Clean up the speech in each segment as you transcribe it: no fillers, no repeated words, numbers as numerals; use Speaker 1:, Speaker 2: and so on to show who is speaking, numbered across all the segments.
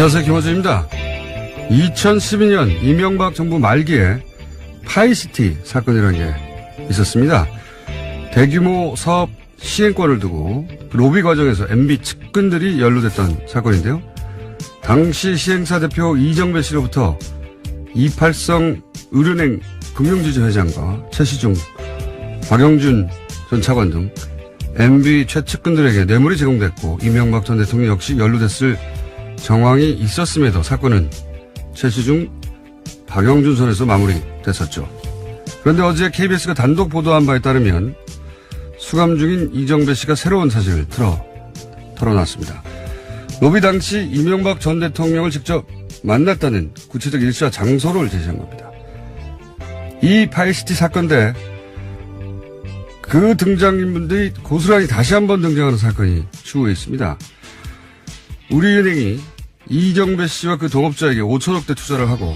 Speaker 1: 안녕하세요. 김호준입니다. 2012년 이명박 정부 말기에 파이시티 사건이라는 게 있었습니다. 대규모 사업 시행권을 두고 로비 과정에서 MB 측근들이 연루됐던 사건인데요. 당시 시행사 대표 이정배 씨로부터 이팔성 의료은행 금융지주 회장과 최시중, 박영준 전 차관 등 MB 최측근들에게 뇌물이 제공됐고 이명박 전 대통령 역시 연루됐을 정황이 있었음에도 사건은 최시중, 박영준 선에서 마무리됐었죠. 그런데 어제 KBS가 단독 보도한 바에 따르면 수감 중인 이정배 씨가 새로운 사실을 털어놨습니다. 로비 당시 이명박 전 대통령을 직접 만났다는 구체적 일시와 장소를 제시한 겁니다. 이 파이시티 사건 때 그 등장인물들이 고스란히 다시 한번 등장하는 사건이 추후에 있습니다. 우리은행이 이정배 씨와 그 동업자에게 5천억대 투자를 하고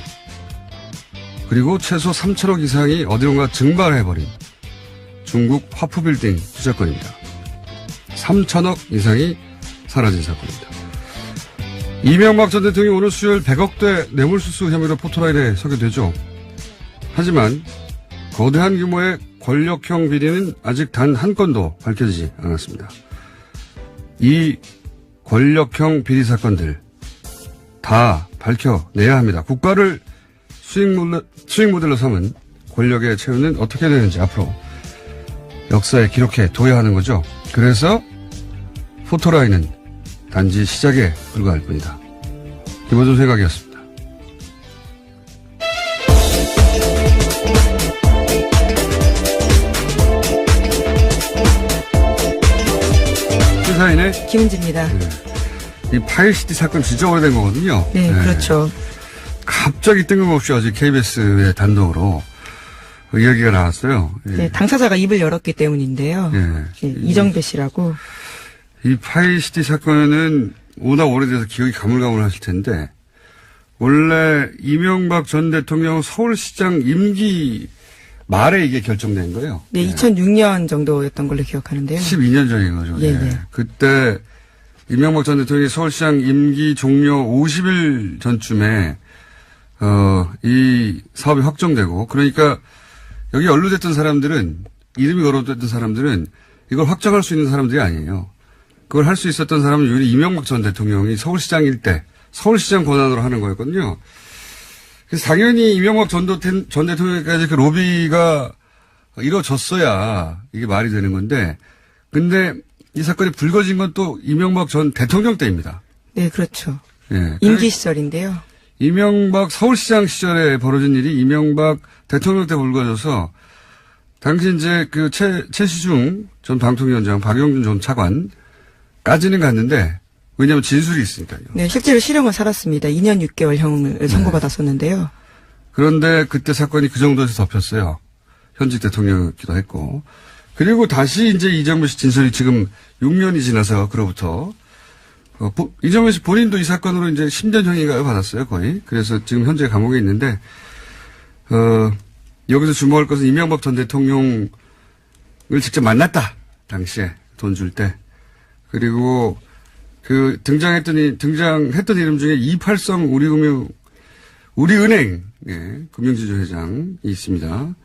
Speaker 1: 그리고 최소 3천억 이상이 어디론가 증발해버린 중국 화푸빌딩 투자건입니다. 3천억 이상이 사라진 사건입니다. 이명박 전 대통령이 오늘 수요일 100억대 뇌물수수 혐의로 포토라인에 서게 되죠. 하지만 거대한 규모의 권력형 비리는 아직 단 한 건도 밝혀지지 않았습니다. 이 권력형 비리 사건들 다 밝혀내야 합니다. 국가를 수익 모델로 삼은 권력의 최후는 어떻게 되는지 앞으로 역사에 기록해 둬야 하는 거죠. 그래서 포토라인은 단지 시작에 불과할 뿐이다. 김호준 생각이었습니다. 시사인의
Speaker 2: 김은지입니다.
Speaker 1: 네. 이 파이시티 사건 진짜 오래된 거거든요.
Speaker 2: 네, 그렇죠.
Speaker 1: 갑자기 뜬금없이 어제 KBS의 단독으로 이야기가 나왔어요.
Speaker 2: 네, 당사자가 입을 열었기 때문인데요. 네, 이정배 씨라고.
Speaker 1: 이 파이시티 사건은 워낙 오래돼서 기억이 가물가물하실 텐데 원래 이명박 전 대통령 서울시장 임기 말에 이게 결정된 거예요.
Speaker 2: 네, 2006년 정도였던 걸로 기억하는데요.
Speaker 1: 12년 전인 거죠.
Speaker 2: 네, 네.
Speaker 1: 그때 이명박 전 대통령이 서울시장 임기 종료 50일 전쯤에 이 사업이 확정되고 그러니까 여기 연루됐던 사람들은 이름이 거론됐던 사람들은 이걸 확정할 수 있는 사람들이 아니에요. 그걸 할 수 있었던 사람은 유리 이명박 전 대통령이 서울시장일 때 서울시장 권한으로 하는 거였거든요. 그래서 당연히 이명박 전 대통령까지 그 로비가 이루어졌어야 이게 말이 되는 건데 근데 이 사건이 불거진 건 또 이명박 전 대통령 때입니다.
Speaker 2: 네, 그렇죠.
Speaker 1: 예.
Speaker 2: 임기 시절인데요.
Speaker 1: 이명박 서울시장 시절에 벌어진 일이 이명박 대통령 때 불거져서 당시 이제 그 최시중 전 방통위원장, 박영준 전 차관까지는 갔는데 왜냐하면 진술이 있으니까요.
Speaker 2: 네, 실제로 실형을 살았습니다. 2년 6개월형을 선고받았었는데요.
Speaker 1: 그런데 그때 사건이 그 정도에서 덮였어요. 현직 대통령이기도 했고. 그리고 다시 이제 이정배 씨 진술이 지금 6년이 지나서 그로부터 이정배 씨 본인도 이 사건으로 이제 10년형인가요? 받았어요, 거의. 그래서 지금 현재 감옥에 있는데, 여기서 주목할 것은 이명박 전 대통령을 직접 만났다. 당시에 돈 줄 때. 그리고 그 등장했던 이름 중에 이팔성 우리은행, 예, 금융지주 회장이 있습니다.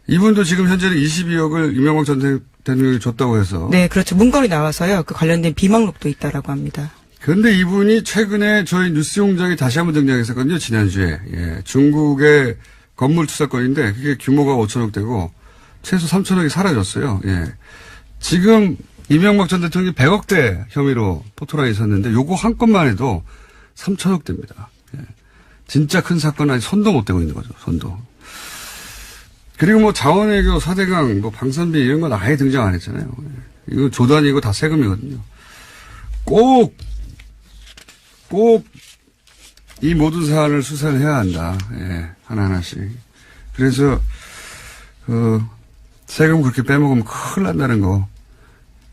Speaker 1: 이분도 지금 현재는 22억을 이명박 전 대통령이 줬다고 해서.
Speaker 2: 네, 그렇죠. 문건이 나와서요. 그 관련된 비망록도 있다라고 합니다.
Speaker 1: 그런데 이분이 최근에 저희 뉴스용장에 다시 한번 등장했었거든요. 지난주에. 예, 중국의 건물 투자건인데 그게 규모가 5천억 되고 최소 3천억이 사라졌어요. 예. 지금 이명박 전 대통령이 100억대 혐의로 포토라인에 있었는데 요거 한 건만 해도 3천억 대입니다. 예. 진짜 큰 사건 아니 손도 못 대고 있는 거죠. 손도. 그리고 뭐 자원외교, 4대강, 뭐 방산비 이런 건 아예 등장 안 했잖아요. 이거 조단이고 다 세금이거든요. 꼭 이 모든 사안을 수사를 해야 한다. 예, 하나하나씩. 그래서, 세금 그렇게 빼먹으면 큰일 난다는 거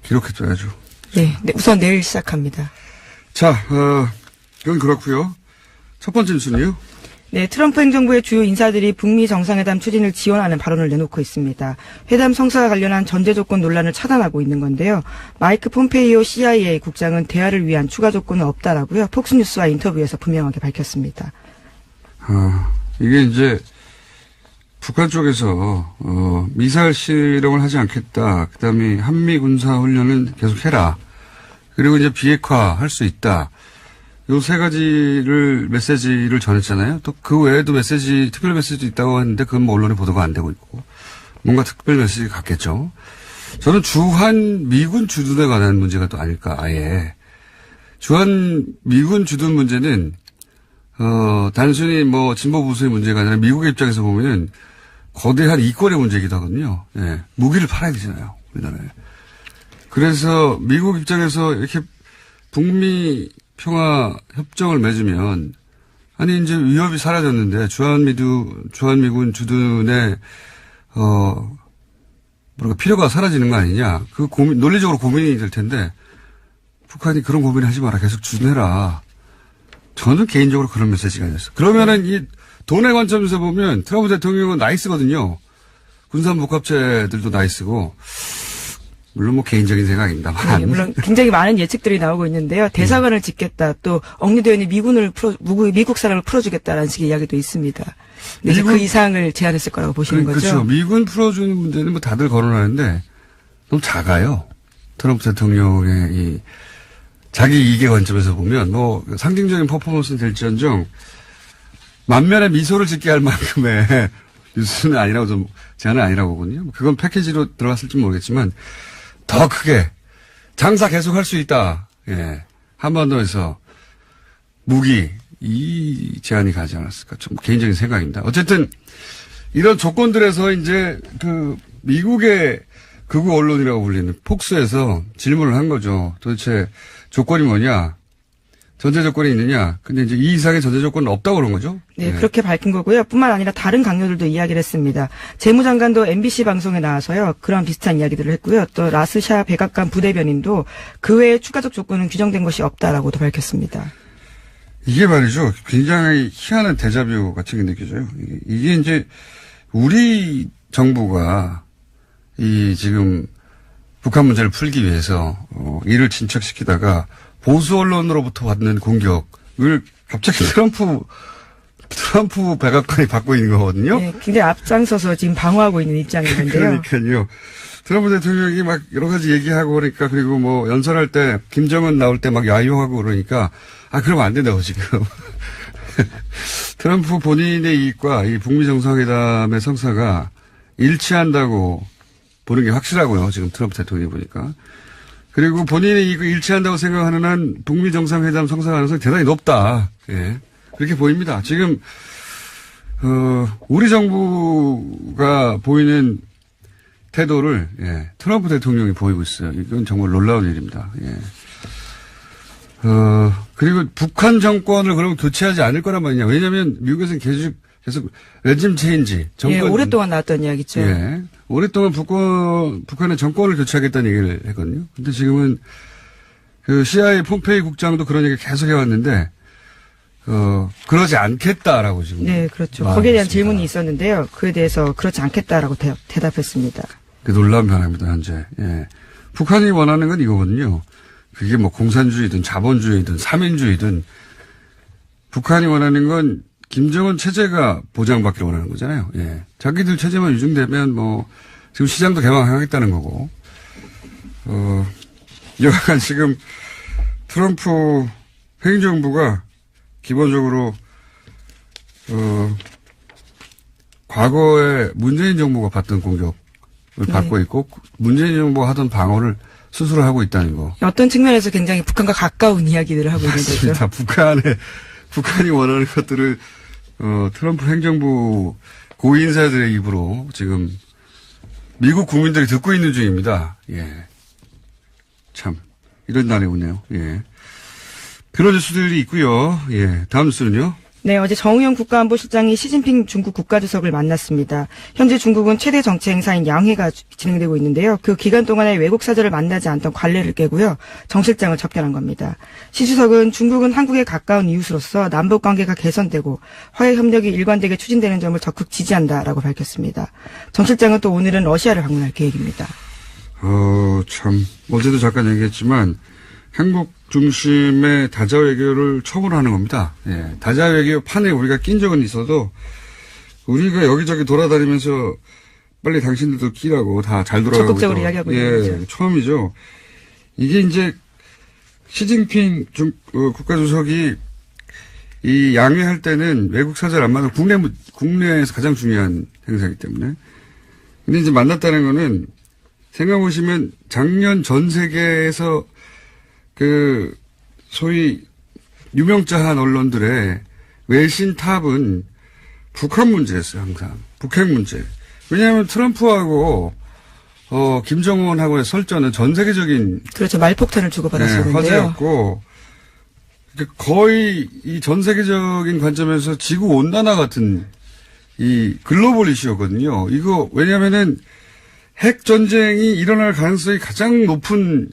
Speaker 1: 기록해줘야죠.
Speaker 2: 네, 우선 내일 시작합니다.
Speaker 1: 자, 그건 그렇고요. 첫 번째 뉴스는요?
Speaker 2: 네, 트럼프 행정부의 주요 인사들이 북미 정상회담 추진을 지원하는 발언을 내놓고 있습니다. 회담 성사와 관련한 전제 조건 논란을 차단하고 있는 건데요. 마이크 폼페이오 CIA 국장은 대화를 위한 추가 조건은 없다라고요. 폭스뉴스와 인터뷰에서 분명하게 밝혔습니다.
Speaker 1: 이게 이제 북한 쪽에서 미사일 실험을 하지 않겠다. 그다음에 한미 군사 훈련은 계속해라. 그리고 이제 비핵화할 수 있다. 요 세 가지를 메시지를 전했잖아요. 또 그 외에도 특별 메시지도 있다고 했는데 그건 뭐 언론에 보도가 안 되고 있고 뭔가 특별 메시지가 같겠죠. 저는 주한 미군 주둔에 관한 문제가 또 아닐까 아예. 주한 미군 주둔 문제는 단순히 뭐 진보 보수의 문제가 아니라 미국의 입장에서 보면은 거대한 이권의 문제이기도 하거든요. 예. 무기를 팔아야 되잖아요. 우리나라에. 그래서 미국 입장에서 이렇게 북미 평화 협정을 맺으면 아니 이제 위협이 사라졌는데 주한미군 주둔의 필요가 사라지는 거 아니냐. 그 논리적으로 고민이 될 텐데 북한이 그런 고민을 하지 마라. 계속 주둔해라. 저는 개인적으로 그런 메시지가 아니었어요. 그러면은 이 돈의 관점에서 보면 트럼프 대통령은 나이스거든요. 군산복합체들도 나이스고. 물론 뭐 개인적인 생각입니다만.
Speaker 2: 네, 물론 굉장히 많은 예측들이 나오고 있는데요. 대사관을 짓겠다. 또 억류되어 있는 미국 사람을 풀어주겠다라는 식의 이야기도 있습니다. 근데 그 이상을 제안했을 거라고 보시는 거죠?
Speaker 1: 그렇죠. 미군 풀어주는 문제는 뭐 다들 거론하는데 너무 작아요. 트럼프 대통령의 이 자기 이익의 관점에서 보면 뭐 상징적인 퍼포먼스는 될지언정 만면에 미소를 짓게 할 만큼의 뉴스는 아니라고 좀 제안은 아니라고 보거든요. 그건 패키지로 들어갔을지 모르겠지만 더 크게 장사 계속할 수 있다. 예. 한반도에서 무기 이 제안이 가지 않았을까. 좀 개인적인 생각입니다. 어쨌든 이런 조건들에서 이제 그 미국의 극우 언론이라고 불리는 폭스에서 질문을 한 거죠. 도대체 조건이 뭐냐? 전제 조건이 있느냐? 근데 이제 이 이상의 전제 조건은 없다고 그런 거죠?
Speaker 2: 네, 그렇게 밝힌 거고요. 뿐만 아니라 다른 강요들도 이야기를 했습니다. 재무장관도 MBC 방송에 나와서요. 그런 비슷한 이야기들을 했고요. 또 라스샤 백악관 부대변인도 그 외에 추가적 조건은 규정된 것이 없다라고도 밝혔습니다.
Speaker 1: 이게 말이죠. 굉장히 희한한 데자뷰 같은 게 느껴져요. 이게 이제 우리 정부가 이 지금 북한 문제를 풀기 위해서 이를 진척시키다가 보수 언론으로부터 받는 공격을 갑자기 트럼프 백악관이 받고 있는 거거든요.
Speaker 2: 네, 굉장히 앞장서서 지금 방어하고 있는 입장이는데요.
Speaker 1: 그러니까요. 트럼프 대통령이 막 여러 가지 얘기하고 그러니까 그리고 뭐 연설할 때 김정은 나올 때 막 야유하고 그러니까 그러면 안 된다고 지금. 트럼프 본인의 이익과 이 북미 정상회담의 성사가 일치한다고 보는 게 확실하고요. 지금 트럼프 대통령이 보니까. 그리고 본인이 이거 일치한다고 생각하는 한 북미 정상회담 성사 가능성이 대단히 높다. 예. 그렇게 보입니다. 지금, 우리 정부가 보이는 태도를, 예, 트럼프 대통령이 보이고 있어요. 이건 정말 놀라운 일입니다. 예. 그리고 북한 정권을 그러면 교체하지 않을 거란 말이냐. 왜냐하면 미국에서는 계속 레짐 체인지.
Speaker 2: 정권. 예, 오랫동안 나왔던 이야기죠.
Speaker 1: 예. 오랫동안 북한의 정권을 교체하겠다는 얘기를 했거든요. 근데 지금은 그 CIA 폼페이 국장도 그런 얘기 계속 해왔는데, 그러지 않겠다라고 지금.
Speaker 2: 네, 그렇죠. 거기에 대한 질문이 있었는데요. 그에 대해서 그렇지 않겠다라고 대답했습니다.
Speaker 1: 그 놀라운 변화입니다, 현재. 예. 북한이 원하는 건 이거거든요. 그게 뭐 공산주의든 자본주의든 삼인주의든 북한이 원하는 건 김정은 체제가 보장받기를 원하는 거잖아요. 예. 자기들 체제만 유증되면 뭐 지금 시장도 개방하겠다는 거고. 여하간 지금 트럼프 행정부가 기본적으로 과거에 문재인 정부가 받던 공격을 받고 있고 문재인 정부가 하던 방어를 스스로 하고 있다는 거.
Speaker 2: 어떤 측면에서 굉장히 북한과 가까운 이야기들을 하고 있는 거죠.
Speaker 1: 북한이 원하는 것들을 트럼프 행정부 고위인사들의 입으로 지금 미국 국민들이 듣고 있는 중입니다. 예. 참 이런 날이 오네요. 예. 그런 뉴스들이 있고요. 예. 다음 뉴스는요.
Speaker 2: 네, 어제 정우영 국가안보실장이 시진핑 중국 국가주석을 만났습니다. 현재 중국은 최대 정치 행사인 양회가 진행되고 있는데요. 그 기간 동안에 외국 사절을 만나지 않던 관례를 깨고요. 정 실장을 접견한 겁니다. 시 주석은 중국은 한국에 가까운 이웃으로서 남북 관계가 개선되고 화해 협력이 일관되게 추진되는 점을 적극 지지한다라고 밝혔습니다. 정 실장은 또 오늘은 러시아를 방문할 계획입니다.
Speaker 1: 참 어제도 잠깐 얘기했지만 한국 중심의 다자 외교를 처음으로 하는 겁니다. 예, 다자 외교 판에 우리가 낀 적은 있어도 우리가 여기저기 돌아다니면서 빨리 당신들도 끼라고 다 잘 돌아가고
Speaker 2: 적극적으로 이야기하고 있는 거죠.
Speaker 1: 처음이죠. 이게 이제 시진핑 국가주석이 이 양회할 때는 외국 사절 안 만나고 국내에서 가장 중요한 행사이기 때문에. 근데 이제 만났다는 거는 생각해보시면 작년 전 세계에서 그 소위 유명자한 언론들의 외신 탑은 북한 문제였어요. 항상 북핵 문제. 왜냐하면 트럼프하고 김정은하고의 설전은 전 세계적인
Speaker 2: 그렇죠. 말폭탄을 주고받았었는데요.
Speaker 1: 화제였고 거의 이 전 세계적인 관점에서 지구 온난화 같은 이 글로벌 이슈였거든요. 이거 왜냐하면은 핵 전쟁이 일어날 가능성이 가장 높은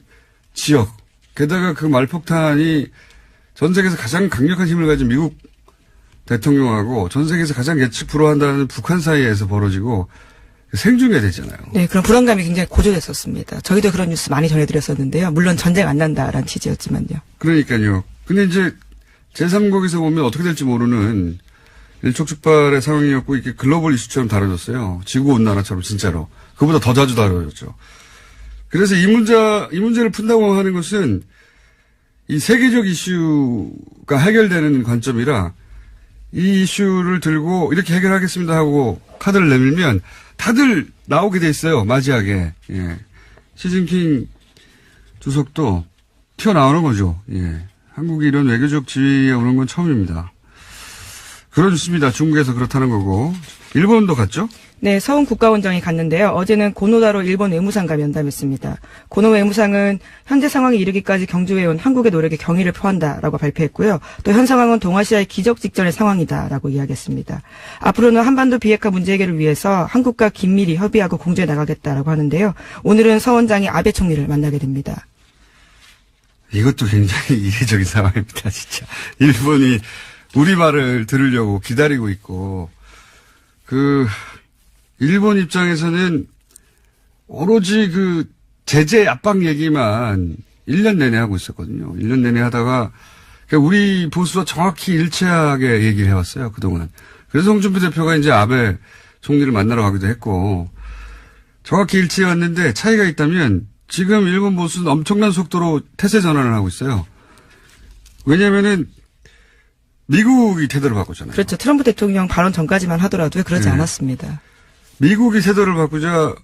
Speaker 1: 지역. 게다가 그 말폭탄이 전 세계에서 가장 강력한 힘을 가진 미국 대통령하고 전 세계에서 가장 예측 불허한다는 북한 사이에서 벌어지고 생중계 되잖아요.
Speaker 2: 네, 그런 불안감이 굉장히 고조됐었습니다. 저희도 그런 뉴스 많이 전해드렸었는데요. 물론 전쟁 안 난다라는 취지였지만요.
Speaker 1: 그러니까요. 근데 이제 제3국에서 보면 어떻게 될지 모르는 일촉즉발의 상황이었고 이렇게 글로벌 이슈처럼 다뤄졌어요. 지구온난화처럼 진짜로. 그보다 더 자주 다뤄졌죠. 그래서 이 문제를 푼다고 하는 것은 이 세계적 이슈가 해결되는 관점이라 이 이슈를 들고 이렇게 해결하겠습니다 하고 카드를 내밀면 다들 나오게 돼 있어요. 맞이하게. 예. 시진핑 주석도 튀어나오는 거죠. 예. 한국이 이런 외교적 지위에 오른 건 처음입니다. 그렇습니다. 중국에서 그렇다는 거고. 일본도 갔죠?
Speaker 2: 네, 서훈 국가원장이 갔는데요. 어제는 고노다로 일본 외무상과 면담했습니다. 고노 외무상은 현재 상황에 이르기까지 경주해온 한국의 노력에 경의를 표한다라고 발표했고요. 또 현 상황은 동아시아의 기적 직전의 상황이다라고 이야기했습니다. 앞으로는 한반도 비핵화 문제 해결을 위해서 한국과 긴밀히 협의하고 공조해 나가겠다라고 하는데요. 오늘은 서 원장이 아베 총리를 만나게 됩니다.
Speaker 1: 이것도 굉장히 이례적인 상황입니다, 진짜. 일본이 우리 말을 들으려고 기다리고 있고, 일본 입장에서는 오로지 제재 압박 얘기만 1년 내내 하고 있었거든요. 1년 내내 하다가, 우리 보수와 정확히 일치하게 얘기를 해왔어요, 그동안. 그래서 홍준표 대표가 이제 아베 총리를 만나러 가기도 했고, 정확히 일치해왔는데 차이가 있다면, 지금 일본 보수는 엄청난 속도로 태세 전환을 하고 있어요. 왜냐면은, 미국이 태도를 바꾸잖아요.
Speaker 2: 그렇죠. 트럼프 대통령 발언 전까지만 하더라도 그러지 않았습니다.
Speaker 1: 미국이 태도를 바꾸자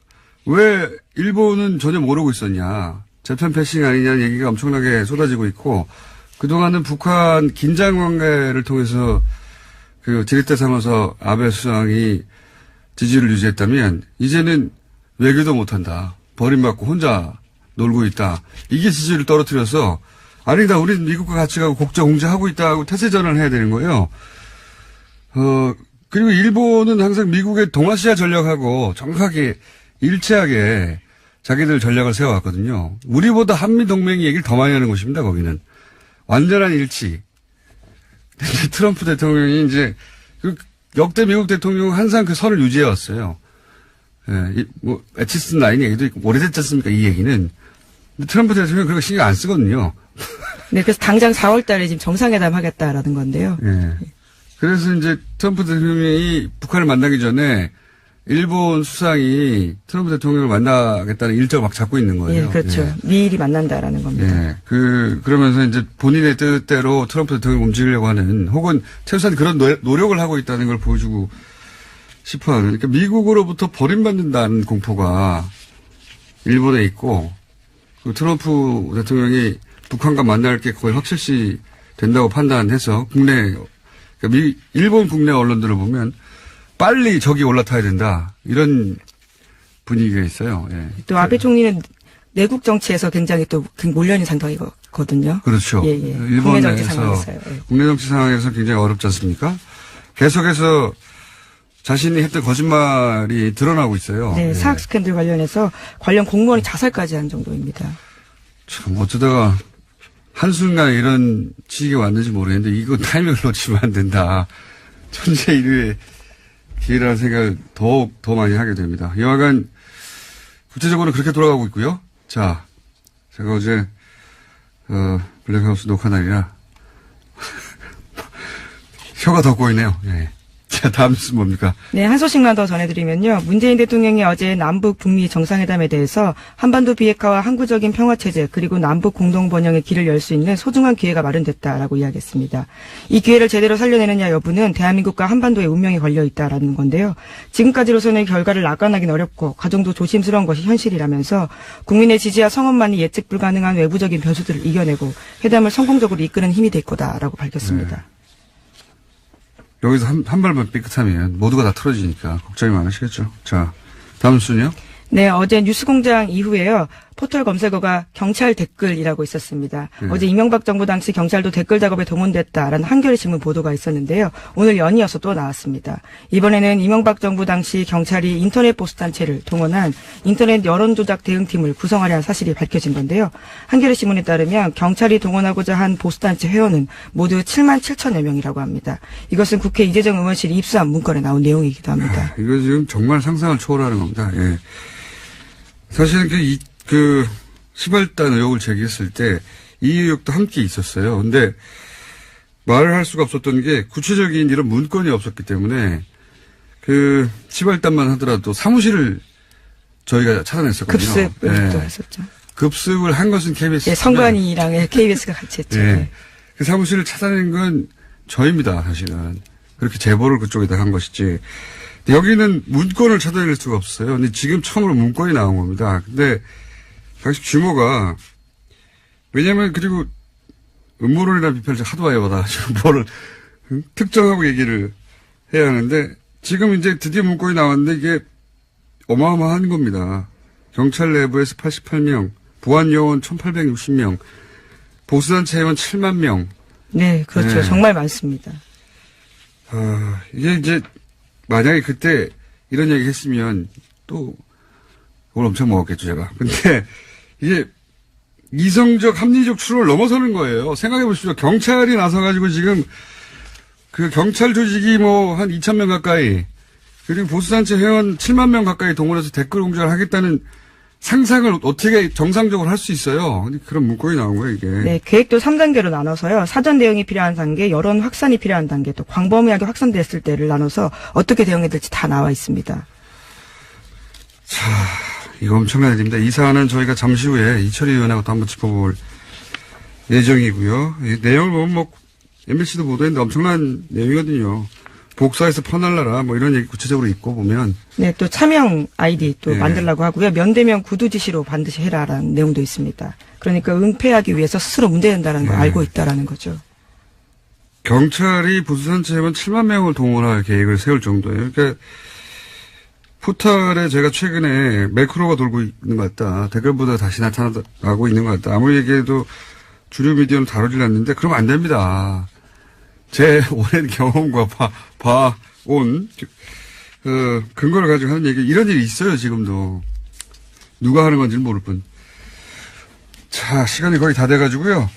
Speaker 1: 왜 일본은 전혀 모르고 있었냐. 재편 패싱 아니냐는 얘기가 엄청나게 쏟아지고 있고 그동안은 북한 긴장 관계를 통해서 지렛대 삼아서 아베 수상이 지지를 유지했다면 이제는 외교도 못한다. 버림받고 혼자 놀고 있다. 이게 지지를 떨어뜨려서 아니다. 우리는 미국과 같이 가고 국제 공조하고 있다고 태세전환을 해야 되는 거예요. 그리고 일본은 항상 미국의 동아시아 전략하고 정확하게 일치하게 자기들 전략을 세워왔거든요. 우리보다 한미동맹이 얘기를 더 많이 하는 곳입니다. 거기는. 완전한 일치. 트럼프 대통령이 이제 역대 미국 대통령은 항상 그 선을 유지해왔어요. 예, 에치슨 라인 얘기도 있고 오래됐지 않습니까? 이 얘기는. 근데 트럼프 대통령은 그거 신경 안 쓰거든요.
Speaker 2: 네, 그래서 당장 4월 달에 지금 정상회담 하겠다라는 건데요.
Speaker 1: 예. 그래서 이제 트럼프 대통령이 북한을 만나기 전에 일본 수상이 트럼프 대통령을 만나겠다는 일정을 막 잡고 있는 거예요.
Speaker 2: 예, 그렇죠.
Speaker 1: 예.
Speaker 2: 미일이 만난다라는 겁니다.
Speaker 1: 예. 그러면서 이제 본인의 뜻대로 트럼프 대통령을 움직이려고 하는 혹은 최소한 그런 노력을 하고 있다는 걸 보여주고 싶어 하는. 그러니까 미국으로부터 버림받는다는 공포가 일본에 있고 트럼프 대통령이 북한과 만날 게 거의 확실시 된다고 판단해서 일본 국내 언론들을 보면 빨리 적이 올라타야 된다. 이런 분위기가 있어요. 예.
Speaker 2: 또 아베 총리는 내국 정치에서 굉장히 또 몰려있는 상당히 거든요.
Speaker 1: 그렇죠.
Speaker 2: 예, 예.
Speaker 1: 일본
Speaker 2: 국내 정치
Speaker 1: 내에서
Speaker 2: 상황에서요. 예.
Speaker 1: 국내 정치 상황에서 굉장히 어렵지 않습니까? 계속해서 자신이 했던 거짓말이 드러나고 있어요.
Speaker 2: 네,
Speaker 1: 예.
Speaker 2: 사학 스캔들 관련해서 관련 공무원이 자살까지 한 정도입니다.
Speaker 1: 참 어쩌다가 한순간에 이런 지경이 왔는지 모르겠는데 이거 타이밍을 놓치면 안 된다. 천재일의 기회라는 생각을 더 많이 하게 됩니다. 여하간 구체적으로 그렇게 돌아가고 있고요. 자, 제가 어제 블랙하우스 녹화 날이라 혀가 더 꼬이네요. 예. 자, 다음 뉴스 뭡니까?
Speaker 2: 네, 한 소식만 더 전해드리면요. 문재인 대통령이 어제 남북 북미 정상회담에 대해서 한반도 비핵화와 항구적인 평화체제 그리고 남북 공동번영의 길을 열 수 있는 소중한 기회가 마련됐다라고 이야기했습니다. 이 기회를 제대로 살려내느냐 여부는 대한민국과 한반도의 운명이 걸려있다라는 건데요. 지금까지로서는 결과를 낙관하기는 어렵고 과정도 조심스러운 것이 현실이라면서 국민의 지지와 성원만이 예측 불가능한 외부적인 변수들을 이겨내고 회담을 성공적으로 이끄는 힘이 될 거다라고 밝혔습니다.
Speaker 1: 네. 여기서 한 발만 삐끗하면 모두가 다 틀어지니까 걱정이 많으시겠죠. 자, 다음 순요.
Speaker 2: 네, 어제 뉴스공장 이후에요. 포털 검색어가 경찰 댓글이라고 있었습니다. 어제 이명박 정부 당시 경찰도 댓글 작업에 동원됐다라는 한겨레 신문 보도가 있었는데요. 오늘 연이어서 또 나왔습니다. 이번에는 이명박 정부 당시 경찰이 인터넷 보수단체를 동원한 인터넷 여론조작 대응팀을 구성하려는 사실이 밝혀진 건데요. 한겨레 신문에 따르면 경찰이 동원하고자 한 보수단체 회원은 모두 7만 7천여 명이라고 합니다. 이것은 국회 이재정 의원실이 입수한 문건에 나온 내용이기도 합니다.
Speaker 1: 이거 지금 정말 상상을 초월하는 겁니다. 예. 사실은 시발단 의혹을 제기했을 때 이 의혹도 함께 있었어요. 근데 말을 할 수가 없었던 게 구체적인 이런 문건이 없었기 때문에 시발단만 하더라도 사무실을 저희가 찾아냈었거든요.
Speaker 2: 급습도
Speaker 1: 예.
Speaker 2: 했었죠.
Speaker 1: 급습을 한 것은 KBS.
Speaker 2: 예, 선관위랑 KBS가 같이 했죠.
Speaker 1: 예. 그 사무실을 찾아낸 건 저희입니다, 사실은. 그렇게 제보를 그쪽에다 한 것이지. 여기는 문건을 찾아낼 수가 없어요. 근데 지금 처음으로 문건이 나온 겁니다. 근데 당시 규모가, 왜냐면 그리고 음모론이라는 비판을 하도 많이 받아가지고 뭐를 특정하고 얘기를 해야 하는데 지금 이제 드디어 문건이 나왔는데 이게 어마어마한 겁니다. 경찰 내부에서 88명, 보안요원 1860명, 보수단체 회원 7만 명.
Speaker 2: 네, 그렇죠.
Speaker 1: 네.
Speaker 2: 정말 많습니다.
Speaker 1: 이게 이제 만약에 그때 이런 얘기 했으면 또 그걸 엄청 먹었겠죠, 제가. 근데 이게 이성적, 합리적 추론을 넘어서는 거예요. 생각해 보십시오. 경찰이 나서가지고 지금 경찰 조직이 한 2,000명 가까이 그리고 보수단체 회원 7만 명 가까이 동원해서 댓글 공작을 하겠다는 상상을 어떻게 정상적으로 할 수 있어요. 근데 그런 문건이 나온 거예요, 이게.
Speaker 2: 네, 계획도 3단계로 나눠서요. 사전 대응이 필요한 단계, 여론 확산이 필요한 단계, 또 광범위하게 확산됐을 때를 나눠서 어떻게 대응해야 될지 다 나와 있습니다.
Speaker 1: 자, 이거 엄청난 일입니다. 이 사안은 저희가 잠시 후에 이철희 의원하고 또 한번 짚어볼 예정이고요. 이 내용을 보면 MBC도 보도했는데 엄청난 내용이거든요. 복사해서 퍼날라라 이런 얘기 구체적으로 있고 보면.
Speaker 2: 네, 또 차명 아이디 또
Speaker 1: 네.
Speaker 2: 만들라고 하고요. 면대면 구두 지시로 반드시 해라라는 내용도 있습니다. 그러니까 은폐하기 위해서 스스로 문제된다는 걸 알고 있다라는 거죠.
Speaker 1: 경찰이 보수단체 회원 7만 명을 동원할 계획을 세울 정도예요. 그러니까 포털에 제가 최근에 매크로가 돌고 있는 것 같다. 댓글보다 다시 나타나고 있는 것 같다. 아무리 얘기해도 주류 미디어는 다루질 않는데 그러면 안 됩니다. 제 오랜 경험과 봐온 근거를 가지고 하는 얘기, 이런 일이 있어요, 지금도. 누가 하는 건지는 모를 뿐. 자, 시간이 거의 다 돼가지고요.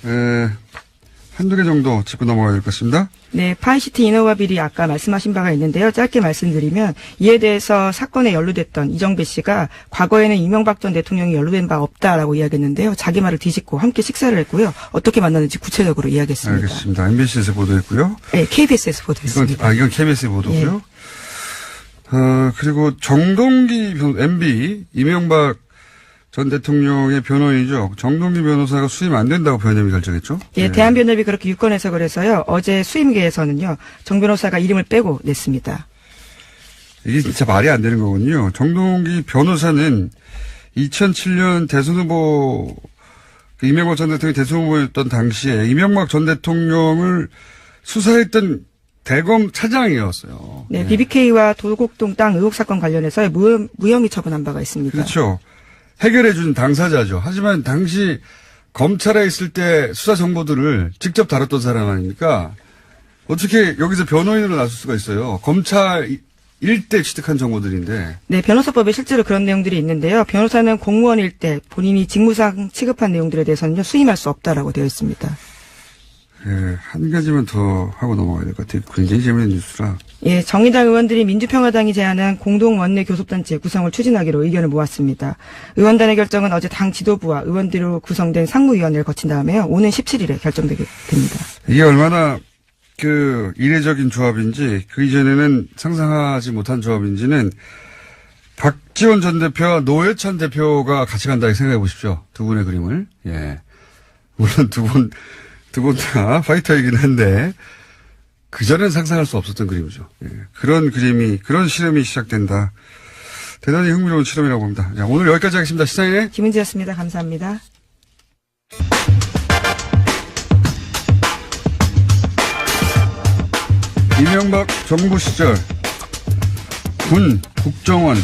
Speaker 1: 한두 개 정도 짚고 넘어가야 될 것 같습니다.
Speaker 2: 네, 파이시티 인허가 비리 아까 말씀하신 바가 있는데요. 짧게 말씀드리면 이에 대해서 사건에 연루됐던 이정배 씨가 과거에는 이명박 전 대통령이 연루된 바 없다라고 이야기했는데요. 자기 말을 뒤집고 함께 식사를 했고요. 어떻게 만났는지 구체적으로 이야기했습니다.
Speaker 1: 알겠습니다. MBC에서 보도했고요.
Speaker 2: 네, KBS에서 보도했습니다.
Speaker 1: 이건 KBS 보도고요. 그리고 정동기 MB, 이명박 전 대통령의 변호인이죠. 정동기 변호사가 수임 안 된다고 변협이 결정했죠.
Speaker 2: 예, 대한변협이 그렇게 유권 해석을 해서요. 어제 수임계에서는요. 정 변호사가 이름을 빼고 냈습니다.
Speaker 1: 이게 진짜 말이 안 되는 거군요. 정동기 변호사는 2007년 대선 후보, 이명박 전 대통령이 대선 후보였던 당시에 이명박 전 대통령을 수사했던 대검 차장이었어요.
Speaker 2: 네, BBK와 도곡동 땅 의혹 사건 관련해서 무혐의 처분한 바가 있습니다.
Speaker 1: 그렇죠. 해결해 준 당사자죠. 하지만 당시 검찰에 있을 때 수사 정보들을 직접 다뤘던 사람 아닙니까? 어떻게 여기서 변호인으로 나설 수가 있어요? 검찰 일대 취득한 정보들인데.
Speaker 2: 네, 변호사법에 실제로 그런 내용들이 있는데요. 변호사는 공무원일 때 본인이 직무상 취급한 내용들에 대해서는요, 수임할 수 없다라고 되어 있습니다.
Speaker 1: 예, 한 가지만 더 하고 넘어가야 될 것 같아요. 굉장히 재밌는 뉴스라.
Speaker 2: 예, 정의당 의원들이 민주평화당이 제안한 공동 원내 교섭단체 구성을 추진하기로 의견을 모았습니다. 의원단의 결정은 어제 당 지도부와 의원들로 구성된 상무위원회를 거친 다음에요. 오는 17일에 결정되게 됩니다.
Speaker 1: 이게 얼마나 이례적인 조합인지, 그 이전에는 상상하지 못한 조합인지는 박지원 전 대표와 노회찬 대표가 같이 간다 생각해 보십시오. 두 분의 그림을. 예. 물론 두 분 다 파이터이긴 한데, 그전엔 상상할 수 없었던 그림이죠. 예. 그런 실험이 시작된다. 대단히 흥미로운 실험이라고 봅니다. 자, 오늘 여기까지 하겠습니다. 시사인의
Speaker 2: 김은지였습니다. 감사합니다.
Speaker 1: 이명박 정부 시절 군, 국정원에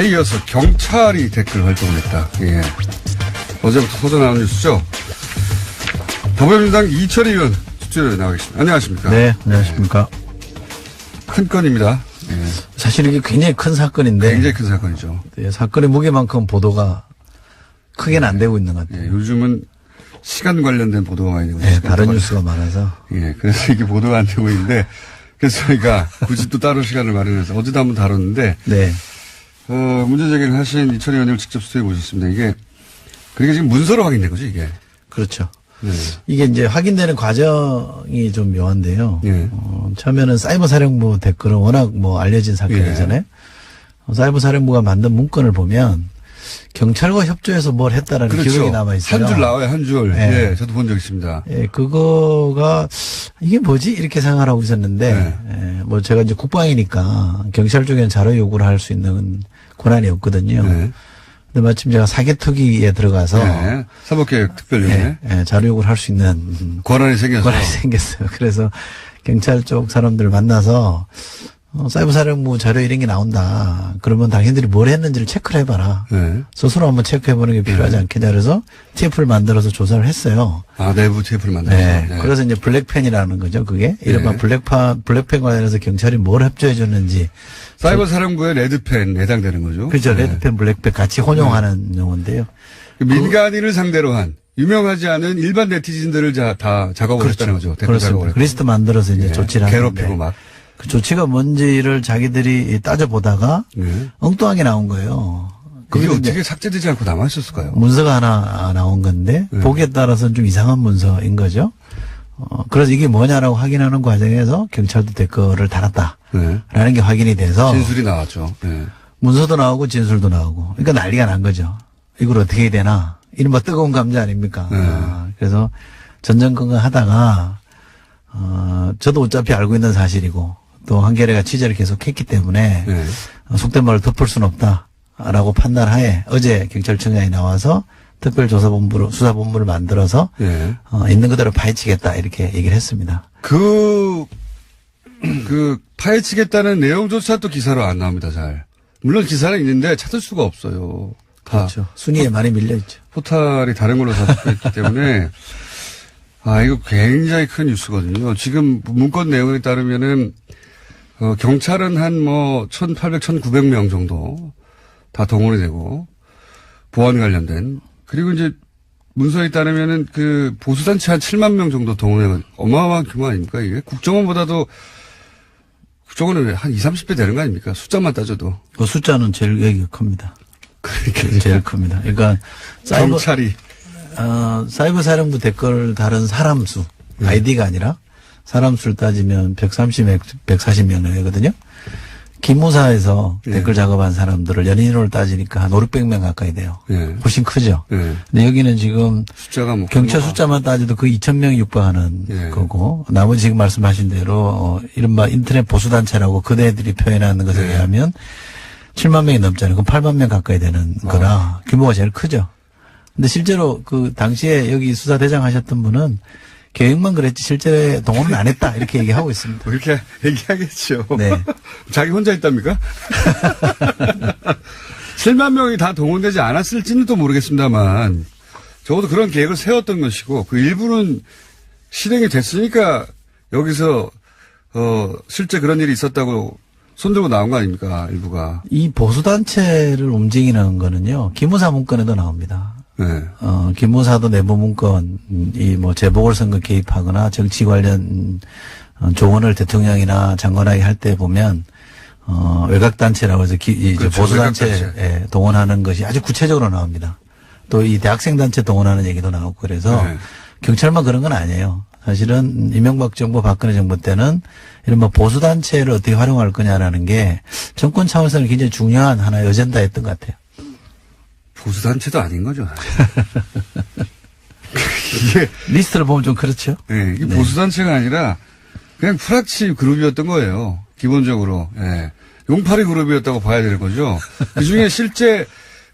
Speaker 1: 이어서 경찰이 댓글 활동을 했다. 예. 어제부터 터져 나온 뉴스죠. 더불어민주당 이철희 의원 스튜디오에 나와 계십니다. 안녕하십니까?
Speaker 3: 네, 안녕하십니까?
Speaker 1: 큰 건입니다. 예.
Speaker 3: 사실 이게 굉장히 큰 사건인데.
Speaker 1: 굉장히 큰 사건이죠.
Speaker 3: 네, 사건의 무게만큼 보도가 크게는 안 되고 있는 것 같아요.
Speaker 1: 예, 요즘은 시간 관련된 보도가 많이 되고
Speaker 3: 네,
Speaker 1: 있습니다.
Speaker 3: 다른 뉴스가 많아서.
Speaker 1: 예, 그래서 이게 보도가 안 되고 있는데, 그래서 저희가 굳이 또 따로 시간을 마련해서 어제도 한번 다뤘는데,
Speaker 3: 네.
Speaker 1: 문제 제기를 하신 이철희 의원님을 직접 스튜디오에 모셨습니다. 이게, 그러니까 지금 문서로 확인된 거죠, 이게?
Speaker 3: 그렇죠.
Speaker 1: 네.
Speaker 3: 이게 이제 확인되는 과정이 좀 묘한데요.
Speaker 1: 예.
Speaker 3: 처음에는 사이버 사령부 댓글은 워낙 알려진 사건이잖아요. 사이버 사령부가 만든 문건을 보면 경찰과 협조해서 뭘 했다라는
Speaker 1: 그렇죠.
Speaker 3: 기록이 남아 있어요.
Speaker 1: 한 줄 나와요, 한 줄.
Speaker 3: 네.
Speaker 1: 예, 저도 본 적 있습니다.
Speaker 3: 예, 그거가 이게 뭐지 이렇게 생각을 하고 있었는데, 예, 제가 이제 국방이니까 경찰 쪽에는 자료 요구를 할 수 있는 권한이 없거든요.
Speaker 1: 네.
Speaker 3: 근데 마침 제가 사개특위에 들어가서
Speaker 1: 네. 사법개혁 특별위원회.
Speaker 3: 예, 자료 요구를 할 수 있는
Speaker 1: 권한이 생겨서.
Speaker 3: 권한이 생겼어요. 그래서 경찰 쪽 사람들 만나서 사이버 사령부 자료 이런 게 나온다. 그러면 당신들이 뭘 했는지를 체크를 해봐라.
Speaker 1: 네.
Speaker 3: 스스로 한번 체크해보는 게 필요하지 않겠냐. 그래서 TF를 만들어서 조사를 했어요.
Speaker 1: 아, 내부 TF를 만들어서.
Speaker 3: 네.
Speaker 1: 네.
Speaker 3: 그래서 이제 블랙펜이라는 거죠. 그게. 이른바 블랙펜 관련해서 경찰이 뭘 협조해줬는지.
Speaker 1: 사이버 사령부의 레드펜 해당되는 거죠.
Speaker 3: 그죠.
Speaker 1: 네.
Speaker 3: 레드펜, 블랙펜 같이 혼용하는 용어인데요.
Speaker 1: 민간인을 상대로 한 유명하지 않은 일반 네티즌들을 다 작업을 했다는 거죠. 댓글 작업을
Speaker 3: 그렇습니다.
Speaker 1: 했고.
Speaker 3: 리스트 만들어서 이제 조치를 하는데.
Speaker 1: 괴롭히고 막.
Speaker 3: 그 조치가 뭔지를 자기들이 따져보다가
Speaker 1: 네.
Speaker 3: 엉뚱하게 나온 거예요.
Speaker 1: 그게
Speaker 3: 그게 이제
Speaker 1: 어떻게 삭제되지 않고 남아있었을까요?
Speaker 3: 문서가 하나 나온 건데 보기에 따라서는 좀 이상한 문서인 거죠. 그래서 이게 뭐냐라고 확인하는 과정에서 경찰도 댓글을 달았다라는 게 확인이 돼서
Speaker 1: 진술이 나왔죠. 네.
Speaker 3: 문서도 나오고 진술도 나오고 그러니까 난리가 난 거죠. 이걸 어떻게 해야 되나. 이른바 뜨거운 감자 아닙니까? 그래서 전전긍긍하다가 저도 어차피 알고 있는 사실이고 또 한겨레가 취재를 계속 했기 때문에 속된 말을 덮을 수는 없다라고 판단하에 어제 경찰청장이 나와서 특별조사본부로 수사본부를 만들어서 있는 그대로 파헤치겠다 이렇게 얘기를 했습니다.
Speaker 1: 그 파헤치겠다는 내용조차 또 기사로 안 나옵니다. 잘. 물론 기사는 있는데 찾을 수가 없어요.
Speaker 3: 그렇죠. 순위에 많이 밀려 있죠.
Speaker 1: 포탈이 다른 걸로 잡혀 있기 때문에 이거 굉장히 큰 뉴스거든요. 지금 문건 내용에 따르면은 경찰은 한 1,800, 1,900명 정도 다 동원이 되고 보안 관련된 그리고 이제 문서에 따르면은 그 보수단체 한 7만 명 정도 동원해 어마어마한 규모 아닙니까 이게? 국정원보다도 국정원은 한 20, 30배 되는 거 아닙니까? 숫자만 따져도.
Speaker 3: 그 숫자는 제일 큽니다.
Speaker 1: 그러니까
Speaker 3: 제일 큽니다. 그러니까
Speaker 1: 경찰이
Speaker 3: 사이버 사령부 댓글 다른 사람 수 아이디가 아니라 사람 수를 따지면 140명 되거든요. 기무사에서 댓글 작업한 사람들을 연인으로 따지니까 한 500명 가까이 돼요. 훨씬 크죠. 근데 여기는 지금
Speaker 1: 숫자가
Speaker 3: 경찰 숫자만 따져도 그 2,000명이 육박하는 거고 나머지 지금 말씀하신 대로 이른바 인터넷 보수단체라고 그대들이 표현하는 것에 의하면 7만 명이 넘잖아요. 그럼 8만 명 가까이 되는 거라 규모가 제일 크죠. 근데 실제로 그 당시에 여기 수사대장 하셨던 분은 계획만 그랬지 실제 동원은 안 했다 이렇게 얘기하고 있습니다.
Speaker 1: 그렇게 얘기하겠죠.
Speaker 3: 네.
Speaker 1: 자기 혼자 있답니까? 7만 명이 다 동원되지 않았을지는 또 모르겠습니다만 적어도 그런 계획을 세웠던 것이고 그 일부는 실행이 됐으니까 여기서 실제 그런 일이 있었다고 손들고 나온 거 아닙니까? 일부가.
Speaker 3: 이 보수단체를 움직이는 거는요, 기무사 문건에도 나옵니다.
Speaker 1: 네.
Speaker 3: 기무사도 내부 문건, 재보궐선거 개입하거나 정치 관련 조언을 대통령이나 장관에게 할 때 보면, 외곽단체라고 해서
Speaker 1: 그렇죠.
Speaker 3: 보수단체에
Speaker 1: 외곽단체.
Speaker 3: 동원하는 것이 아주 구체적으로 나옵니다. 또 이 대학생단체 동원하는 얘기도 나오고 그래서
Speaker 1: 네.
Speaker 3: 경찰만 그런 건 아니에요. 사실은 이명박 정부, 박근혜 정부 때는 이런 보수단체를 어떻게 활용할 거냐라는 게 정권 차원에서는 굉장히 중요한 하나의 어젠다였던 것 같아요.
Speaker 1: 보수단체도 아닌 거죠. 이게
Speaker 3: 리스트를 보면 좀 그렇죠.
Speaker 1: 네, 이게
Speaker 3: 네.
Speaker 1: 보수단체가 아니라 그냥 프락치 그룹이었던 거예요. 기본적으로. 예. 용팔이 그룹이었다고 봐야 되는 거죠. 그중에 실제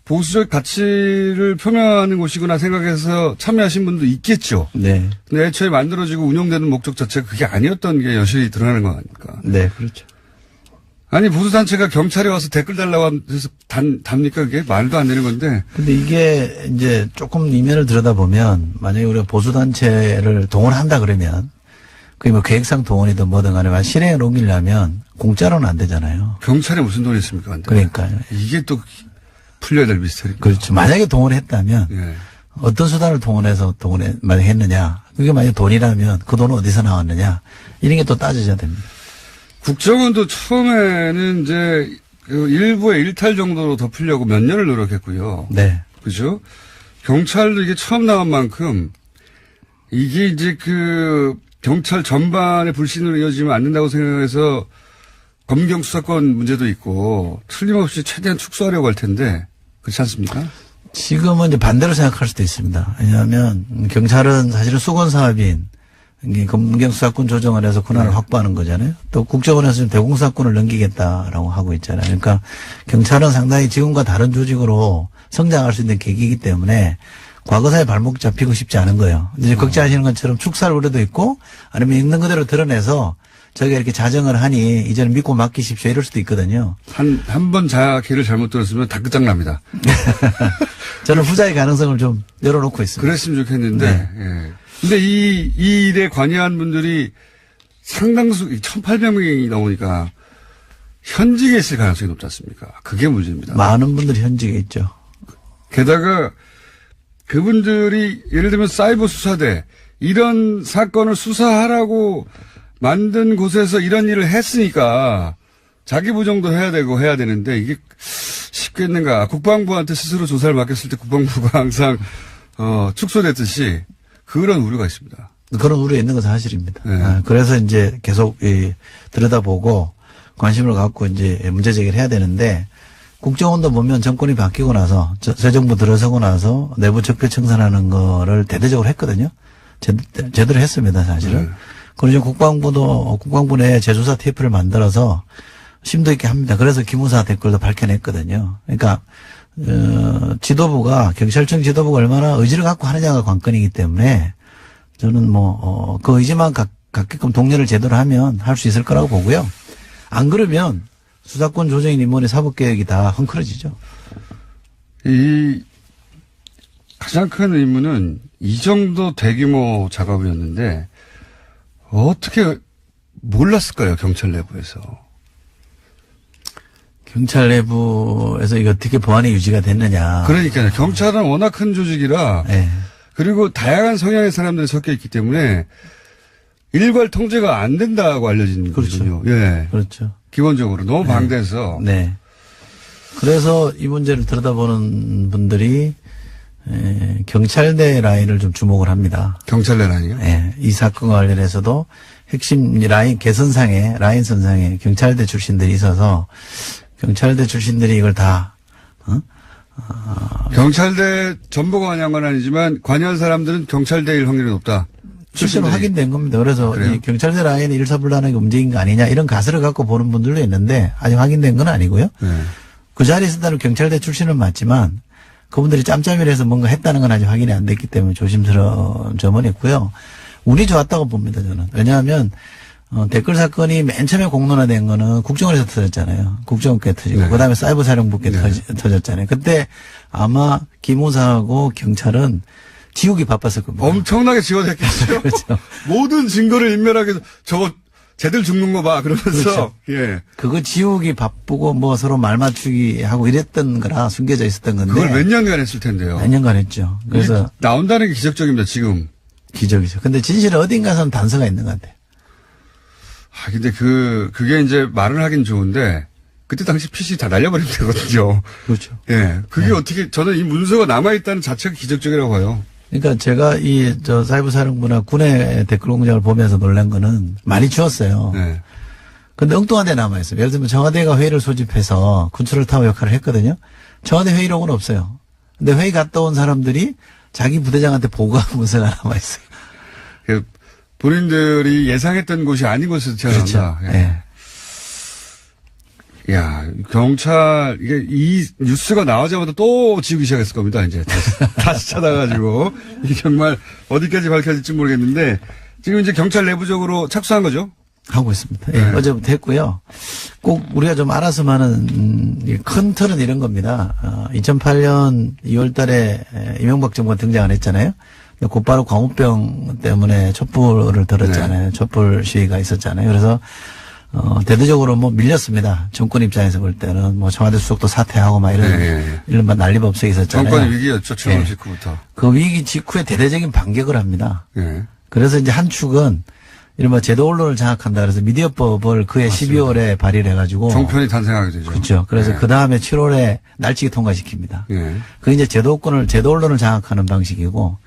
Speaker 1: 보수적 가치를 표명하는 곳이구나 생각해서 참여하신 분도 있겠죠.
Speaker 3: 네.
Speaker 1: 근데 애초에 만들어지고 운영되는 목적 자체가 그게 아니었던 게 여실히 드러나는 거 아닙니까?
Speaker 3: 네, 그렇죠.
Speaker 1: 아니, 보수단체가 경찰에 와서 댓글 달라고 해서 답니까? 그게 말도 안 되는 건데.
Speaker 3: 근데 이게 이제 조금 이면을 들여다보면 만약에 우리가 보수단체를 동원한다 그러면 그게 계획상 동원이든 뭐든 간에 만약 실행에 옮기려면 공짜로는 안 되잖아요.
Speaker 1: 경찰에 무슨 돈이 있습니까? 안 돼.
Speaker 3: 그러니까요.
Speaker 1: 이게 또 풀려야 될 미스터리입니다.
Speaker 3: 그렇죠. 만약에 동원했다면
Speaker 1: 예.
Speaker 3: 어떤 수단을 동원해서 만약 했느냐. 그게 만약 돈이라면 그 돈은 어디서 나왔느냐. 이런 게 또 따져져야 됩니다.
Speaker 1: 국정원도 처음에는 이제 그 일부의 일탈 정도로 덮으려고 몇 년을 노력했고요.
Speaker 3: 네.
Speaker 1: 그죠? 경찰도 이게 처음 나온 만큼 이게 이제 그 경찰 전반의 불신으로 이어지면 안 된다고 생각해서 검경 수사권 문제도 있고 틀림없이 최대한 축소하려고 할 텐데 그렇지 않습니까?
Speaker 3: 지금은 이제 반대로 생각할 수도 있습니다. 왜냐하면 경찰은 사실은 수건 사업인 검경 수사권 조정을 해서 권한을 확보하는 거잖아요. 또 국정원에서 지금 대공수사권을 넘기겠다라고 하고 있잖아요. 그러니까 경찰은 상당히 지금과 다른 조직으로 성장할 수 있는 계기이기 때문에 과거사에 발목 잡히고 싶지 않은 거예요. 이제 걱정하시는 것처럼 축사를 우려도 있고 아니면 있는 그대로 드러내서 저희가 이렇게 자정을 하니 이제는 믿고 맡기십시오 이럴 수도 있거든요.
Speaker 1: 한 번 자기를 잘못 들었으면 다 끝장납니다.
Speaker 3: 저는 후자의 가능성을 좀 열어놓고 있습니다.
Speaker 1: 그랬으면 좋겠는데.
Speaker 3: 네.
Speaker 1: 예. 근데 이 일에 관여한 분들이 상당수 1,800명이 넘으니까 현직에 있을 가능성이 높지 않습니까? 그게 문제입니다.
Speaker 3: 많은 분들이 현직에 있죠.
Speaker 1: 게다가 그분들이 예를 들면 사이버 수사대 이런 사건을 수사하라고 만든 곳에서 이런 일을 했으니까 자기 부정도 해야 되고 해야 되는데 이게 쉽겠는가. 국방부한테 스스로 조사를 맡겼을 때 국방부가 항상 축소됐듯이 그런 우려가 있습니다.
Speaker 3: 그런 우려 있는 건 사실입니다.
Speaker 1: 네.
Speaker 3: 그래서 이제 계속 들여다보고 관심을 갖고 이제 문제 제기를 해야 되는데 국정원도 보면 정권이 바뀌고 나서 새 정부 들어서고 나서 내부 적폐 청산하는 거를 대대적으로 했거든요. 제대로 했습니다, 사실은.
Speaker 1: 네.
Speaker 3: 그리고 국방부 내 재조사 테이프를 만들어서 심도 있게 합니다. 그래서 기무사 댓글도 밝혀냈거든요. 그러니까 지도부가 경찰청 지도부가 얼마나 의지를 갖고 하느냐가 관건이기 때문에 저는 그 의지만 갖게끔 독려를 제대로 하면 할 수 있을 거라고 보고요. 안 그러면 수사권 조정인 인원의 사법개혁이 다 헝클어지죠.
Speaker 1: 이 가장 큰 의문은 이 정도 대규모 작업이었는데 어떻게 몰랐을까요? 경찰 내부에서.
Speaker 3: 경찰 내부에서 이거 어떻게 보안이 유지가 됐느냐.
Speaker 1: 그러니까요. 경찰은 워낙 큰 조직이라
Speaker 3: 네.
Speaker 1: 그리고 다양한 성향의 사람들이 섞여 있기 때문에 일괄 통제가 안 된다고 알려진
Speaker 3: 그렇죠.
Speaker 1: 거거든요. 예.
Speaker 3: 그렇죠.
Speaker 1: 기본적으로 너무 방대해서.
Speaker 3: 네. 그래서 이 문제를 들여다보는 분들이 경찰대 라인을 좀 주목을 합니다.
Speaker 1: 경찰 내라니요?
Speaker 3: 네. 이 사건과 관련해서도 핵심 라인 개선상에 라인 선상에 경찰대 출신들이 있어서 경찰대 출신들이 이걸 다
Speaker 1: 경찰대 전부가 관여한 건 아니지만 관여한 사람들은 경찰대일 확률이 높다.
Speaker 3: 실제로 확인된 겁니다. 그래서
Speaker 1: 그래요?
Speaker 3: 이 경찰대 라인이 일사불란하게 움직인 거 아니냐 이런 가설을 갖고 보는 분들도 있는데 아직 확인된 건 아니고요.
Speaker 1: 네.
Speaker 3: 그 자리에 있었다는 경찰대 출신은 맞지만 그분들이 짬짬이를 해서 뭔가 했다는 건 아직 확인이 안 됐기 때문에 조심스러운 점은 있고요. 운이 좋았다고 봅니다, 저는. 왜냐하면 댓글 사건이 맨 처음에 공론화된 거는 국정원에서 터졌잖아요. 국정원께 터지고
Speaker 1: 네.
Speaker 3: 그다음에 사이버사령부께
Speaker 1: 네.
Speaker 3: 터졌잖아요. 그때 아마 기무사하고 경찰은 지우기 바빴을 겁니다.
Speaker 1: 엄청나게 지원했겠죠.
Speaker 3: 그렇죠.
Speaker 1: 모든 증거를 인멸하기 위해서 저거 쟤들 죽는 거 봐. 그러면서
Speaker 3: 그렇죠.
Speaker 1: 예.
Speaker 3: 그거 지우기 바쁘고 뭐 서로 말 맞추기 하고 이랬던 거라 숨겨져 있었던 건데.
Speaker 1: 그걸 몇 년간 했을 텐데요.
Speaker 3: 몇 년간 했죠. 그래서
Speaker 1: 이게 나온다는 게 기적적입니다. 지금.
Speaker 3: 기적이죠. 근데 진실은 어딘가서는 단서가 있는 것 같아요.
Speaker 1: 아 근데 그게 이제 말을 하긴 좋은데 그때 당시 PC 다 날려버리면 되거든요.
Speaker 3: 그렇죠.
Speaker 1: 예. 그게
Speaker 3: 네.
Speaker 1: 어떻게 저는 이 문서가 남아있다는 자체가 기적적이라고 봐요.
Speaker 3: 그러니까 제가 사이버 사령부나 군의 댓글 공장을 보면서 놀란 거는 많이 지웠어요.
Speaker 1: 네.
Speaker 3: 근데 엉뚱한 데 남아있어요. 예를 들면 청와대가 회의를 소집해서 군추를 타워 역할을 했거든요. 청와대 회의록은 없어요. 근데 회의 갔다 온 사람들이 자기 부대장한테 보고한 문서가 남아있어요.
Speaker 1: 그 본인들이 예상했던 곳이 아닌 곳에서 태어난다.
Speaker 3: 그렇죠.
Speaker 1: 예.
Speaker 3: 네.
Speaker 1: 야, 경찰, 이게 이 뉴스가 나오자마자 또 지우기 시작했을 겁니다, 이제. 다시 찾아가지고. 이게 정말 어디까지 밝혀질지 모르겠는데, 지금 이제 경찰 내부적으로 착수한 거죠?
Speaker 3: 하고 있습니다. 예,
Speaker 1: 네.
Speaker 3: 어제부터 했고요. 꼭 우리가 좀 알았으면 하는 큰 틀은 이런 겁니다. 2008년 2월 달에 이명박 정부가 등장을 했잖아요. 곧바로 광우병 때문에 촛불을 들었잖아요.
Speaker 1: 네.
Speaker 3: 촛불 시위가 있었잖아요. 그래서 대대적으로 뭐 밀렸습니다. 정권 입장에서 볼 때는 뭐 청와대 수석도 사퇴하고 막 이런 난리법석이 있었잖아요.
Speaker 1: 정권 위기였죠, 7월
Speaker 3: 예.
Speaker 1: 직후부터.
Speaker 3: 그 위기 직후에 대대적인 반격을 합니다.
Speaker 1: 예.
Speaker 3: 그래서 이제 한 축은 이른바 제도 언론을 장악한다 그래서 미디어법을 그해
Speaker 1: 맞습니다.
Speaker 3: 12월에 발의를 해가지고.
Speaker 1: 정편이 탄생하게 되죠.
Speaker 3: 그렇죠. 그래서
Speaker 1: 예.
Speaker 3: 그 다음에 7월에 날치기 통과시킵니다.
Speaker 1: 예.
Speaker 3: 그게 이제 제도 언론을 장악하는 방식이고,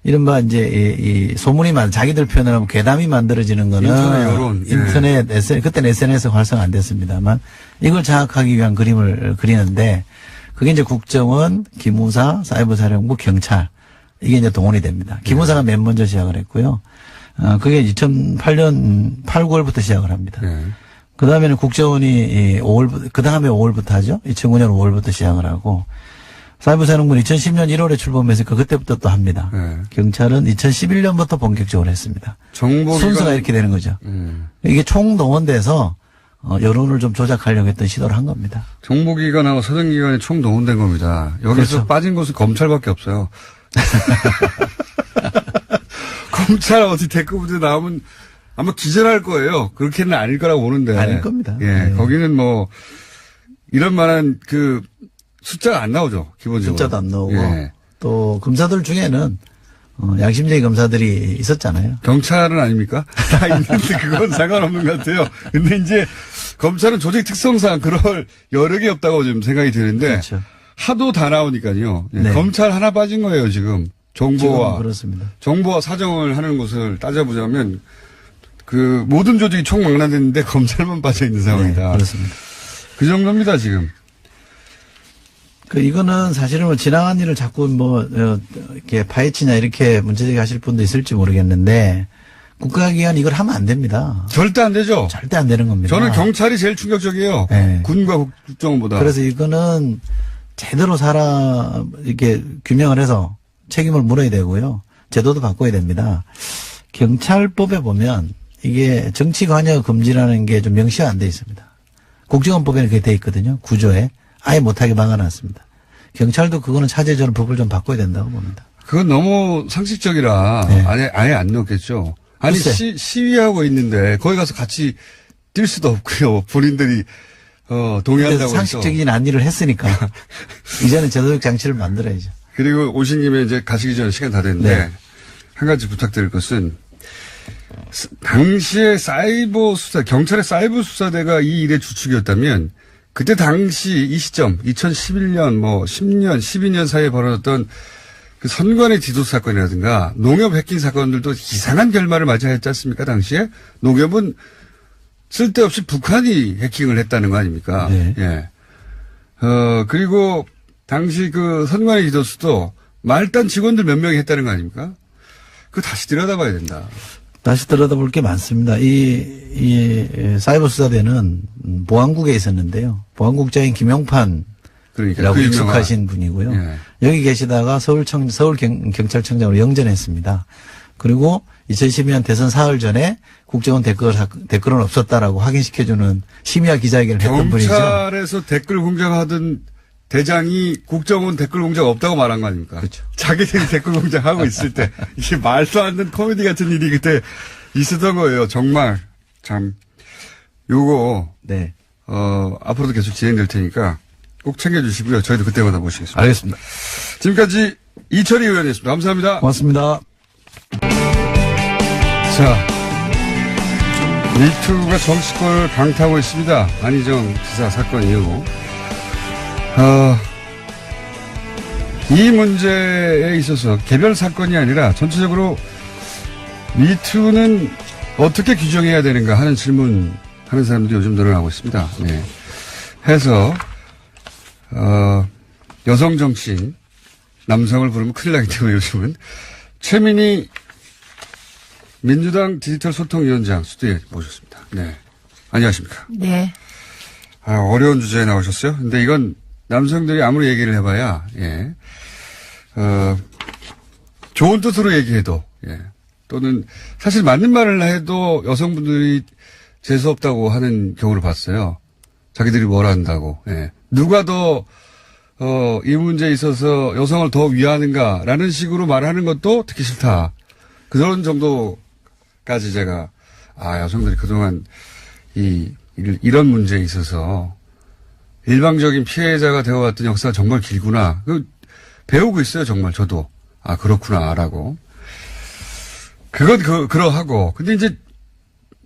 Speaker 3: 이른바 이제 이 소문이 자기들 표현을 하면 괴담이 만들어지는 거는
Speaker 1: 인터넷 여론. 예.
Speaker 3: 인터넷 그때는 SNS 활성 안 됐습니다만 이걸 장악하기 위한 그림을 그리는데 그게 이제 국정원, 기무사, 사이버사령부, 경찰 이게 이제 동원이 됩니다. 기무사가 맨 먼저 시작을 했고요. 그게 2008년 8, 9월부터 시작을 합니다.
Speaker 1: 예.
Speaker 3: 그 다음에는 국정원이 5월, 그 다음에 5월부터 하죠. 2009년 5월부터 시작을 하고, 사이버사령부는 2010년 1월에 출범했으니까 그때부터 또 합니다.
Speaker 1: 예.
Speaker 3: 경찰은 2011년부터 본격적으로 했습니다.
Speaker 1: 정보기관.
Speaker 3: 순서가 이렇게 되는 거죠. 이게 총동원돼서 여론을 좀 조작하려고 했던 시도를 한 겁니다.
Speaker 1: 정보기관하고 사정기관이 총동원된 겁니다. 여기서
Speaker 3: 그렇죠.
Speaker 1: 빠진 곳은 검찰밖에 없어요. 검찰 어디 대꾸부대 나오면 아마 기절할 거예요. 그렇게는 아닐 거라고 보는데.
Speaker 3: 아닐 겁니다.
Speaker 1: 예.
Speaker 3: 네.
Speaker 1: 거기는 뭐, 이런 만한 숫자가 안 나오죠. 기본적으로.
Speaker 3: 숫자도 안 나오고.
Speaker 1: 예.
Speaker 3: 또 검사들 중에는 양심적인 검사들이 있었잖아요.
Speaker 1: 경찰은 아닙니까? 다 있는데 그건 상관없는 것 같아요. 근데 이제 검찰은 조직 특성상 그럴 여력이 없다고 좀 생각이 드는데.
Speaker 3: 그렇죠.
Speaker 1: 하도 다 나오니까요. 예.
Speaker 3: 네.
Speaker 1: 검찰 하나 빠진 거예요, 지금.
Speaker 3: 지금
Speaker 1: 정보와.
Speaker 3: 그렇습니다.
Speaker 1: 정보와 사정을 하는 것을 따져보자면 모든 조직이 총망라됐는데 검찰만 빠져 있는 상황이다.
Speaker 3: 네, 그렇습니다.
Speaker 1: 그 정도입니다, 지금.
Speaker 3: 이거는 사실은 뭐 지나간 일을 자꾸 이렇게 파헤치냐 이렇게 문제제기 하실 분도 있을지 모르겠는데 국가기관 이걸 하면 안 됩니다.
Speaker 1: 절대 안 되죠.
Speaker 3: 절대 안 되는 겁니다.
Speaker 1: 저는 경찰이 제일 충격적이에요.
Speaker 3: 네.
Speaker 1: 군과 국정원보다.
Speaker 3: 그래서 이거는 제대로 이렇게 규명을 해서 책임을 물어야 되고요. 제도도 바꿔야 됩니다. 경찰법에 보면 이게 정치 관여 금지라는 게 좀 명시가 안 돼 있습니다. 국정원법에는 그게 돼 있거든요. 구조에. 아예 못하게 막아놨습니다. 경찰도 그거는 차제에 저는 법을 좀 바꿔야 된다고 봅니다.
Speaker 1: 그건 너무 상식적이라
Speaker 3: 네.
Speaker 1: 아예 안 넣겠죠. 아니
Speaker 3: 글쎄.
Speaker 1: 시위하고 있는데 거기 가서 같이 뛸 수도 없고요. 본인들이 동의한다고 해서.
Speaker 3: 상식적인 안일을 했으니까 이제는 제도적 장치를 만들어야죠.
Speaker 1: 그리고 오신 김에 이제 가시기 전에 시간 다 됐는데
Speaker 3: 네.
Speaker 1: 한 가지 부탁드릴 것은 당시에 경찰의 사이버 수사대가 이 일의 주축이었다면 그때 당시 이 시점 2011년 10년 12년 사이에 벌어졌던 그 선관위 디도스 사건이라든가 농협 해킹 사건들도 이상한 결말을 맞이하지 했지 않습니까? 당시에 농협은 쓸데없이 북한이 해킹을 했다는 거 아닙니까?
Speaker 3: 네.
Speaker 1: 예. 그리고 당시 그 선관위 디도스도 말단 직원들 몇 명이 했다는 거 아닙니까? 그거 다시 들여다봐야 된다.
Speaker 3: 다시 들여다볼 게 많습니다. 이 사이버 수사대는 보안국에 있었는데요. 보안국장인 김용판이라고
Speaker 1: 그러니까 그
Speaker 3: 익숙하신 분이고요.
Speaker 1: 예.
Speaker 3: 여기 계시다가 서울 경찰청장으로 영전했습니다. 그리고 2012년 대선 사흘 전에 국정원 댓글은 없었다라고 확인시켜주는 심야 기자회견을 했던 분이죠.
Speaker 1: 경찰에서 댓글 공작하던 대장이 국정원 댓글 공작 없다고 말한 거 아닙니까?
Speaker 3: 그렇죠.
Speaker 1: 자기들이 댓글 공작 하고 있을 때 이게 말도 안 되는 코미디 같은 일이 그때 있었던 거예요. 정말 참 요거
Speaker 3: 네.
Speaker 1: 앞으로도 계속 진행될 테니까 꼭 챙겨주시고요. 저희도 그때마다 모시겠습니다.
Speaker 3: 알겠습니다.
Speaker 1: 지금까지 이철희 의원이었습니다. 감사합니다.
Speaker 3: 고맙습니다.
Speaker 1: 자, 미투가 정치권을 강타하고 있습니다. 안희정 지사 사건 이후. 이 문제에 있어서 개별 사건이 아니라 전체적으로 미투는 어떻게 규정해야 되는가 하는 질문 하는 사람들이 요즘 늘어나고 있습니다. 네. 해서, 여성 정치인, 남성을 부르면 큰일 나기 때문에 요즘은 최민희 민주당 디지털 소통위원장 스튜디오에 모셨습니다. 네. 안녕하십니까.
Speaker 4: 네.
Speaker 1: 어려운 주제에 나오셨어요. 근데 이건 남성들이 아무리 얘기를 해봐야, 예. 좋은 뜻으로 얘기해도, 예. 또는 사실 맞는 말을 해도 여성분들이 재수없다고 하는 경우를 봤어요. 자기들이 뭘 한다고, 예. 누가 더, 이 문제에 있어서 여성을 더 위하는가라는 식으로 말하는 것도 듣기 싫다. 그런 정도까지 제가, 여성들이 그동안 이런 문제에 있어서 일방적인 피해자가 되어왔던 역사가 정말 길구나. 배우고 있어요, 정말 저도. 그렇구나라고. 그건 그러하고. 근데 이제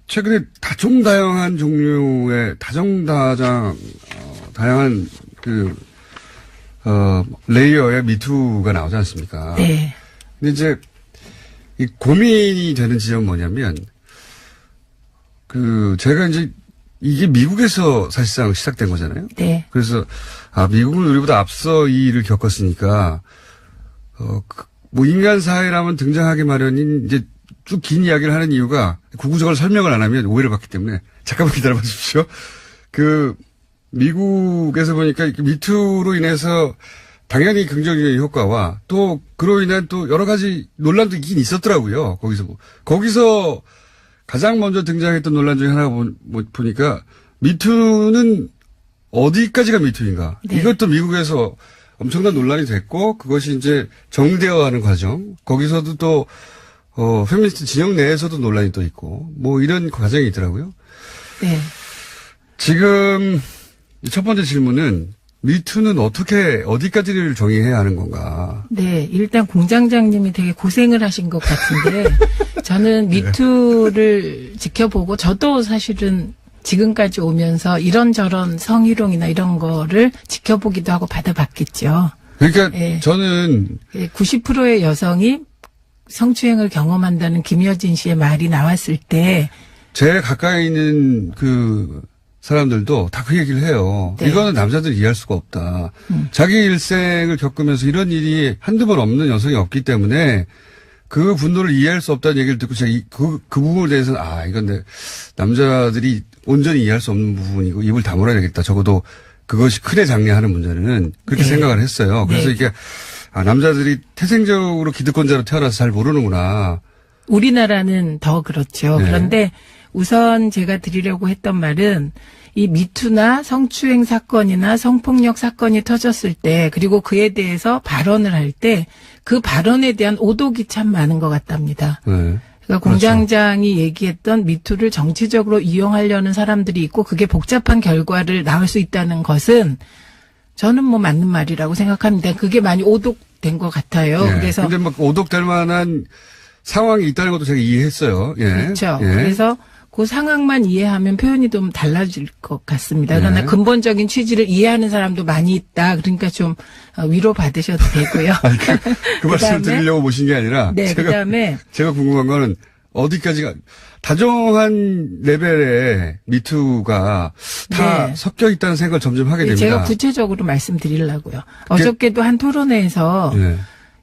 Speaker 1: 최근에 다종다양한 종류의 다양한 레이어의 미투가 나오지 않습니까?
Speaker 4: 네.
Speaker 1: 근데 이제 이 고민이 되는 지점은 뭐냐면 제가 이제 이게 미국에서 사실상 시작된 거잖아요.
Speaker 4: 네.
Speaker 1: 그래서 미국은 우리보다 앞서 이 일을 겪었으니까 인간 사회라면 등장하기 마련인 이제 쭉 긴 이야기를 하는 이유가 구구적으로 설명을 안 하면 오해를 받기 때문에 잠깐만 기다려 보십시오. 미국에서 보니까 미투로 인해서 당연히 긍정적인 효과와 또 그로 인한 또 여러 가지 논란도 있긴 있었더라고요. 거기서 가장 먼저 등장했던 논란 중에 하나 보니까 미투는 어디까지가 미투인가.
Speaker 4: 네.
Speaker 1: 이것도 미국에서 엄청난 논란이 됐고 그것이 이제 정리되어가는 과정. 거기서도 또 페미니스트 진영 내에서도 논란이 또 있고 이런 과정이 있더라고요.
Speaker 4: 네.
Speaker 1: 지금 첫 번째 질문은 미투는 어디까지를 정의해야 하는 건가?
Speaker 4: 네. 일단 공장장님이 되게 고생을 하신 것 같은데 저는 미투를 지켜보고 저도 사실은 지금까지 오면서 이런저런 성희롱이나 이런 거를 지켜보기도 하고 받아봤겠죠.
Speaker 1: 그러니까
Speaker 4: 네.
Speaker 1: 저는
Speaker 4: 90%의 여성이 성추행을 경험한다는 김여진 씨의 말이 나왔을 때
Speaker 1: 제 가까이 있는 사람들도 다 그 얘기를 해요.
Speaker 4: 네.
Speaker 1: 이거는 남자들이 이해할 수가 없다. 자기 일생을 겪으면서 이런 일이 한두 번 없는 여성이 없기 때문에 그 분노를 이해할 수 없다는 얘기를 듣고 제가 그 부분에 대해서는 이건 남자들이 온전히 이해할 수 없는 부분이고 입을 다물어야 되겠다. 적어도 그것이 크게 장려하는 문제는 그렇게
Speaker 4: 네.
Speaker 1: 생각을 했어요. 그래서
Speaker 4: 네.
Speaker 1: 이게 남자들이 태생적으로 기득권자로 태어나서 잘 모르는구나.
Speaker 4: 우리나라는 더 그렇죠.
Speaker 1: 네.
Speaker 4: 그런데 우선 제가 드리려고 했던 말은 이 미투나 성추행 사건이나 성폭력 사건이 터졌을 때 그리고 그에 대해서 발언을 할 때 그 발언에 대한 오독이 참 많은 것 같답니다.
Speaker 1: 네.
Speaker 4: 그러니까 공장장이 얘기했던 미투를 정치적으로 이용하려는 사람들이 있고 그게 복잡한 결과를 낳을 수 있다는 것은 저는 맞는 말이라고 생각합니다. 그게 많이 오독된 것 같아요.
Speaker 1: 네.
Speaker 4: 그래서
Speaker 1: 근데 오독될 만한 상황이 있다는 것도 제가 이해했어요. 예.
Speaker 4: 그렇죠.
Speaker 1: 예.
Speaker 4: 그래서 그 상황만 이해하면 표현이 좀 달라질 것 같습니다. 그러나
Speaker 1: 네.
Speaker 4: 근본적인 취지를 이해하는 사람도 많이 있다. 그러니까 좀 위로 받으셔도 되고요.
Speaker 1: 그 말씀을
Speaker 4: 그다음에-
Speaker 1: 드리려고 모신 게 아니라
Speaker 4: 네, 그다음에
Speaker 1: 제가 궁금한 거는 어디까지가 다정한 레벨의 미투가 다
Speaker 4: 네.
Speaker 1: 섞여 있다는 생각을 점점 하게 됩니다.
Speaker 4: 제가 구체적으로 말씀드리려고요. 어저께도 한 토론회에서
Speaker 1: 네.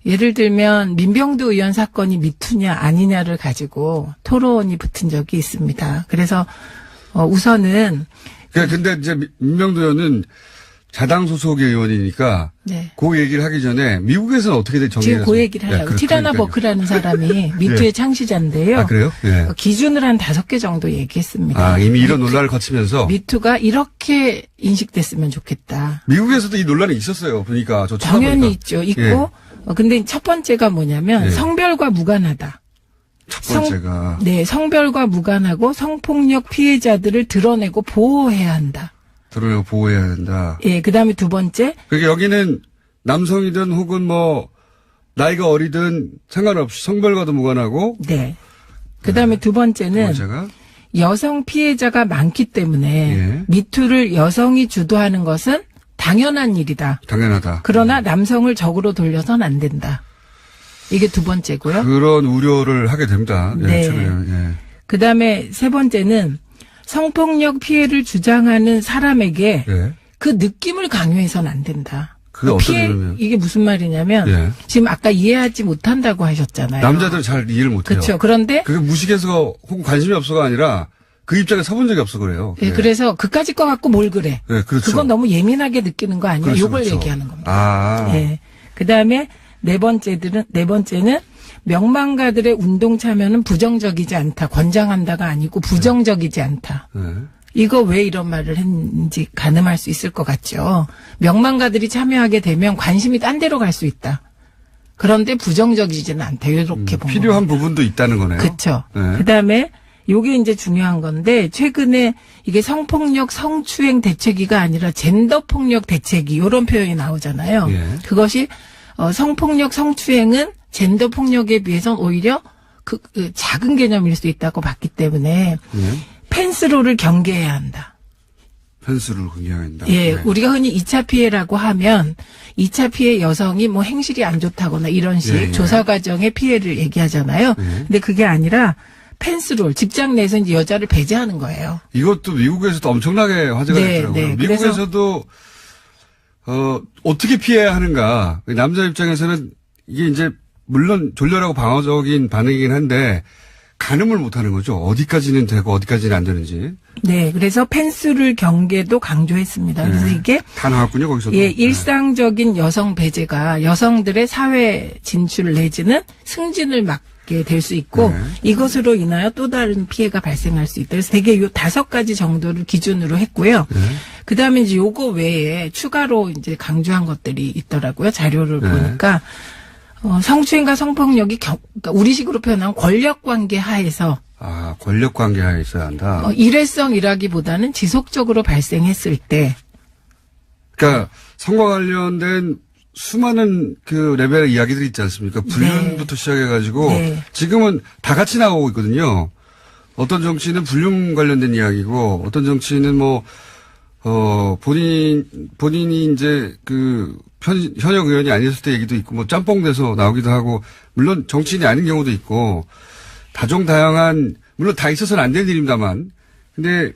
Speaker 4: 예를 들면 민병두 의원 사건이 미투냐 아니냐를 가지고 토론이 붙은 적이 있습니다. 그래서 우선은
Speaker 1: 근데 이제 민명도 의원은 자당 소속의 의원이니까
Speaker 4: 네.
Speaker 1: 그 얘기를 하기 전에 미국에서는 어떻게 정리해서
Speaker 4: 지금 그 얘기를 하려고. 티라나 버크라는 사람이 미투의
Speaker 1: 예.
Speaker 4: 창시자인데요.
Speaker 1: 아, 그래요? 예.
Speaker 4: 기준을 한 5개 정도 얘기했습니다.
Speaker 1: 아, 이미 이런 논란을 거치면서
Speaker 4: 미투가 이렇게 인식됐으면 좋겠다.
Speaker 1: 미국에서도 이 논란이 있었어요. 보니까 저
Speaker 4: 당연히
Speaker 1: 찾아보니까.
Speaker 4: 있죠. 있고
Speaker 1: 예.
Speaker 4: 근데 첫 번째가 뭐냐면
Speaker 1: 예.
Speaker 4: 성별과 무관하다.
Speaker 1: 첫 번째가
Speaker 4: 네, 성별과 무관하고 성폭력 피해자들을 드러내고 보호해야 한다.
Speaker 1: 드러내고 보호해야 된다.
Speaker 4: 예, 그다음에 두 번째
Speaker 1: 그러니까 여기는 남성이든 혹은 뭐 나이가 어리든 상관없이 성별과도 무관하고
Speaker 4: 네. 그다음에 두 번째는
Speaker 1: 제가
Speaker 4: 여성 피해자가 많기 때문에
Speaker 1: 예.
Speaker 4: 미투를 여성이 주도하는 것은 당연한 일이다.
Speaker 1: 당연하다.
Speaker 4: 그러나 남성을 적으로 돌려서는 안 된다. 이게 두 번째고요.
Speaker 1: 그런 우려를 하게 됩니다. 예,
Speaker 4: 네.
Speaker 1: 최근에. 예.
Speaker 4: 그다음에 세 번째는 성폭력 피해를 주장하는 사람에게
Speaker 1: 예.
Speaker 4: 그 느낌을 강요해서는 안 된다.
Speaker 1: 그게 어떤
Speaker 4: 피해,
Speaker 1: 의미냐면?
Speaker 4: 이게 무슨 말이냐면
Speaker 1: 예.
Speaker 4: 지금 아까 이해하지 못한다고 하셨잖아요.
Speaker 1: 남자들은 잘 이해를 못해요.
Speaker 4: 그렇죠. 그런데
Speaker 1: 그게 무식해서 혹은 관심이 없어가 아니라 그 입장에 서본 적이 없어 그래요.
Speaker 4: 예, 그래서 그까짓 거 갖고 뭘 그래.
Speaker 1: 예, 그렇죠.
Speaker 4: 그건 너무 예민하게 느끼는 거 아니야.
Speaker 1: 그렇죠,
Speaker 4: 요걸
Speaker 1: 그렇죠.
Speaker 4: 얘기하는 겁니다.
Speaker 1: 아.
Speaker 4: 예. 그다음에 네 번째는 명망가들의 운동 참여는 부정적이지 않다. 권장한다가 아니고 부정적이지 않다.
Speaker 1: 예.
Speaker 4: 이거 왜 이런 말을 했는지 가늠할 수 있을 것 같죠. 명망가들이 참여하게 되면 관심이 딴 데로 갈 수 있다. 그런데 부정적이지는 않다. 이렇게 본
Speaker 1: 필요한
Speaker 4: 겁니다.
Speaker 1: 부분도 있다는 거네요.
Speaker 4: 그렇죠.
Speaker 1: 네.
Speaker 4: 그다음에 요게 이제 중요한 건데 최근에 이게 성폭력 성추행 대책위가 아니라 젠더폭력 대책위 이런 표현이 나오잖아요.
Speaker 1: 예.
Speaker 4: 그것이 성폭력 성추행은 젠더폭력에 비해서는 오히려 그 작은 개념일 수 있다고 봤기 때문에
Speaker 1: 예.
Speaker 4: 펜스로를 경계해야 한다.
Speaker 1: 펜스를 공개한다.
Speaker 4: 예,
Speaker 1: 네.
Speaker 4: 우리가 흔히 2차 피해라고 하면 2차 피해 여성이 뭐 행실이 안 좋다거나 이런 식
Speaker 1: 예, 예.
Speaker 4: 조사 과정의 피해를 얘기하잖아요. 근데 그게 아니라 펜스롤 직장 내에서 이제 여자를 배제하는 거예요.
Speaker 1: 이것도 미국에서도 엄청나게 화제가
Speaker 4: 네,
Speaker 1: 됐더라고요.
Speaker 4: 네.
Speaker 1: 미국에서도 어떻게 피해야 하는가. 남자 입장에서는 이게 이제 물론 졸렬하고 방어적인 반응이긴 한데 가늠을 못하는 거죠. 어디까지는 되고 어디까지는 안 되는지.
Speaker 4: 네, 그래서 펜스를 경계도 강조했습니다. 그래서
Speaker 1: 네.
Speaker 4: 이게
Speaker 1: 다 나왔군요 거기서도.
Speaker 4: 예, 일상적인 여성 배제가 여성들의 사회 진출 내지는 승진을 막게 될 수 있고
Speaker 1: 네.
Speaker 4: 이것으로 인하여 또 다른 피해가 발생할 수 있다. 그래서 되게 요 5가지 정도를 기준으로 했고요.
Speaker 1: 네.
Speaker 4: 그다음에 이제 요거 외에 추가로 이제 강조한 것들이 있더라고요. 자료를
Speaker 1: 네.
Speaker 4: 보니까 성추행과 성폭력이 그러니까 우리식으로 표현하면 권력 관계 하에서
Speaker 1: 아, 권력 관계 하에 있어야 한다.
Speaker 4: 일회성이라기보다는 지속적으로 발생했을 때
Speaker 1: 그러니까 성과 관련된 수많은 그 레벨의 이야기들이 있지 않습니까? 불륜부터 시작해가지고
Speaker 4: 네.
Speaker 1: 지금은 다 같이 나오고 있거든요. 어떤 정치인은 불륜 관련된 이야기고 어떤 정치인은 뭐 본인이 이제 그 현역 의원이 아니었을 때 얘기도 있고 뭐 짬뽕 돼서 나오기도 하고 물론 정치인이 아닌 경우도 있고 다종다양한 물론 다 있어서는 안 되는 일입니다만 근데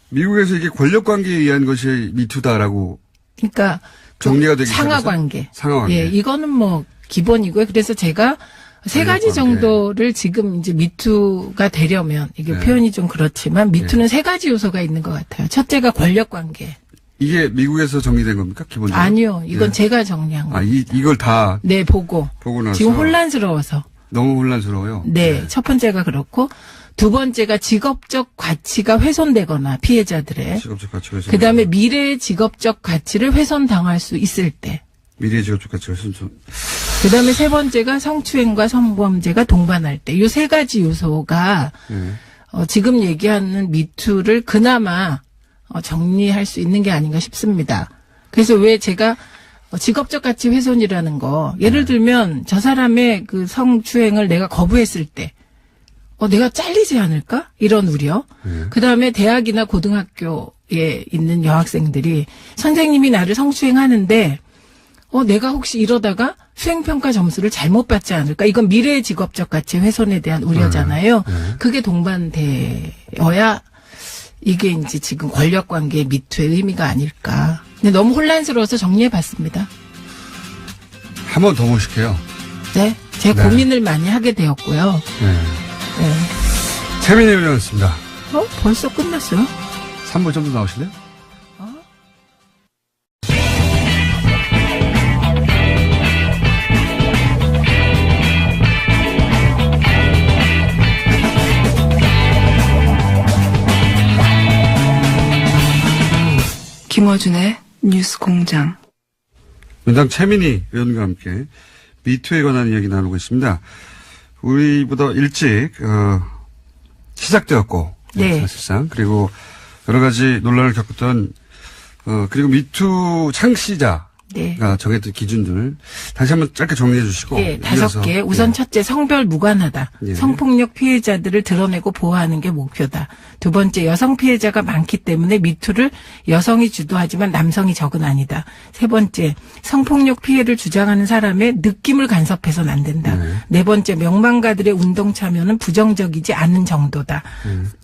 Speaker 1: 미국에서 이게 권력 관계에 의한 것이 미투다라고
Speaker 4: 그러니까
Speaker 1: 정리가 되기
Speaker 4: 상하
Speaker 1: 시작해서?
Speaker 4: 관계.
Speaker 1: 상하 관계.
Speaker 4: 예, 이거는 뭐 기본이고요. 그래서 제가 3가지
Speaker 1: 관계.
Speaker 4: 정도를 지금 이제 미투가 되려면 이게
Speaker 1: 네.
Speaker 4: 표현이 좀 그렇지만 미투는 3가지 요소가 있는 것 같아요. 첫째가 권력 관계.
Speaker 1: 이게 미국에서 정리된 겁니까? 기본적으로?
Speaker 4: 아니요. 이건
Speaker 1: 예.
Speaker 4: 제가 정리한
Speaker 1: 아,
Speaker 4: 거예요.
Speaker 1: 이걸 다
Speaker 4: 네, 보고.
Speaker 1: 보고 나서
Speaker 4: 지금 혼란스러워서.
Speaker 1: 너무 혼란스러워요.
Speaker 4: 네, 첫 번째가 그렇고 두 번째가 직업적 가치가 훼손되거나 피해자들의
Speaker 1: 직업적 가치가
Speaker 4: 그다음에 미래의 직업적 가치를 훼손당할 수 있을 때
Speaker 1: 미래의 직업적 가치가 훼손.
Speaker 4: 그다음에 세 번째가 성추행과 성범죄가 동반할 때 이 3가지 요소가
Speaker 1: 예.
Speaker 4: 지금 얘기하는 미투를 그나마 정리할 수 있는 게 아닌가 싶습니다. 그래서 왜 제가 직업적 가치 훼손이라는 거 예를 들면 저 사람의 그 성추행을 내가 거부했을 때 내가 잘리지 않을까? 이런 우려. 그다음에 대학이나 고등학교에 있는 여학생들이 선생님이 나를 성추행하는데 내가 혹시 이러다가 수행평가 점수를 잘못 받지 않을까? 이건 미래의 직업적 가치 훼손에 대한 우려잖아요. 그게 동반되어야 이게 이제 지금 권력관계의 미투의 의미가 아닐까. 근데 너무 혼란스러워서 정리해봤습니다.
Speaker 1: 한 번 더 모실게요.
Speaker 4: 네. 제
Speaker 1: 네.
Speaker 4: 고민을 많이 하게 되었고요.
Speaker 1: 네.
Speaker 4: 네.
Speaker 1: 최민희 의원이었습니다.
Speaker 4: 벌써 끝났어요?
Speaker 1: 3분 좀 더 나오실래요?
Speaker 5: 김어준의 뉴스 공장.
Speaker 1: 민당 최민희 의원과 함께 미투에 관한 이야기 나누고 있습니다. 우리보다 일찍 시작되었고
Speaker 4: 네.
Speaker 1: 사실상 그리고 여러 가지 논란을 겪었던 그리고 미투 창시자가
Speaker 4: 네.
Speaker 1: 정했던 기준들 다시 한번 짧게 정리해 주시고.
Speaker 4: 네, 5개. 우선 첫째, 성별 무관하다.
Speaker 1: 예.
Speaker 4: 성폭력 피해자들을 드러내고 보호하는 게 목표다. 두 번째, 여성 피해자가 많기 때문에 미투를 여성이 주도하지만 남성이 적은 아니다. 세 번째, 성폭력 피해를 주장하는 사람의 느낌을 간섭해서는 안 된다. 네 번째, 명망가들의 운동 참여는 부정적이지 않은 정도다.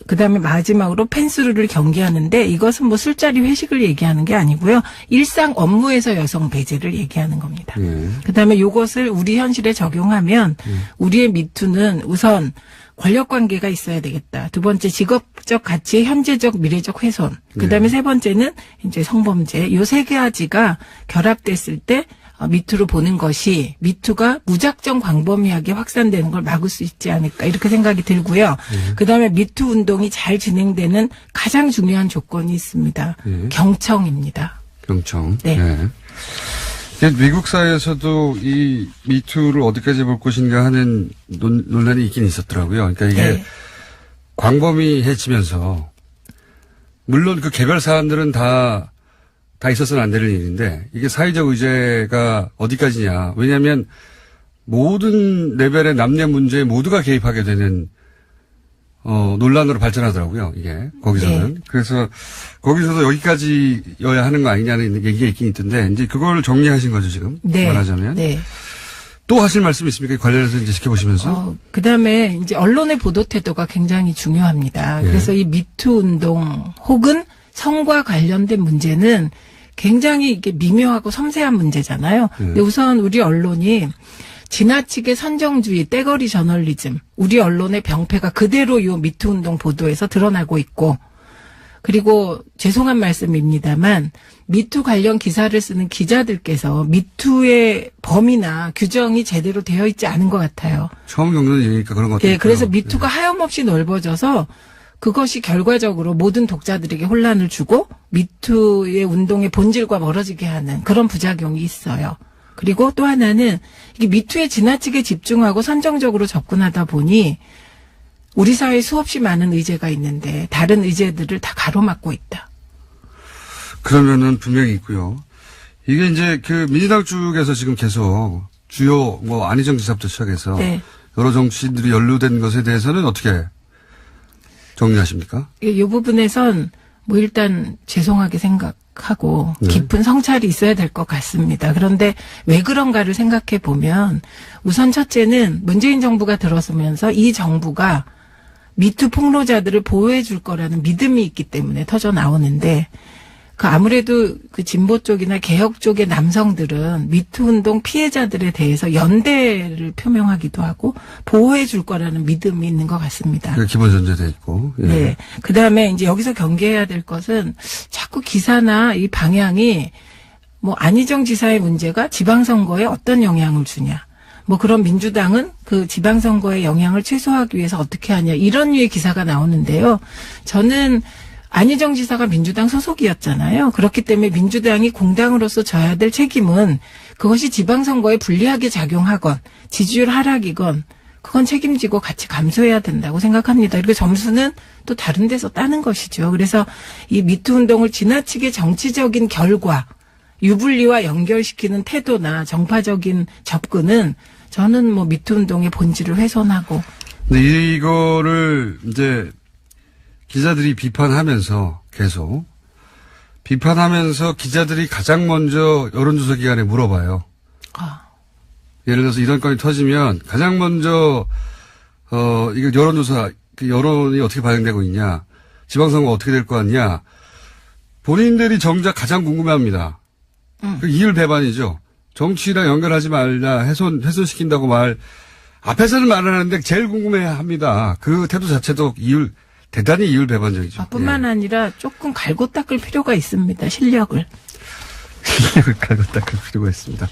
Speaker 4: 그다음에 마지막으로 펜스루를 경계하는데 이것은 뭐 술자리 회식을 얘기하는 게 아니고요. 일상 업무에서 여성 배제를 얘기하는 겁니다. 그다음에 이것을 우리 현실에 적용하면 우리의 미투는 우선 권력관계가 있어야 되겠다. 두 번째 직업적 가치의 현재적 미래적 훼손. 그다음에 세 번째는 이제 성범죄. 요 세 가지가 결합됐을 때 미투로 보는 것이 미투가 무작정 광범위하게 확산되는 걸 막을 수 있지 않을까 이렇게 생각이 들고요. 그다음에 미투 운동이 잘 진행되는 가장 중요한 조건이 있습니다. 경청입니다.
Speaker 1: 경청.
Speaker 4: 네.
Speaker 1: 미국 사회에서도 이 미투를 어디까지 볼 것인가 하는 논란이 있긴 있었더라고요. 그러니까 이게
Speaker 4: 네.
Speaker 1: 광범위해지면서 물론 그 개별 사안들은 다 있어서는 안 되는 일인데 이게 사회적 의제가 어디까지냐. 왜냐하면 모든 레벨의 남녀 문제에 모두가 개입하게 되는 논란으로 발전하더라고요. 이게 거기서는.
Speaker 4: 네.
Speaker 1: 그래서 거기서도 여기까지여야 하는 거 아니냐는 얘기가 있긴 있던데 이제 그걸 정리하신 거죠 지금.
Speaker 4: 네.
Speaker 1: 말하자면.
Speaker 4: 네.
Speaker 1: 또 하실 말씀 있습니까? 관련해서 이제 지켜보시면서.
Speaker 4: 그다음에 이제 언론의 보도 태도가 굉장히 중요합니다. 그래서 이 미투 운동 혹은 성과 관련된 문제는 굉장히 이게 미묘하고 섬세한 문제잖아요. 근데 우선 우리 언론이 지나치게 선정주의, 떼거리 저널리즘, 우리 언론의 병폐가 그대로 요 미투 운동 보도에서 드러나고 있고, 그리고 죄송한 말씀입니다만 미투 관련 기사를 쓰는 기자들께서 미투의 범위나 규정이 제대로 되어 있지 않은 것 같아요.
Speaker 1: 처음 겪는 얘기니까 그런 것 같아요.
Speaker 4: 네, 그래서 미투가 하염없이 넓어져서 그것이 결과적으로 모든 독자들에게 혼란을 주고 미투의 운동의 본질과 멀어지게 하는 그런 부작용이 있어요. 그리고 또 하나는 이게 미투에 지나치게 집중하고 선정적으로 접근하다 보니 우리 사회에 수없이 많은 의제가 있는데 다른 의제들을 다 가로막고 있다.
Speaker 1: 그러면은 분명히 있고요. 이게 이제 그 민주당 쪽에서 지금 계속 주요 안희정 지사부터 시작해서
Speaker 4: 네.
Speaker 1: 여러 정치인들이 연루된 것에 대해서는 어떻게 정리하십니까?
Speaker 4: 이 부분에선 일단 죄송하게 생각하고 깊은 성찰이 있어야 될 것 같습니다. 그런데 왜 그런가를 생각해 보면 우선 첫째는 문재인 정부가 들어서면서 이 정부가 미투 폭로자들을 보호해 줄 거라는 믿음이 있기 때문에 터져 나오는데 아무래도 그 진보 쪽이나 개혁 쪽의 남성들은 미투 운동 피해자들에 대해서 연대를 표명하기도 하고 보호해 줄 거라는 믿음이 있는 것 같습니다.
Speaker 1: 그 기본 전제돼 있고. 예.
Speaker 4: 네. 그 다음에 이제 여기서 경계해야 될 것은 자꾸 기사나 이 방향이 안희정 지사의 문제가 지방선거에 어떤 영향을 주냐. 그런 민주당은 그 지방선거의 영향을 최소화하기 위해서 어떻게 하냐. 이런 류의 기사가 나오는데요. 저는 안희정 지사가 민주당 소속이었잖아요. 그렇기 때문에 민주당이 공당으로서 져야 될 책임은 그것이 지방선거에 불리하게 작용하건 지지율 하락이건 그건 책임지고 같이 감수해야 된다고 생각합니다. 그리고 점수는 또 다른 데서 따는 것이죠. 그래서 이 미투 운동을 지나치게 정치적인 결과, 유불리와 연결시키는 태도나 정파적인 접근은 저는 미투 운동의 본질을 훼손하고.
Speaker 1: 근데 이거를 이제 기자들이 비판하면서 계속 비판하면서 기자들이 가장 먼저 여론조사 기관에 물어봐요. 예를 들어서 이런 건이 터지면 가장 먼저 이거 여론조사 그 여론이 어떻게 반영되고 있냐, 지방선거 어떻게 될 거 같냐, 본인들이 정작 가장 궁금해합니다. 그 이율 배반이죠. 정치랑 연결하지 말자, 훼손시킨다고 앞에서는 말을 하는데 제일 궁금해합니다. 그 태도 자체도 대단히 이율 배반적이죠.
Speaker 4: 뿐만 아니라 조금 갈고 닦을 필요가 있습니다. 실력을
Speaker 1: 갈고 닦을 필요가 있습니다.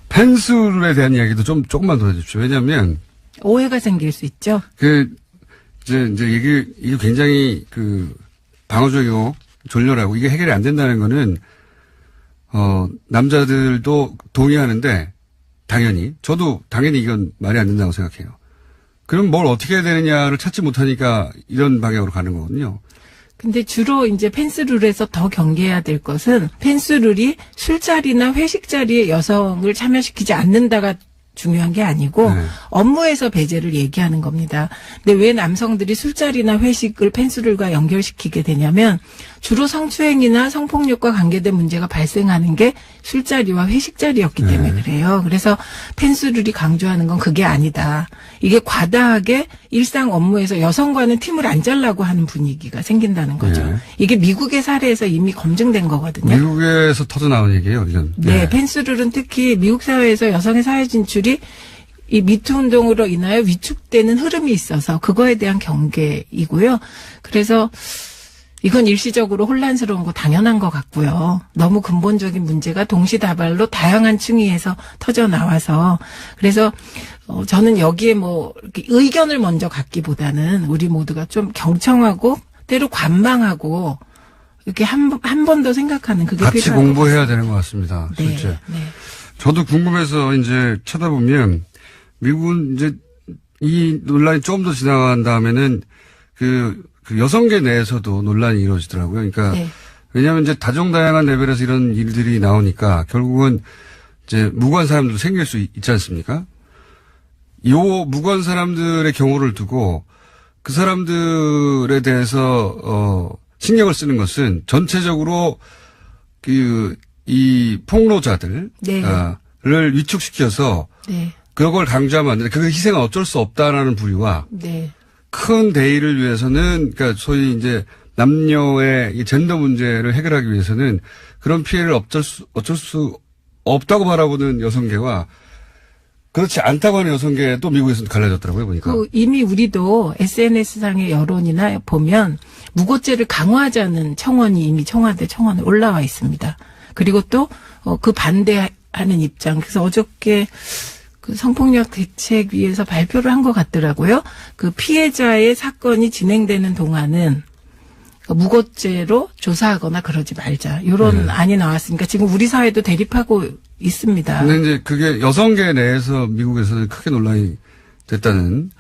Speaker 1: 펜스룰에 대한 이야기도 조금만 더 해주십시오. 왜냐하면
Speaker 4: 오해가 생길 수 있죠.
Speaker 1: 이게 굉장히 방어적이고 졸렬하고 이게 해결이 안 된다는 거는 남자들도 동의하는데 당연히 저도 당연히 이건 말이 안 된다고 생각해요. 그럼 뭘 어떻게 해야 되느냐를 찾지 못하니까 이런 방향으로 가는 거거든요.
Speaker 4: 근데 주로 이제 펜스룰에서 더 경계해야 될 것은 펜스룰이 술자리나 회식 자리에 여성을 참여시키지 않는다가 중요한 게 아니고
Speaker 1: 네.
Speaker 4: 업무에서 배제를 얘기하는 겁니다. 근데 왜 남성들이 술자리나 회식을 펜스룰과 연결시키게 되냐면 주로 성추행이나 성폭력과 관계된 문제가 발생하는 게 술자리와 회식 자리였기 때문에 그래요. 그래서 펜스룰이 강조하는 건 그게 아니다. 이게 과다하게 일상 업무에서 여성과는 팀을 안 짜려고 하는 분위기가 생긴다는 거죠.
Speaker 1: 네.
Speaker 4: 이게 미국의 사례에서 이미 검증된 거거든요.
Speaker 1: 미국에서 터져나온 얘기예요, 이건.
Speaker 4: 네, 펜스룰은 특히 미국 사회에서 여성의 사회 진출이 이 미투 운동으로 인하여 위축되는 흐름이 있어서 그거에 대한 경계이고요. 그래서 이건 일시적으로 혼란스러운 거 당연한 것 같고요. 너무 근본적인 문제가 동시다발로 다양한 층위에서 터져 나와서 그래서 저는 여기에 뭐 이렇게 의견을 먼저 갖기보다는 우리 모두가 좀 경청하고 때로 관망하고 이렇게 한 번 더 생각하는 그게
Speaker 1: 같이
Speaker 4: 필요한 것
Speaker 1: 공부해야 되는 것 같습니다.
Speaker 4: 네,
Speaker 1: 실제.
Speaker 4: 네.
Speaker 1: 저도 궁금해서 이제 찾아보면 미국은 이제 이 논란이 좀 더 지나간 다음에는 그 여성계 내에서도 논란이 이루어지더라고요. 그러니까
Speaker 4: 네.
Speaker 1: 왜냐하면 이제 다종다양한 레벨에서 이런 일들이 나오니까 결국은 이제 무고한 사람들도 생길 수 있지 않습니까? 요 무고한 사람들의 경우를 두고 그 사람들에 대해서 신경을 쓰는 것은 전체적으로 이 폭로자들
Speaker 4: 네.
Speaker 1: 를 위축시켜서
Speaker 4: 네.
Speaker 1: 그걸 강조하면 안 된다. 그 희생은 어쩔 수 없다라는 부류와
Speaker 4: 네.
Speaker 1: 큰 대의를 위해서는 그러니까 소위 이제 남녀의 이 젠더 문제를 해결하기 위해서는 그런 피해를 어쩔 수 없다고 바라보는 여성계와 그렇지 않다고 하는 여성계도 미국에서는 갈라졌더라고요, 보니까.
Speaker 4: 이미 우리도 SNS상의 여론이나 보면 무고죄를 강화하자는 청원이 이미 청와대 청원에 올라와 있습니다. 그리고 또 그 반대하는 입장. 그래서 어저께 그 성폭력 대책위에서 발표를 한 것 같더라고요. 그 피해자의 사건이 진행되는 동안은 무고죄로 조사하거나 그러지 말자. 이런 안이 나왔으니까 지금 우리 사회도 대립하고 있습니다.
Speaker 1: 근데 이제 그게 여성계 내에서 미국에서는 크게 논란이 됐다는.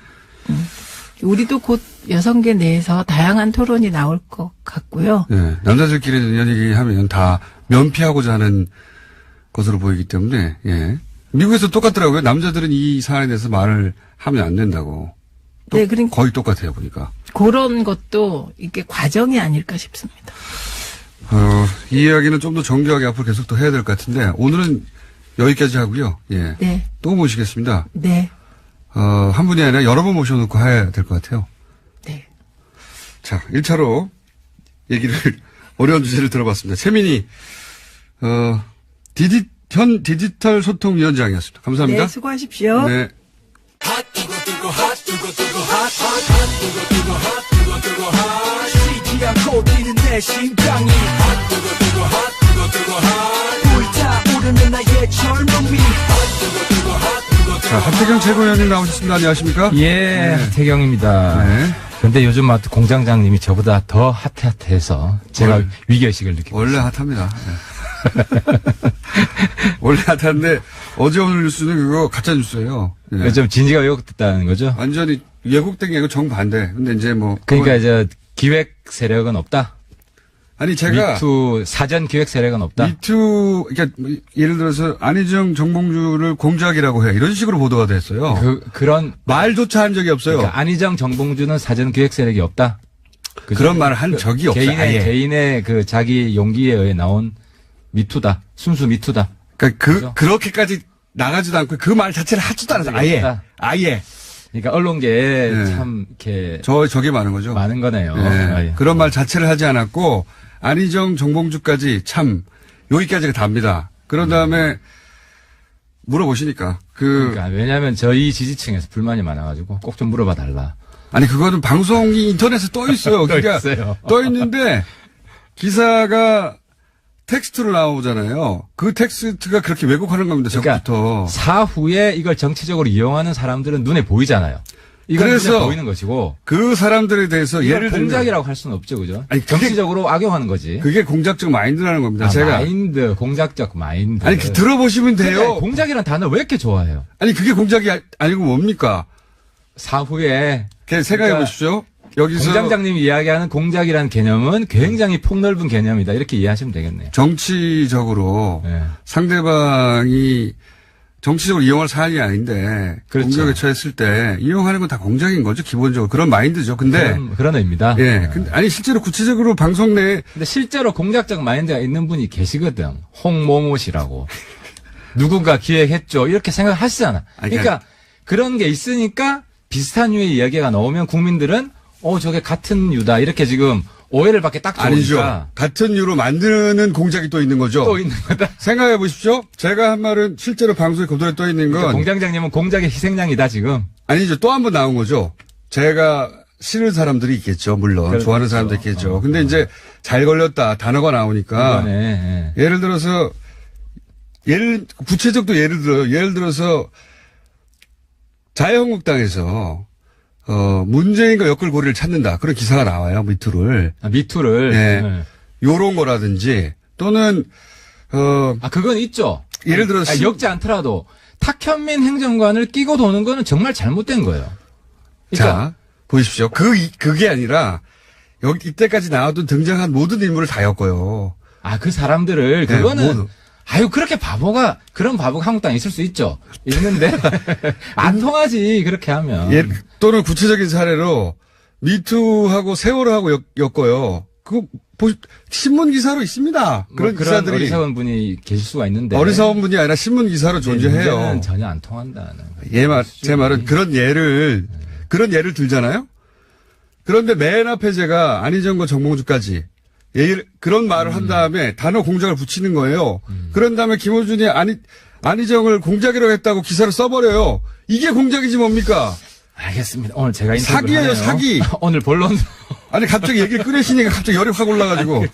Speaker 4: 우리도 곧 여성계 내에서 다양한 토론이 나올 것 같고요.
Speaker 1: 네, 남자들끼리 이런 얘기하면 다 면피하고자 하는 것으로 보이기 때문에, 예. 미국에서 똑같더라고요. 남자들은 이 사안에 대해서 말을 하면 안 된다고.
Speaker 4: 네, 그러니까
Speaker 1: 거의 똑같아요, 보니까.
Speaker 4: 그런 것도 이게 과정이 아닐까 싶습니다.
Speaker 1: 이 이야기는 좀 더 정교하게 앞으로 계속 더 해야 될 것 같은데, 오늘은 여기까지 하고요. 예.
Speaker 4: 네.
Speaker 1: 또 모시겠습니다.
Speaker 4: 네.
Speaker 1: 한 분이 아니라 여러 번 모셔놓고 해야 될 것 같아요.
Speaker 4: 네.
Speaker 1: 자, 1차로 얘기를, 어려운 주제를 들어봤습니다. 최민희, 현 디지털 소통위원장이었습니다. 감사합니다.
Speaker 2: 네, 수고하십시오.
Speaker 1: 네. 자, 하태경 최고위원님 나오셨습니다. 안녕하십니까?
Speaker 6: 예,
Speaker 1: 네.
Speaker 6: 태경입니다.
Speaker 1: 네.
Speaker 6: 근데 요즘 공장장님이 저보다 더 핫해서 제가 위기의식을 느끼고
Speaker 1: 원래 핫합니다. 네. 원래 핫한데 어제 오늘 뉴스는 그거 가짜 뉴스예요. 네.
Speaker 6: 요즘 진지가 왜곡됐다는 거죠.
Speaker 1: 완전히 왜곡된 게 아니고 정반대. 근데 이제 뭐
Speaker 6: 그러니까 이제 기획 세력은 없다.
Speaker 1: 아니 제가
Speaker 6: 미투 사전 기획 세력은 없다.
Speaker 1: 미투 그러니까 예를 들어서 안희정 정봉주를 공작이라고 해 이런 식으로 보도가 됐어요.
Speaker 6: 그런
Speaker 1: 말조차 한 적이 없어요.
Speaker 6: 그러니까 안희정 정봉주는 사전 기획 세력이 없다. 그죠?
Speaker 1: 그런 말을 한 적이 없어요. 아예.
Speaker 6: 개인의 그 자기 용기에 의해 나온 미투다. 순수 미투다.
Speaker 1: 그러니까
Speaker 6: 그죠?
Speaker 1: 그렇게까지 나가지도 않고 그 말 자체를 하지도 않았어요. 아예.
Speaker 6: 없다.
Speaker 1: 아예.
Speaker 6: 그러니까 언론계에
Speaker 1: 네.
Speaker 6: 참 이렇게
Speaker 1: 저게 많은 거죠.
Speaker 6: 많은 거네요.
Speaker 1: 네.
Speaker 6: 아, 예.
Speaker 1: 그런 말 자체를 하지 않았고 안희정 정봉주까지 참 여기까지가 답니다. 그런 다음에 물어보시니까
Speaker 6: 그러니까 왜냐하면 저희 지지층에서 불만이 많아가지고 꼭 좀 물어봐 달라.
Speaker 1: 아니 그거는 방송이 인터넷에 떠 있어요. 그러니까
Speaker 6: 있어요.
Speaker 1: 떠 있는데 기사가 텍스트로 나오잖아요. 그 텍스트가 그렇게 왜곡하는 겁니다.
Speaker 6: 그러니까
Speaker 1: 전부터.
Speaker 6: 사후에 이걸 정치적으로 이용하는 사람들은 눈에 보이잖아요. 이건
Speaker 1: 그래서
Speaker 6: 그래서 보이는 것이고
Speaker 1: 그 사람들에 대해서
Speaker 6: 예를
Speaker 1: 예를 들면
Speaker 6: 공작이라고 할 수는 없죠, 그죠?
Speaker 1: 아니, 그게-
Speaker 6: 정치적으로 악용하는 거지.
Speaker 1: 그게 공작적 마인드라는 겁니다.
Speaker 6: 아,
Speaker 1: 제가
Speaker 6: 마인드, 공작적 마인드.
Speaker 1: 아니 들어보시면 돼요.
Speaker 6: 근데 공작이라는 단어 왜 이렇게 좋아해요?
Speaker 1: 아니 그게 공작이 아니고 뭡니까?
Speaker 6: 사후에
Speaker 1: 그냥 생각해
Speaker 6: 그러니까
Speaker 1: 보십시오. 여기서
Speaker 6: 공장장님이 이야기하는 공작이라는 개념은 굉장히 폭넓은 개념이다. 이렇게 이해하시면 되겠네요.
Speaker 1: 정치적으로
Speaker 6: 예.
Speaker 1: 상대방이 정치적으로 이용할 사안이 아닌데
Speaker 6: 그렇죠.
Speaker 1: 공격에 처했을 때 이용하는 건 다 공작인 거죠. 기본적으로 그런 마인드죠. 근데
Speaker 6: 그런 의미다.
Speaker 1: 예, 근데 아니 실제로 구체적으로 방송 내에
Speaker 6: 근데 실제로 공작적 마인드가 있는 분이 계시거든. 홍모모 씨라고. 누군가 기획했죠. 이렇게 생각하시잖아.
Speaker 1: 아니,
Speaker 6: 그러니까 그런 게 있으니까 비슷한 류의 이야기가 나오면 국민들은 저게 같은 유다. 이렇게 지금 오해를 받게 딱 좋으니까.
Speaker 1: 아니죠. 같은 이유로 만드는 공작이 또 있는 거죠.
Speaker 6: 또 있는 거다.
Speaker 1: 생각해 보십시오. 제가 한 말은 실제로 방송에 그대로 떠 있는 건
Speaker 6: 공장장님은 공작의 희생양이다 지금.
Speaker 1: 아니죠. 또 한 번 나온 거죠. 제가 싫은 사람들이 있겠죠. 물론
Speaker 6: 그렇죠.
Speaker 1: 좋아하는 사람도 있겠죠. 근데 이제 잘 걸렸다 단어가 나오니까
Speaker 6: 이번에
Speaker 1: 예를 들어서 구체적도 예를 들어요. 예를 들어서 자유한국당에서 문재인과 엮을고리를 찾는다. 그런 기사가 나와요. 미투를.
Speaker 6: 미투를.
Speaker 1: 네.
Speaker 6: 네.
Speaker 1: 요런 거라든지 또는
Speaker 6: 그건 있죠.
Speaker 1: 예를 들어서
Speaker 6: 엮지 않더라도 탁현민 행정관을 끼고 도는 거는 정말 잘못된 거예요. 그러니까
Speaker 1: 자, 보십시오. 그게 아니라 여기 이때까지 나왔던 등장한 모든 인물을 다 엮어요.
Speaker 6: 그 사람들을
Speaker 1: 네,
Speaker 6: 그거는
Speaker 1: 모두.
Speaker 6: 그렇게 그런 바보가 한국당에 있을 수 있죠. 있는데 안 통하지 그렇게 하면.
Speaker 1: 또는 구체적인 사례로 미투하고 세월호하고 엮어요. 그거 신문 기사로 있습니다. 그런 기사들이
Speaker 6: 어리석은 분이 계실 수가 있는데.
Speaker 1: 어리석은 분이 아니라 신문 기사로 존재해요.
Speaker 6: 문제는 전혀 안 통한다는.
Speaker 1: 제 말은 그런 예를 들잖아요. 그런데 맨 앞에 제가 안희정과 정몽주까지 그런 말을 한 다음에 단어 공작을 붙이는 거예요. 그런 다음에 김호준이 안희정을 공작이라고 했다고 기사를 써버려요. 이게 공작이지 뭡니까?
Speaker 6: 알겠습니다. 오늘 제가 인터뷰를
Speaker 1: 사기예요,
Speaker 6: 하네요.
Speaker 1: 사기.
Speaker 6: 오늘 본론.
Speaker 1: 아니 갑자기 얘기를 꺼내시니까 갑자기 열이 확 올라가지고.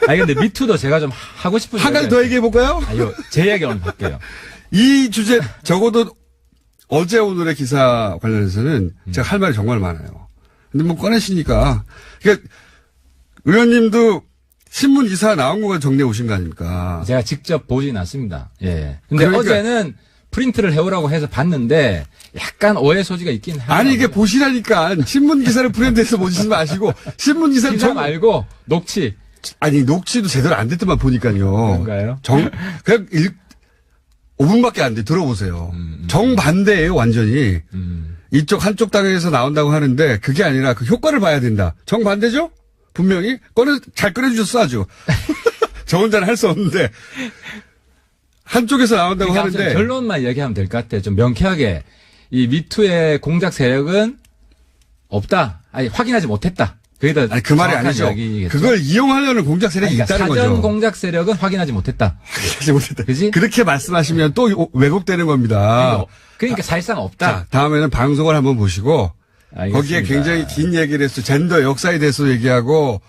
Speaker 6: 근데 미투도 제가 좀 하고 싶은.
Speaker 1: 한 가지 더 얘기해 볼까요?
Speaker 6: 제 이야기 오늘 할게요.
Speaker 1: 이 주제 적어도 어제 오늘의 기사 관련해서는 제가 할 말이 정말 많아요. 근데 뭐 꺼내시니까. 그러니까 의원님도 신문 기사 나온 거가 정리해 오신 거 아닙니까?
Speaker 6: 제가 직접 보진 않습니다. 예. 근데
Speaker 1: 그러니까-
Speaker 6: 어제는 프린트를 해오라고 해서 봤는데 약간 오해 소지가 있긴 하더라고요.
Speaker 1: 아니 이게 보시라니까 신문 기사를 프린트해서 보시지 마시고 신문 기사를
Speaker 6: 기사 말고 녹취.
Speaker 1: 아니 녹취도 제대로 안 됐더만 보니까요.
Speaker 6: 그런가요?
Speaker 1: 그냥 5분밖에 안 돼. 들어보세요. 정반대예요 완전히. 이쪽 한쪽 당에서 나온다고 하는데 그게 아니라 그 효과를 봐야 된다. 정반대죠? 분명히 잘 꺼내주셨어 아주. 저 혼자는 할 수 없는데 한쪽에서 나온다고
Speaker 6: 그러니까
Speaker 1: 하는데
Speaker 6: 결론만 얘기하면 될 것 같아요. 좀 명쾌하게 이 미투의 공작 세력은 없다. 확인하지 못했다. 그게 더
Speaker 1: 아니 그 말이
Speaker 6: 정확한
Speaker 1: 아니죠.
Speaker 6: 이야기겠죠.
Speaker 1: 그걸 이용하려는 공작 세력이
Speaker 6: 그러니까
Speaker 1: 있다는
Speaker 6: 사전
Speaker 1: 거죠.
Speaker 6: 공작 세력은 확인하지 못했다.
Speaker 1: 확인하지 못했다.
Speaker 6: 그지?
Speaker 1: 그렇게 말씀하시면 또 왜곡되는 겁니다.
Speaker 6: 그러니까 사실상 없다.
Speaker 1: 자, 다음에는 방송을 한번 보시고
Speaker 6: 알겠습니다.
Speaker 1: 거기에 굉장히 긴 얘기를 했어. 젠더 역사에 대해서 얘기하고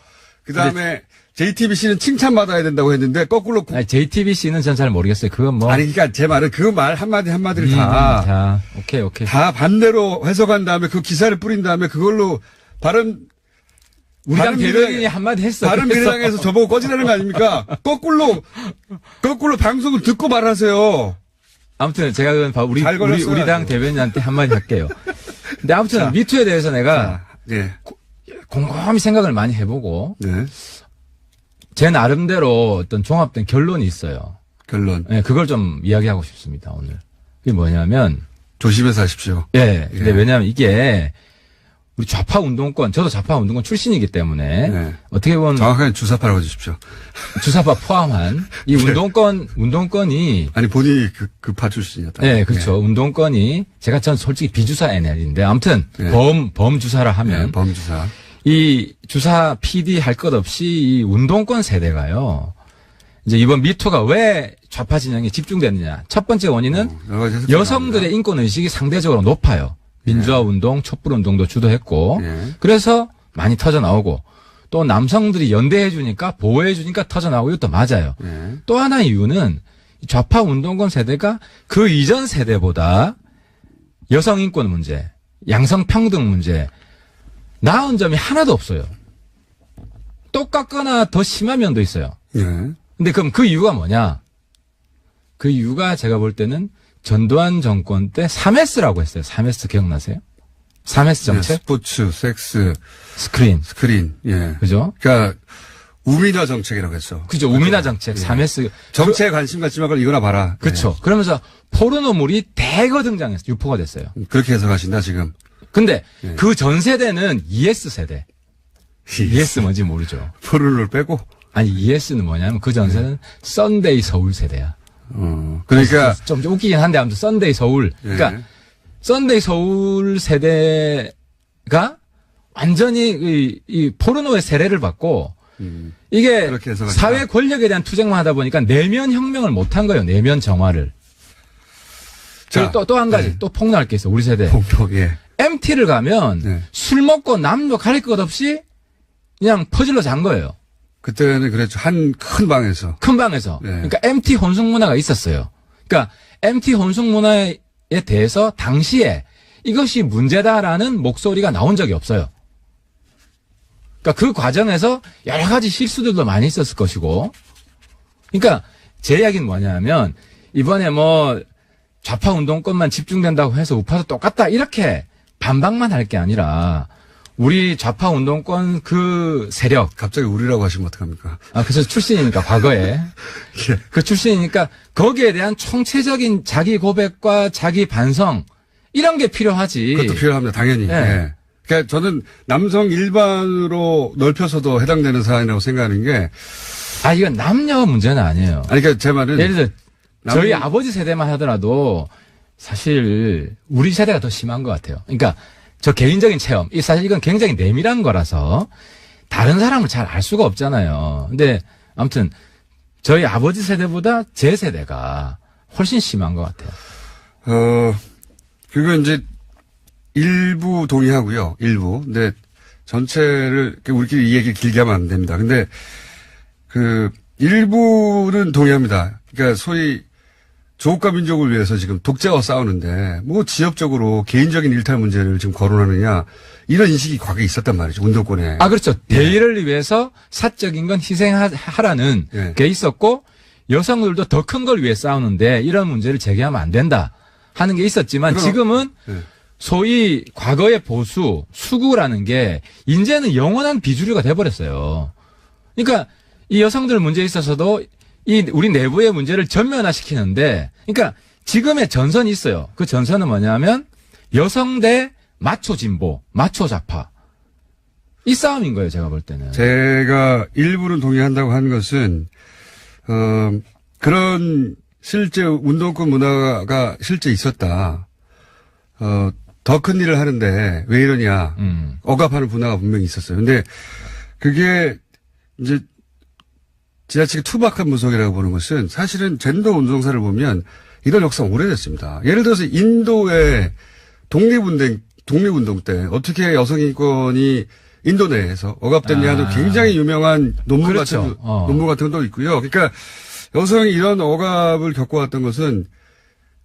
Speaker 1: 그다음에 JTBC는 칭찬받아야 된다고 했는데 거꾸로
Speaker 6: JTBC는 전 잘 모르겠어요. 그건 뭐.
Speaker 1: 아니 그러니까 제 말은 그 말 한마디를 다
Speaker 6: 자, 오케이.
Speaker 1: 다 반대로 해석한 다음에 그 기사를 뿌린 다음에 그걸로
Speaker 6: 우리 당 대변인이 한마디 했어.
Speaker 1: 바른
Speaker 6: 그래서.
Speaker 1: 미래당에서 저보고 꺼지라는 거 아닙니까? 거꾸로 방송을 듣고 말하세요.
Speaker 6: 아무튼 제가 그건
Speaker 1: 잘 걸렸어요,
Speaker 6: 우리 당
Speaker 1: 아주.
Speaker 6: 대변인한테 한마디 할게요. 근데 아무튼
Speaker 1: 자.
Speaker 6: 미투에 대해서 내가
Speaker 1: 네.
Speaker 6: 곰곰이 생각을 많이 해보고
Speaker 1: 네.
Speaker 6: 제 나름대로 어떤 종합된 결론이 있어요.
Speaker 1: 결론.
Speaker 6: 네, 그걸 좀 이야기하고 싶습니다, 오늘. 그게 뭐냐면,
Speaker 1: 조심해서 하십시오.
Speaker 6: 예. 근데
Speaker 1: 예.
Speaker 6: 왜냐면 이게 우리 좌파 운동권, 저도 좌파 운동권 출신이기 때문에
Speaker 1: 네.
Speaker 6: 어떻게 보면
Speaker 1: 정확하게 주사파라고 해주십시오.
Speaker 6: 주사파 포함한 이 운동권이
Speaker 1: 아니 본인이 그 파 출신이었다.
Speaker 6: 네, 그렇죠. 운동권이 전 솔직히 비주사 NL인데 아무튼
Speaker 1: 네.
Speaker 6: 범주사라 하면
Speaker 1: 네, 범주사.
Speaker 6: 이 주사 PD 할 것 없이 이 운동권 세대가요. 이제 이번 미투가 왜 좌파 진영에 집중됐느냐. 첫 번째 원인은
Speaker 1: 여러 가지 해석이
Speaker 6: 여성들의 인권 의식이 상대적으로 높아요. 민주화 운동, 촛불 운동도 주도했고
Speaker 1: 예.
Speaker 6: 그래서 많이 터져 나오고 또 남성들이 연대해 주니까 보호해 주니까 터져 나오고 이것도 맞아요.
Speaker 1: 예.
Speaker 6: 또 하나 이유는 좌파 운동권 세대가 그 이전 세대보다 여성 인권 문제, 양성평등 문제 나은 점이 하나도 없어요. 똑같거나 더 심한 면도 있어요.
Speaker 1: 예.
Speaker 6: 근데 그럼 그 이유가 뭐냐? 그 이유가 제가 볼 때는 전두환 정권 때 3S라고 했어요. 3S 기억나세요? 3S 정책?
Speaker 1: 스포츠, 섹스,
Speaker 6: 스크린.
Speaker 1: 스크린. 예.
Speaker 6: 그죠?
Speaker 1: 그러니까 우민화 정책이라고 했어.
Speaker 6: 그죠. 우민화 정책, 3S.
Speaker 1: 정치에 관심 갖지만 그걸 이거나 봐라.
Speaker 6: 그렇죠. 그러면서 포르노물이 대거 등장해서 유포가 됐어요.
Speaker 1: 그렇게 해석하신다 지금.
Speaker 6: 근데 그 전 세대는 ES 세대. ES 뭔지 모르죠.
Speaker 1: 포르노를 빼고.
Speaker 6: 아니 ES는 뭐냐면 그 전 세대는 썬데이 서울 세대야.
Speaker 1: 그러니까
Speaker 6: 좀 웃기긴 한데 아무튼 썬데이 서울. 그러니까 썬데이 서울 세대가 완전히 이 포르노의 세례를 받고 이게
Speaker 1: 그렇게 해석하시나?
Speaker 6: 사회 권력에 대한 투쟁만 하다 보니까 내면 혁명을 못한 거예요. 내면 정화를.
Speaker 1: 자,
Speaker 6: 그리고 또 한 가지 또 폭로할 게 있어. 우리 세대.
Speaker 1: 폭력. 예.
Speaker 6: MT를 가면
Speaker 1: 네.
Speaker 6: 술 먹고 남녀 가릴 것 없이 그냥 퍼질러 잔 거예요.
Speaker 1: 그때는 그랬죠. 한 큰 방에서.
Speaker 6: 큰 방에서.
Speaker 1: 네.
Speaker 6: 그러니까 MT 혼숙 문화가 있었어요. 그러니까 MT 혼숙 문화에 대해서 당시에 이것이 문제다라는 목소리가 나온 적이 없어요. 그러니까 그 과정에서 여러 가지 실수들도 많이 있었을 것이고. 그러니까 제 이야기는 뭐냐면 이번에 뭐 좌파 운동권만 집중된다고 해서 우파도 똑같다 이렇게 반박만 할 게 아니라 우리 좌파 운동권 그 세력.
Speaker 1: 갑자기 우리라고 하시면 어떡합니까?
Speaker 6: 그래서 출신이니까 과거에. 그 출신이니까 거기에 대한 총체적인 자기 고백과 자기 반성 이런 게 필요하지.
Speaker 1: 그것도 필요합니다. 당연히.
Speaker 6: 네.
Speaker 1: 예. 그러니까 저는 남성 일반으로 넓혀서도 해당되는 사안이라고 생각하는 게
Speaker 6: 이건 남녀 문제는 아니에요.
Speaker 1: 아니 그러니까 제 말은
Speaker 6: 예를 들어 저희 아버지 세대만 하더라도 사실 우리 세대가 더 심한 것 같아요. 그러니까 저 개인적인 체험, 사실 이건 굉장히 내밀한 거라서 다른 사람을 잘 알 수가 없잖아요. 근데 아무튼 저희 아버지 세대보다 제 세대가 훨씬 심한 것 같아요.
Speaker 1: 그거 이제 일부 동의하고요. 일부. 근데 전체를 우리끼리 이 얘기를 길게 하면 안 됩니다. 근데 그 일부는 동의합니다. 그러니까 소위 조국과 민족을 위해서 지금 독재와 싸우는데 뭐 지역적으로 개인적인 일탈 문제를 지금 거론하느냐 이런 인식이 과거에 있었단 말이죠. 운동권에.
Speaker 6: 그렇죠. 대의를 위해서 사적인 건 희생하라는
Speaker 1: 예.
Speaker 6: 게 있었고 여성들도 더 큰 걸 위해 싸우는데 이런 문제를 제기하면 안 된다 하는 게 있었지만 지금은
Speaker 1: 예.
Speaker 6: 소위 과거의 보수, 수구라는 게 이제는 영원한 비주류가 돼버렸어요. 그러니까 이 여성들 문제에 있어서도 이 우리 내부의 문제를 전면화시키는데, 그러니까 지금의 전선이 있어요. 그 전선은 뭐냐면 여성 대 마초 진보, 마초 좌파 이 싸움인 거예요. 제가 볼 때는.
Speaker 1: 제가 일부는 동의한다고 하는 것은 그런 실제 운동권 문화가 실제 있었다. 더 큰 일을 하는데 왜 이러냐. 억압하는 문화가 분명히 있었어요. 근데 그게 이제 지나치게 투박한 분석이라고 보는 것은 사실은 젠더 운동사를 보면 이런 역사가 오래됐습니다. 예를 들어서 인도의 독립운동 때 어떻게 여성 인권이 인도 내에서 억압됐냐는 굉장히 유명한 논문
Speaker 6: 그렇죠.
Speaker 1: 논문 같은 것도 있고요. 그러니까 여성이 이런 억압을 겪어왔던 것은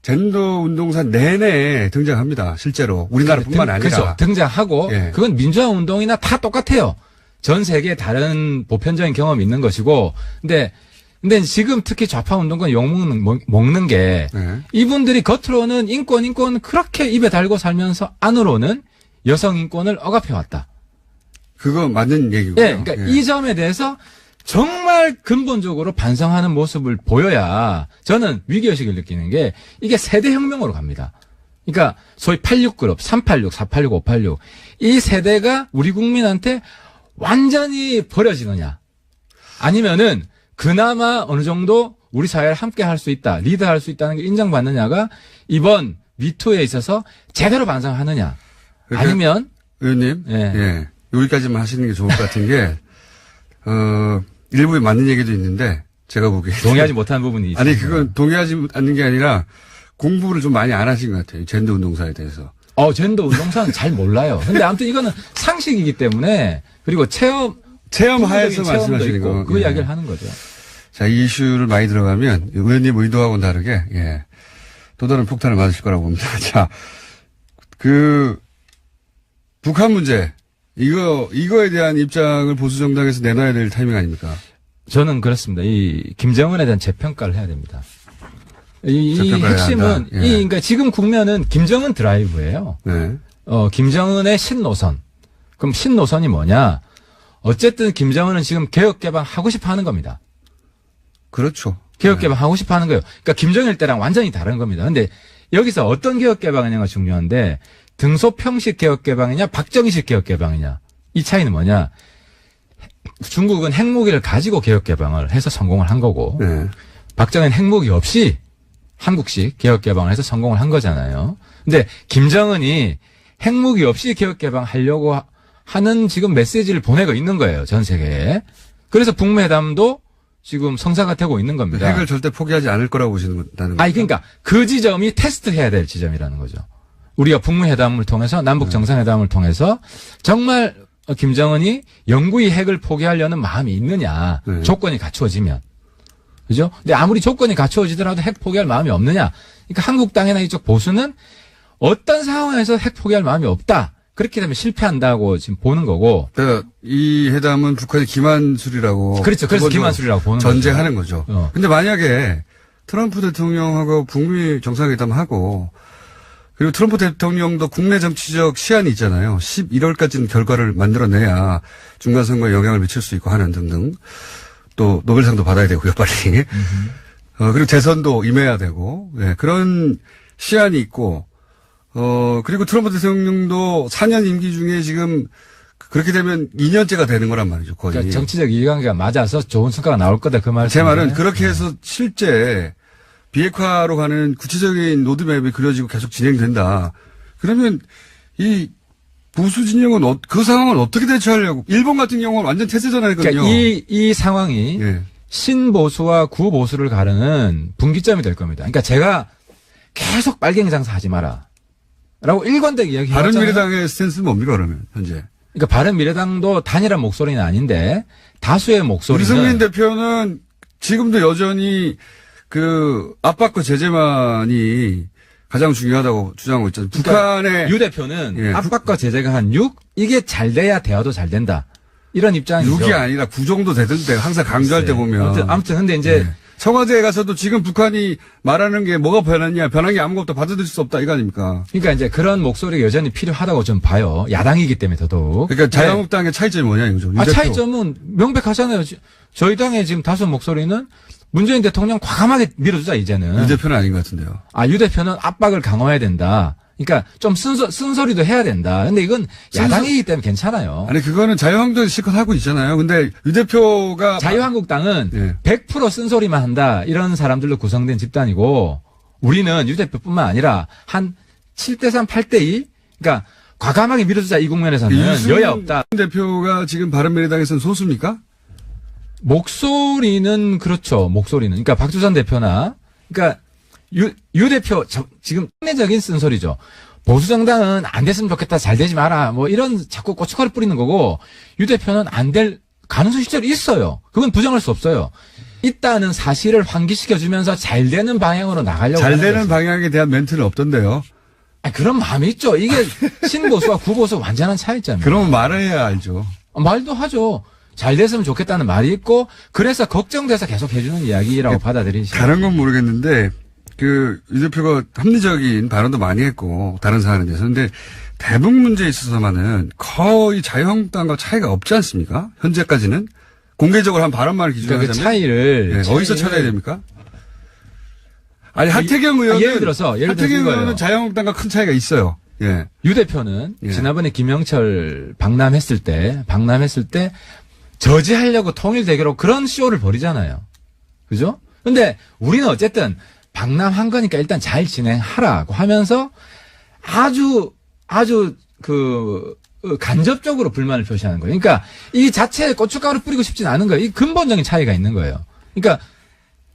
Speaker 1: 젠더 운동사 내내 등장합니다. 실제로 우리나라뿐만 아니라.
Speaker 6: 그렇죠. 등장하고
Speaker 1: 예.
Speaker 6: 그건 민주화 운동이나 다 똑같아요. 전 세계에 다른 보편적인 경험이 있는 것이고, 근데 지금 특히 좌파 운동권 욕먹는 게
Speaker 1: 네.
Speaker 6: 이분들이 겉으로는 인권 그렇게 입에 달고 살면서 안으로는 여성 인권을 억압해왔다.
Speaker 1: 그거 맞는 얘기고요.
Speaker 6: 예, 그러니까 이 점에 대해서 정말 근본적으로 반성하는 모습을 보여야 저는 위기의식을 느끼는 게 이게 세대혁명으로 갑니다. 그러니까 소위 86그룹, 386, 486, 586 이 세대가 우리 국민한테 완전히 버려지느냐 아니면은 그나마 어느 정도 우리 사회를 함께 할 수 있다, 리드할 수 있다는 게 인정받느냐가 이번 미투에 있어서 제대로 반성하느냐
Speaker 1: 그러니까
Speaker 6: 아니면
Speaker 1: 의원님,
Speaker 6: 예.
Speaker 1: 여기까지만 하시는 게 좋을 것 같은 게 일부에 맞는 얘기도 있는데 제가 보기에
Speaker 6: 동의하지 못하는 부분이 있어요.
Speaker 1: 아니 그건 동의하지 않는 게 아니라 공부를 좀 많이 안 하신 것 같아요. 젠더 운동사에 대해서.
Speaker 6: 젠더 운동사는 잘 몰라요. 근데 아무튼 이거는 상식이기 때문에 그리고 체험
Speaker 1: 하에서 말씀하시는 거.
Speaker 6: 그 이야기를 하는 거죠.
Speaker 1: 자, 이 이슈를 많이 들어가면 의원님 의도하고는 다르게 또 다른 폭탄을 맞으실 거라고 봅니다. 자, 북한 문제. 이거에 대한 입장을 보수정당에서 내놔야 될 타이밍 아닙니까?
Speaker 6: 저는 그렇습니다. 이 김정은에 대한 재평가를 해야 됩니다. 이
Speaker 1: 재평가해야
Speaker 6: 핵심은
Speaker 1: 한다. 예.
Speaker 6: 그러니까 지금 국면은 김정은 드라이브예요.
Speaker 1: 네.
Speaker 6: 김정은의 신노선. 그럼 신노선이 뭐냐? 어쨌든 김정은은 지금 개혁 개방 하고 싶어 하는 겁니다.
Speaker 1: 그렇죠.
Speaker 6: 개혁 개방 하고 싶어 하는 거예요. 그러니까 김정일 때랑 완전히 다른 겁니다. 근데 여기서 어떤 개혁 개방이냐가 중요한데 등소평식 개혁 개방이냐 박정희식 개혁 개방이냐 이 차이는 뭐냐? 중국은 핵무기를 가지고 개혁 개방을 해서 성공을 한 거고
Speaker 1: 네.
Speaker 6: 박정희는 핵무기 없이 한국식 개혁 개방을 해서 성공을 한 거잖아요. 근데 김정은이 핵무기 없이 개혁 개방하려고 하는 지금 메시지를 보내고 있는 거예요. 전 세계에. 그래서 북미회담도 지금 성사가 되고 있는 겁니다.
Speaker 1: 핵을 절대 포기하지 않을 거라고 보시는 거다는 거죠.
Speaker 6: 아니 그러니까 그 지점이 테스트해야 될 지점이라는 거죠. 우리가 북미회담을 통해서 남북 정상회담을 통해서 정말 김정은이 영구히 핵을 포기하려는 마음이 있느냐.
Speaker 1: 네.
Speaker 6: 조건이 갖추어지면. 그죠? 근데 아무리 조건이 갖추어지더라도 핵 포기할 마음이 없느냐. 그러니까 한국당이나 이쪽 보수는 어떤 상황에서 핵 포기할 마음이 없다. 그렇게 되면 실패한다고 지금 보는 거고.
Speaker 1: 그러니까 이 회담은 북한의 기만술이라고.
Speaker 6: 그렇죠. 그래서
Speaker 1: 그거죠.
Speaker 6: 기만술이라고 보는
Speaker 1: 전제하는 거죠.
Speaker 6: 거죠.
Speaker 1: 근데 만약에 트럼프 대통령하고 북미 정상회담하고 그리고 트럼프 대통령도 국내 정치적 시한이 있잖아요. 11월까지는 결과를 만들어내야 중간선거에 영향을 미칠 수 있고 하는 등등. 또 노벨상도 받아야 되고요, 빨리. 그리고 재선도 임해야 되고. 네, 그런 시한이 있고 그리고 트럼프 대통령도 4년 임기 중에 지금 그렇게 되면 2년째가 되는 거란 말이죠, 거의.
Speaker 6: 그러니까 정치적 이해관계가 맞아서 좋은 성과가 나올 거다 그 말씀.
Speaker 1: 제 말은 그렇게 해서 실제 비핵화로 가는 구체적인 로드맵이 그려지고 계속 진행된다. 그러면 이 보수 진영은 그 상황을 어떻게 대처하려고? 일본 같은 경우는 완전 태세 전환이거든요.
Speaker 6: 그러니까 이 상황이
Speaker 1: 예.
Speaker 6: 신보수와 구보수를 가르는 분기점이 될 겁니다. 그러니까 제가 계속 빨갱이 장사하지 마라. 라고 일관되게 이야기해왔잖아요.
Speaker 1: 바른미래당의 스탠스는 뭡니까, 그러면, 현재?
Speaker 6: 그러니까 바른미래당도 단일한 목소리는 아닌데 다수의 목소리는
Speaker 1: 유승민 대표는 지금도 여전히 그 압박과 제재만이 가장 중요하다고 주장하고 있잖아요. 북한의
Speaker 6: 유 대표는
Speaker 1: 예,
Speaker 6: 압박과 제재가 한 6? 이게 잘 돼야 대화도 잘 된다. 이런 입장이죠.
Speaker 1: 6이 아니라 9 정도 되던데 항상 강조할 때 보면.
Speaker 6: 아무튼 근데 이제
Speaker 1: 네. 청와대에 가서도 지금 북한이 말하는 게 뭐가 변했냐, 변한 게 아무것도 받아들일 수 없다, 이거 아닙니까?
Speaker 6: 그러니까 이제 그런 목소리가 여전히 필요하다고 좀 봐요. 야당이기 때문에 더더욱.
Speaker 1: 그러니까 자유한국당의 차이점이 뭐냐, 이거죠.
Speaker 6: 차이점은 명백하잖아요. 저희 당의 지금 다수 목소리는 문재인 대통령 과감하게 밀어주자, 이제는.
Speaker 1: 유 대표는 아닌 것 같은데요.
Speaker 6: 유 대표는 압박을 강화해야 된다. 그러니까 좀 쓴소리도 해야 된다. 근데 이건 야당이기 때문에 괜찮아요.
Speaker 1: 아니, 그거는 자유한국당이 실컷 하고 있잖아요. 근데 유 대표가.
Speaker 6: 자유한국당은
Speaker 1: 예.
Speaker 6: 100% 쓴소리만 한다. 이런 사람들로 구성된 집단이고 우리는 유 대표뿐만 아니라 한 7대3, 8대2. 그러니까 과감하게 밀어주자, 이 국면에서는 여야 없다.
Speaker 1: 대표가 지금 바른미래당에서는 소수입니까?
Speaker 6: 목소리는 그렇죠. 목소리는. 그러니까 박주선 대표나 그러니까 유 대표 지금 상례적인 쓴소리죠. 보수 정당은 안 됐으면 좋겠다. 잘 되지 마라. 뭐 이런 자꾸 고춧가루 뿌리는 거고 유 대표는 안 될 가능성이 실제로 있어요. 그건 부정할 수 없어요. 있다는 사실을 환기시켜 주면서 잘 되는 방향으로 나가려고
Speaker 1: 잘
Speaker 6: 하는
Speaker 1: 되는
Speaker 6: 거죠.
Speaker 1: 방향에 대한 멘트는 없던데요.
Speaker 6: 그런 마음이 있죠. 이게 신보수와 구보수 완전한 차이점이에요.
Speaker 1: 그러면 말해야 알죠.
Speaker 6: 말도 하죠. 잘 됐으면 좋겠다는 말이 있고 그래서 걱정돼서 계속 해주는 이야기라고 받아들이시죠.
Speaker 1: 다른 건 모르겠는데 유 대표가 합리적인 발언도 많이 했고 다른 사안에 대해서. 근데 대북 문제에 있어서만은 거의 자유한국당과 차이가 없지 않습니까? 현재까지는 공개적으로 한 발언만을 기준으로
Speaker 6: 그러니까 그
Speaker 1: 하자면
Speaker 6: 차이를
Speaker 1: 어디서 찾아야 됩니까? 아니 하태경 의원은
Speaker 6: 예를 들어서
Speaker 1: 하태경
Speaker 6: 이거예요.
Speaker 1: 의원은 자유한국당과 큰 차이가 있어요. 예.
Speaker 6: 유 대표는
Speaker 1: 예.
Speaker 6: 지난번에 김영철 방남했을 때 저지하려고 통일대결로 그런 쇼를 벌이잖아요. 그죠? 근데 우리는 어쨌든 방남한 거니까 일단 잘 진행하라고 하면서 아주 간접적으로 불만을 표시하는 거예요. 그러니까 이 자체에 고춧가루 뿌리고 싶진 않은 거예요. 이 근본적인 차이가 있는 거예요. 그러니까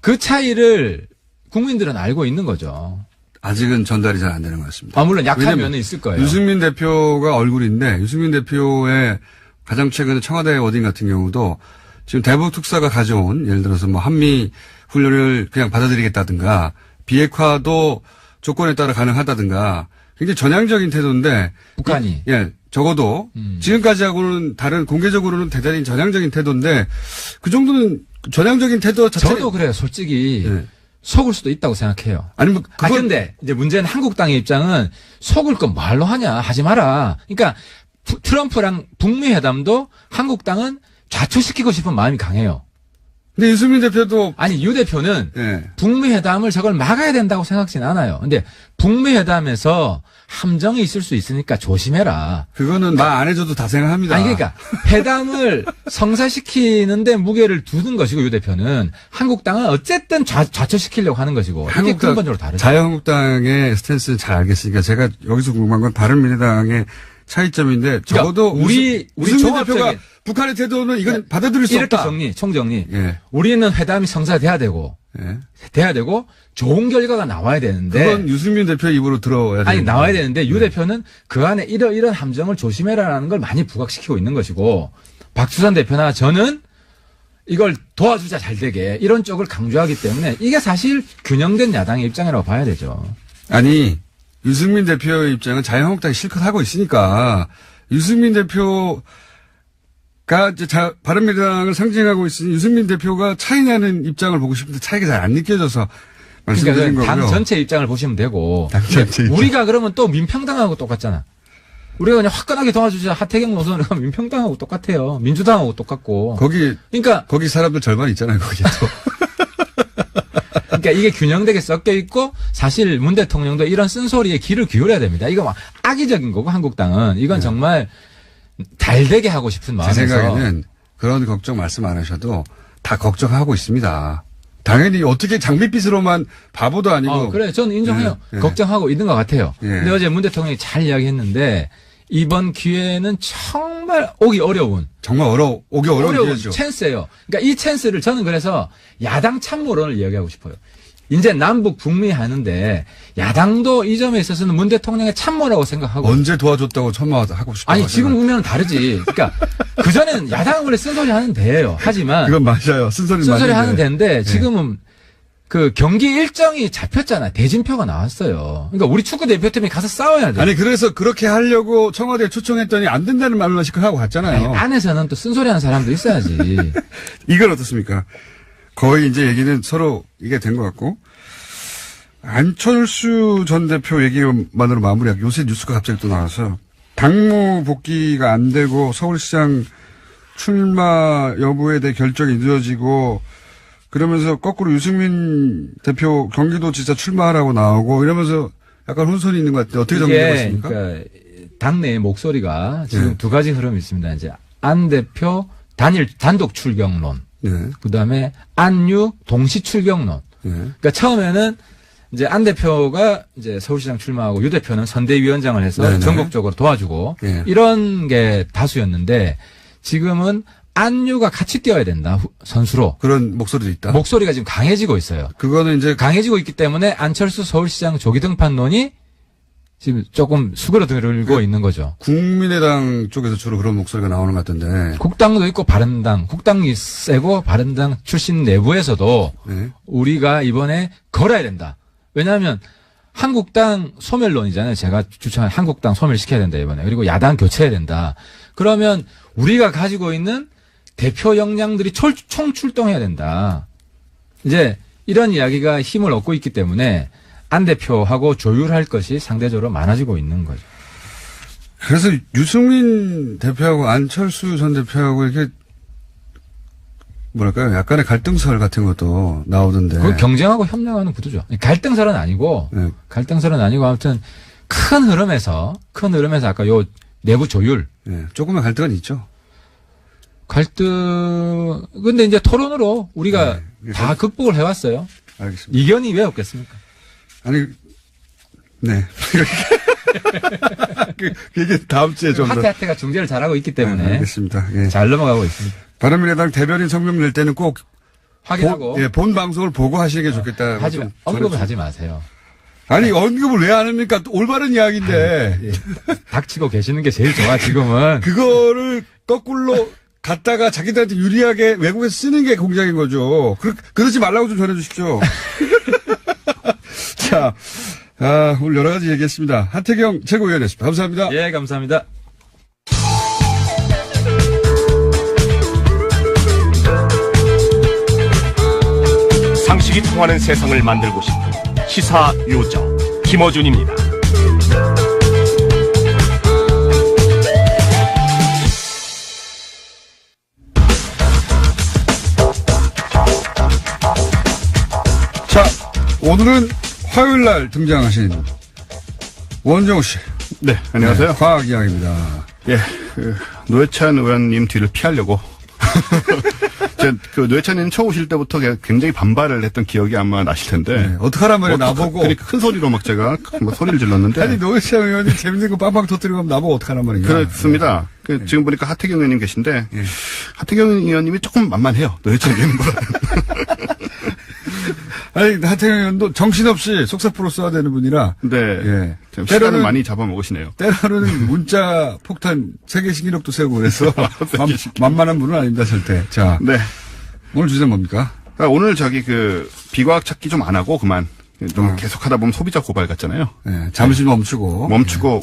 Speaker 6: 그 차이를 국민들은 알고 있는 거죠.
Speaker 1: 아직은 전달이 잘 안 되는 것 같습니다.
Speaker 6: 물론 약한
Speaker 1: 왜냐면
Speaker 6: 면은 있을 거예요.
Speaker 1: 유승민 대표가 얼굴인데 유승민 대표의 가장 최근에 청와대 워딩 같은 경우도 지금 대북 특사가 가져온 예를 들어서 뭐 한미 훈련을 그냥 받아들이겠다든가 비핵화도 조건에 따라 가능하다든가 굉장히 전향적인 태도인데
Speaker 6: 북한이.
Speaker 1: 예, 적어도 지금까지하고는 다른 공개적으로는 대단히 전향적인 태도인데 그 정도는 전향적인 태도 자체
Speaker 6: 저도 그래요. 솔직히
Speaker 1: 예.
Speaker 6: 속을 수도 있다고 생각해요.
Speaker 1: 아니 뭐
Speaker 6: 아,
Speaker 1: 그건
Speaker 6: 근데 이제 문제는 한국당의 입장은 속을 건 말로 하냐 하지 마라. 그러니까 트럼프랑 북미 회담도 한국당은 좌초시키고 싶은 마음이 강해요.
Speaker 1: 근데 유승민 대표도
Speaker 6: 아니 유 대표는
Speaker 1: 예.
Speaker 6: 북미 회담을 저걸 막아야 된다고 생각지는 않아요. 근데 북미 회담에서 함정이 있을 수 있으니까 조심해라.
Speaker 1: 그거는 말 안 해줘도 다 생각합니다.
Speaker 6: 아니 그러니까 회담을 성사시키는데 무게를 두는 것이고 유 대표는 한국당은 어쨌든 좌초시키려고 하는 것이고 이게 근본적으로 다르죠.
Speaker 1: 자유한국당의 스탠스는 잘 알겠으니까 제가 여기서 궁금한 건 바른미래당의 차이점인데 적어도
Speaker 6: 우리
Speaker 1: 유승민
Speaker 6: 종합적인-
Speaker 1: 대표가 북한의 태도는 이건 받아들일 수
Speaker 6: 이렇게
Speaker 1: 없다.
Speaker 6: 총정리.
Speaker 1: 예.
Speaker 6: 우리는 회담이 성사돼야 되고
Speaker 1: 예.
Speaker 6: 좋은 결과가 나와야 되는데
Speaker 1: 그건 유승민 대표 입으로 들어야 돼.
Speaker 6: 아니 나와야 되는데 유 대표는 그 안에 이런 함정을 조심해라라는 걸 많이 부각시키고 있는 것이고 박주선 대표나 저는 이걸 도와주자 잘 되게 이런 쪽을 강조하기 때문에 이게 사실 균형된 야당의 입장이라고 봐야 되죠.
Speaker 1: 아니 유승민 대표의 입장은 자유한국당이 실컷 하고 있으니까 유승민 대표가 이제 바른미래당을 상징하고 있으니 유승민 대표가 차이나는 입장을 보고 싶은데 차이가 잘 안 느껴져서 말씀드린
Speaker 6: 그러니까
Speaker 1: 거고요.
Speaker 6: 당 전체 입장을 보시면 되고
Speaker 1: 당 전체 입장.
Speaker 6: 우리가 그러면 또 민평당하고 똑같잖아. 우리가 그냥 화끈하게 도와주자 하태경 노선을 가면 민평당하고 똑같아요. 민주당하고 똑같고. 그러니까
Speaker 1: 거기 사람들 절반 있잖아요. 거기 또.
Speaker 6: 그러니까 이게 균형되게 섞여 있고 사실 문 대통령도 이런 쓴소리에 귀를 기울여야 됩니다. 이거 막 악의적인 거고 한국당은 이건 정말 잘 되게 하고 싶은
Speaker 1: 제
Speaker 6: 마음에서
Speaker 1: 생각에는 그런 걱정 말씀 안 하셔도 다 걱정하고 있습니다. 당연히 어떻게 장밋빛으로만 바보도 아니고.
Speaker 6: 그래 저는 인정해요.
Speaker 1: 예, 예.
Speaker 6: 걱정하고 있는 것 같아요.
Speaker 1: 예.
Speaker 6: 근데 어제 문 대통령이 잘 이야기했는데 이번 기회는 정말 오기 어려운
Speaker 1: 정말 오기 어려운 기회죠.
Speaker 6: 찬스예요. 그러니까 이 찬스를 저는 그래서 야당 참모론을 이야기하고 싶어요. 이제 남북 북미 하는데 야당도 이 점에 있어서는 문 대통령의 참모라고 생각하고
Speaker 1: 언제 도와줬다고 천마하고 싶다.
Speaker 6: 아니 지금 보면 다르지. 그러니까 그 전에는 야당은 원래 쓴소리 하는 데예요. 하지만
Speaker 1: 그건 맞아요. 쓴소리
Speaker 6: 하는 데인데 지금은 그 경기 일정이 잡혔잖아. 대진표가 나왔어요. 그러니까 우리 축구 대표팀이 가서 싸워야 돼.
Speaker 1: 아니 그래서 그렇게 하려고 청와대에 초청했더니 안 된다는 말만 시켜 하고 갔잖아요.
Speaker 6: 안에서는 또 쓴소리하는 사람도 있어야지.
Speaker 1: 이건 어떻습니까? 거의 이제 얘기는 서로 이게 된 것 같고 안철수 전 대표 얘기만으로 마무리하고 요새 뉴스가 갑자기 또 나와서 당무 복귀가 안 되고 서울시장 출마 여부에 대해 결정이 늦어지고 그러면서 거꾸로 유승민 대표 경기도지사 출마하라고 나오고 이러면서 약간 혼선이 있는 것 같아요. 어떻게 정리되고 있습니까?
Speaker 6: 그러니까 당내의 목소리가 지금
Speaker 1: 네.
Speaker 6: 두 가지 흐름이 있습니다. 이제 안 대표 단독 출경론,
Speaker 1: 네.
Speaker 6: 그다음에 안유 동시 출경론.
Speaker 1: 네.
Speaker 6: 그러니까 처음에는 이제 안 대표가 이제 서울시장 출마하고 유 대표는 선대위원장을 해서
Speaker 1: 네네.
Speaker 6: 전국적으로 도와주고
Speaker 1: 네.
Speaker 6: 이런 게 다수였는데 지금은 안유가 같이 뛰어야 된다 선수로.
Speaker 1: 그런 목소리도 있다.
Speaker 6: 목소리가 지금 강해지고 있어요.
Speaker 1: 그거는 이제
Speaker 6: 강해지고 있기 때문에 안철수 서울시장 조기 등판론이 지금 조금 수그러들고 있는 거죠.
Speaker 1: 국민의당 쪽에서 주로 그런 목소리가 나오는 것 같던데.
Speaker 6: 국당도 있고 바른당, 국당이 세고 바른당 출신 내부에서도
Speaker 1: 네.
Speaker 6: 우리가 이번에 걸어야 된다. 왜냐하면 한국당 소멸론이잖아요. 제가 주창한 한국당 소멸시켜야 된다 이번에. 그리고 야당 교체해야 된다. 그러면 우리가 가지고 있는 대표 역량들이 총출동해야 된다. 이제 이런 이야기가 힘을 얻고 있기 때문에 안 대표하고 조율할 것이 상대적으로 많아지고 있는 거죠.
Speaker 1: 그래서 유승민 대표하고 안철수 전 대표하고 이렇게 뭐랄까요? 약간의 갈등설 같은 것도 나오던데.
Speaker 6: 그 경쟁하고 협력하는 구도죠. 갈등설은 아니고
Speaker 1: 네.
Speaker 6: 갈등설은 아니고 아무튼 큰 흐름에서 아까 요 내부 조율
Speaker 1: 네. 조금의 갈등은 있죠.
Speaker 6: 근데 이제 토론으로 우리가
Speaker 1: 네.
Speaker 6: 다 극복을 해왔어요.
Speaker 1: 알겠습니다.
Speaker 6: 이견이 왜 없겠습니까?
Speaker 1: 아니, 네. 그 얘기 다음 주에 좀 더.
Speaker 6: 하태하태가 중재를 잘하고 있기 때문에
Speaker 1: 네, 알겠습니다. 예.
Speaker 6: 잘 넘어가고 있습니다.
Speaker 1: 바른미래당 대변인 성명 낼 때는 꼭
Speaker 6: 확인하고
Speaker 1: 본 방송을 보고 하시는 게 좋겠다.
Speaker 6: 언급을 하지 마세요.
Speaker 1: 아니 언급을 왜 안 합니까? 또 올바른 이야기인데.
Speaker 6: 예. 닥치고 계시는 게 제일 좋아 지금은.
Speaker 1: 그거를 거꾸로 갖다가 자기들한테 유리하게 외국에서 쓰는 게 공작인 거죠. 그러지 말라고 좀 전해주십시오. 자, 오늘 여러 가지 얘기했습니다. 하태경 최고위원이었습니다. 감사합니다.
Speaker 6: 예, 감사합니다.
Speaker 7: 상식이 통하는 세상을 만들고 싶은 시사 요정 김어준입니다.
Speaker 1: 자, 오늘은 화요일 날 등장하신 원정우 씨.
Speaker 8: 네, 안녕하세요.
Speaker 1: 네, 과학 이야기입니다.
Speaker 8: 예, 노회찬 의원님 뒤를 피하려고. 노회찬 의원 처음 오실 때부터 굉장히 반발을 했던 기억이 아마 나실 텐데.
Speaker 1: 네, 어떡하란 말이야, 나보고.
Speaker 8: 그러니까 큰 소리로 막 제가 소리를 질렀는데.
Speaker 1: 아니, 노회찬 의원이 재밌는 거 빵빵 터뜨리고 하면 나보고 어떡하란 말이야.
Speaker 8: 그렇습니다. 지금 보니까 하태경 의원님 계신데. 하태경 의원님이 조금 만만해요. 노회찬 의원님보다.
Speaker 1: 아니, 하태경 의원도 정신없이 속사포로 써야 되는 분이라.
Speaker 8: 네.
Speaker 1: 예.
Speaker 8: 시간을 많이 잡아먹으시네요.
Speaker 1: 때로는 문자 폭탄 세계 신기록도 세우고 그래서 만만한 분은 아닙니다, 절대. 자.
Speaker 8: 네.
Speaker 1: 오늘 주제는 뭡니까?
Speaker 8: 오늘 비과학 찾기 좀 안 하고 그만. 좀 계속 하다 보면 소비자 고발 같잖아요.
Speaker 1: 네, 잠시 멈추고.